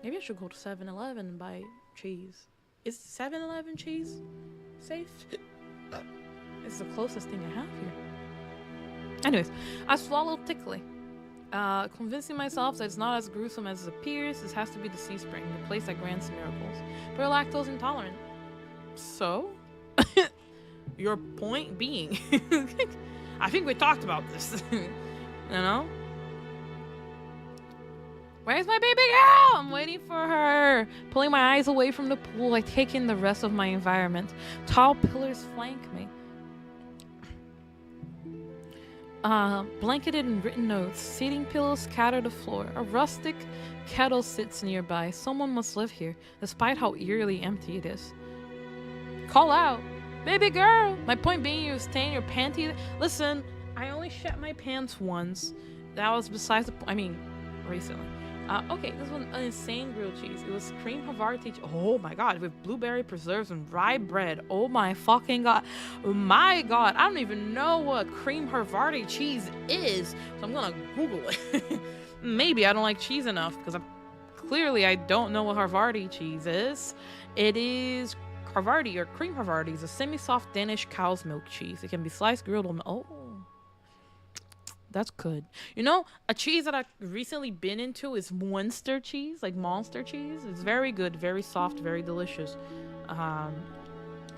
Maybe I should go to 7-Eleven and buy cheese. Is 7-Eleven cheese safe? It's the closest thing I have here. Anyways, I swallow thickly, convincing myself that it's not as gruesome as it appears. This has to be the sea spring, the place that grants miracles. But you're lactose intolerant. So? Your point being, I think we talked about this. You know? Where's my baby girl? I'm waiting for her. Pulling my eyes away from the pool, I take in the rest of my environment. Tall pillars flank me. Blanketed in written notes. Seating pillows scatter the floor. A rustic kettle sits nearby. Someone must live here, despite how eerily empty it is. Call out. Baby girl! My point being, you stain your panties. Listen, I only shat my pants once. That was besides the point. I mean, recently. Okay, this was an insane grilled cheese. It was cream Havarti. Oh my god, with blueberry preserves and rye bread. Oh my fucking god. Oh my god, I don't even know what cream Havarti cheese is. So I'm gonna Google it. Maybe I don't like cheese enough because clearly I don't know what Havarti cheese is. It is Havarti or cream Havarti is a semi-soft Danish cow's milk cheese. It can be sliced, grilled, or that's good. You know, a cheese that I've recently been into is Monster cheese, like monster cheese. It's very good, very soft, very delicious.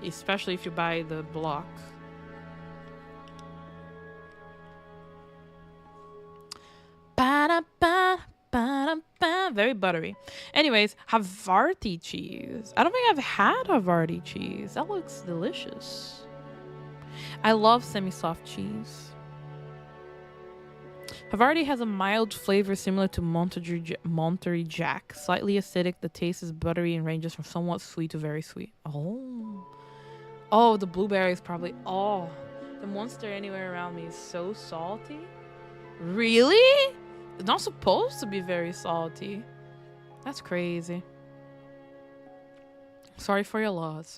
Especially if you buy the block. Very buttery. Anyways, Havarti cheese. I don't think I've had Havarti cheese. That looks delicious. I love semi-soft cheese. Havarti has a mild flavor similar to Monterey Jack. Slightly acidic, the taste is buttery and ranges from somewhat sweet to very sweet. Oh, the blueberries probably. Oh, the Monster anywhere around me is so salty. Really? It's not supposed to be very salty. That's crazy. Sorry for your loss.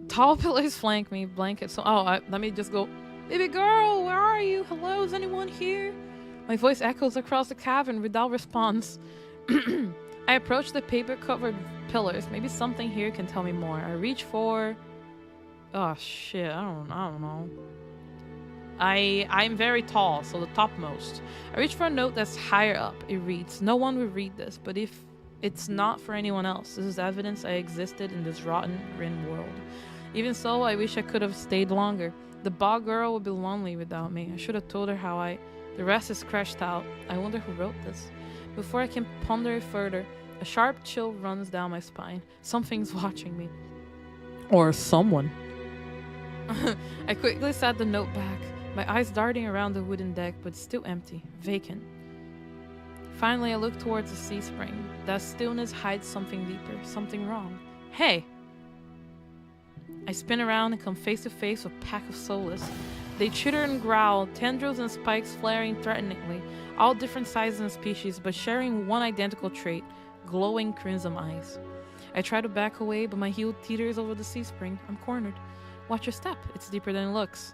Tall pillars flank me. Blankets. Let me just go. Baby girl, where are you? Hello, is anyone here? My voice echoes across the cavern without response. I approach the paper-covered pillars. Maybe something here can tell me more. I reach for... Oh, shit. I don't know. I'm very tall, so the topmost. I reach for a note that's higher up. It reads, no one would read this, but if it's not for anyone else, this is evidence I existed in this rotten, grim world. Even so, I wish I could have stayed longer. The bog girl would be lonely without me. I should have told her the rest is crashed out. I wonder who wrote this. Before I can ponder it further, a sharp chill runs down my spine. Something's watching me. Or someone. I quickly sat the note back, my eyes darting around the wooden deck, but still empty, vacant. Finally, I look towards the sea spring. That stillness hides something deeper, something wrong. Hey! I spin around and come face to face with a pack of soulless. They chitter and growl, tendrils and spikes flaring threateningly, all different sizes and species, but sharing one identical trait, glowing crimson eyes. I try to back away, but my heel teeters over the sea spring. I'm cornered. Watch your step. It's deeper than it looks.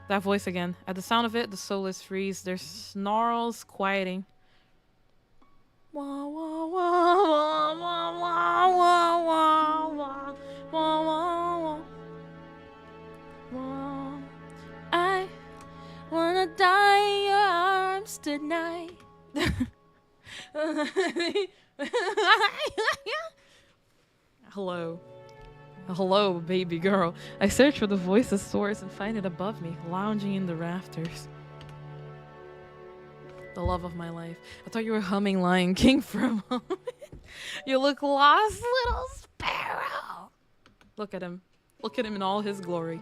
That voice again. At the sound of it, the soulless freeze, their snarls quieting. Wah, wah, wah, wah, wah, wah, wah, wah, wah, wah, wah, wah. I wanna die in your arms tonight. Hello, baby girl. I search for the voice's source and find it above me, lounging in the rafters. The love of my life. I thought you were humming Lion King for a moment. You look lost, little sparrow. Look at him. Look at him in all his glory.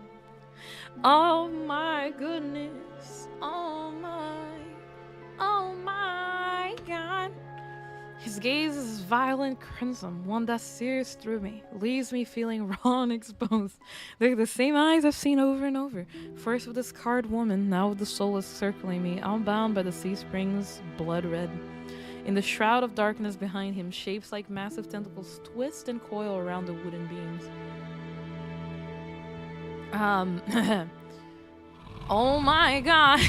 Oh my goodness. Oh my God. His gaze is violent crimson, one that sears through me, leaves me feeling raw and exposed. They're the same eyes I've seen over and over. First with the scarred woman, now with the soulless circling me, bound by the sea spring's blood red. In the shroud of darkness behind him, shapes like massive tentacles twist and coil around the wooden beams. Oh my God.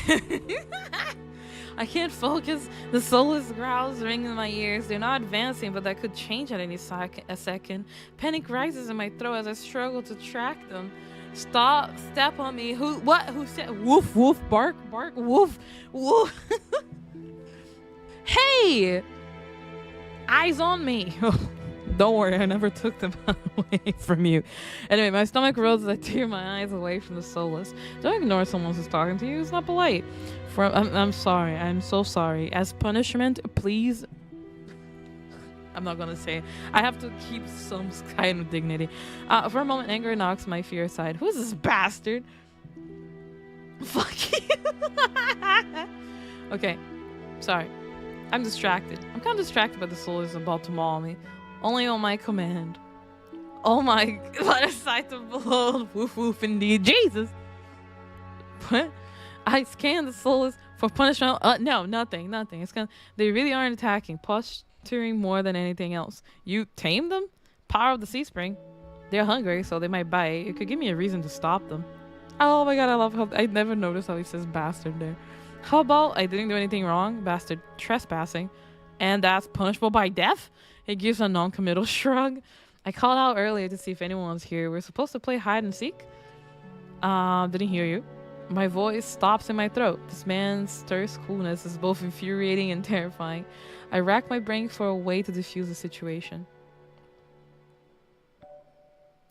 I can't focus. The soulless growls ring in my ears. They're not advancing, but that could change at any second. Panic rises in my throat as I struggle to track them. Stop. Step on me. Who said woof, woof, bark, bark, woof, woof. Hey! Eyes on me. Don't worry, I never took them away from you. Anyway, my stomach rose as I tear my eyes away from the soulless. Don't ignore someone who's talking to you. It's not polite. I'm sorry. I'm so sorry. As punishment, please. I'm not gonna say it. I have to keep some kind of dignity. For a moment, anger knocks my fear aside. Who's this bastard? Fuck you. Okay, sorry. I'm distracted. I'm kind of distracted by the soul is about to maul me. Only on my command. Oh my, what a sight to behold. Woof woof indeed. Jesus. What? I scanned the souls for punishment. No, nothing. It's kind of, they really aren't attacking. Posturing more than anything else. You tame them? Power of the sea spring. They're hungry, so they might bite. It could give me a reason to stop them. Oh my god, I love how I never noticed how he says bastard there. How about I didn't do anything wrong? Bastard trespassing. And that's punishable by death? He gives a non-committal shrug. I called out earlier to see if anyone was here. We're supposed to play hide and seek. Didn't hear you. My voice stops in my throat. This man's terse coolness is both infuriating and terrifying. I rack my brain for a way to diffuse the situation.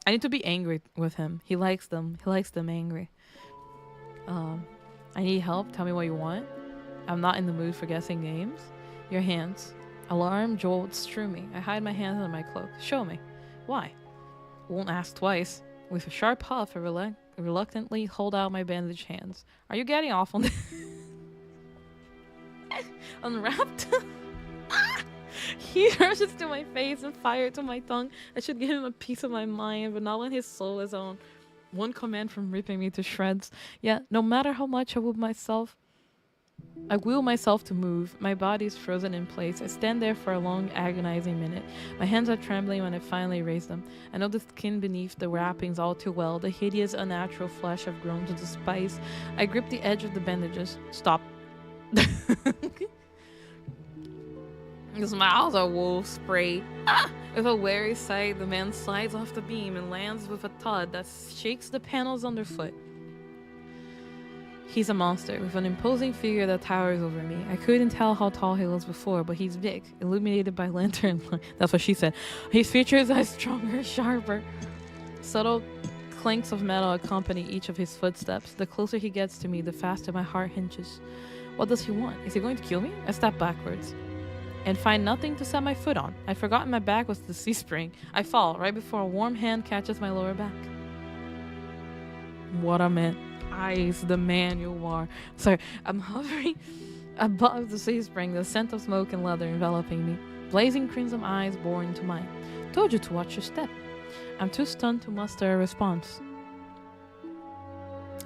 I need to be angry with him. He likes them. He likes them angry. I need help. Tell me what you want. I'm not in the mood for guessing games. Your hands. Alarm jolts through me. I hide my hands under my cloak. Show me. Why? Won't ask twice. With a sharp huff, I reluctantly hold out my bandaged hands. Are you getting off on this? Unwrapped? He rushes to my face and fires to my tongue. I should give him a piece of my mind, but not when his soul is on one command from ripping me to shreds. Yet, no matter how much I will myself to move. My body is frozen in place. I stand there for a long, agonizing minute. My hands are trembling when I finally raise them. I know the skin beneath the wrappings all too well. The hideous, unnatural flesh have grown to despise. I grip the edge of the bandages. Stop. His mouths are wolf spray. With a wary sight, the man slides off the beam and lands with a thud that shakes the panels underfoot. He's a monster, with an imposing figure that towers over me. I couldn't tell how tall he was before, but he's big, illuminated by lantern light. That's what she said. His features are stronger, sharper. Subtle clanks of metal accompany each of his footsteps. The closer he gets to me, the faster my heart hinges. What does he want? Is he going to kill me? I step backwards and find nothing to set my foot on. I'd forgotten my back was the sea spring. I fall right before a warm hand catches my lower back. What a man. Eyes, the man you are. Sorry, I'm hovering above the sea spring, the scent of smoke and leather enveloping me. Blazing crimson eyes bore into mine. Told you to watch your step. I'm too stunned to muster a response.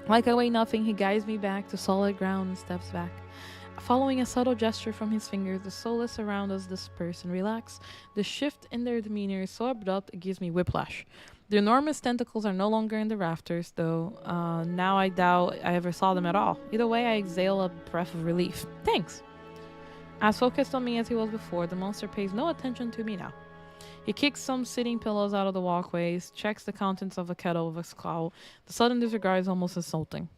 Like I weigh nothing, he guides me back to solid ground and steps back. Following a subtle gesture from his fingers, the soulless around us disperse and relax. The shift in their demeanor is so abrupt it gives me whiplash. The enormous tentacles are no longer in the rafters, though. Now I doubt I ever saw them at all. Either way, I exhale a breath of relief. Thanks. As focused on me as he was before, the monster pays no attention to me now. He kicks some sitting pillows out of the walkways, checks the contents of a kettle with a scowl. The sudden disregard is almost insulting.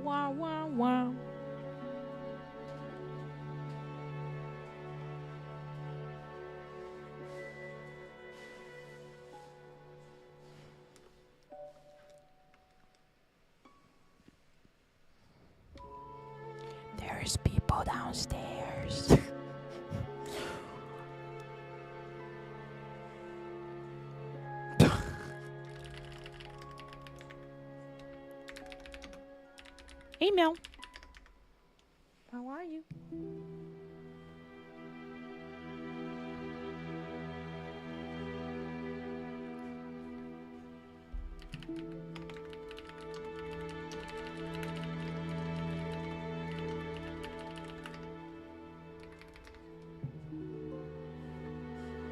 Wow, wow, wow. There's people downstairs. Hey, Mel. How are you?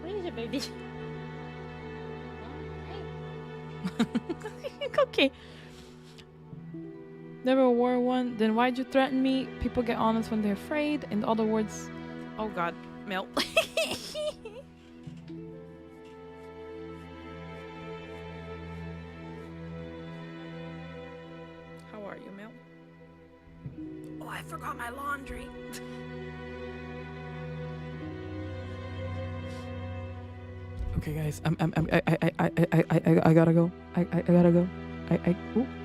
Where is it, baby? Okay. Never wore one. Then why'd you threaten me? People get honest when they're afraid. In other words, oh god, Mel. How are you, Mel? Oh, I forgot my laundry. Okay, guys. I gotta go. I gotta go. Ooh.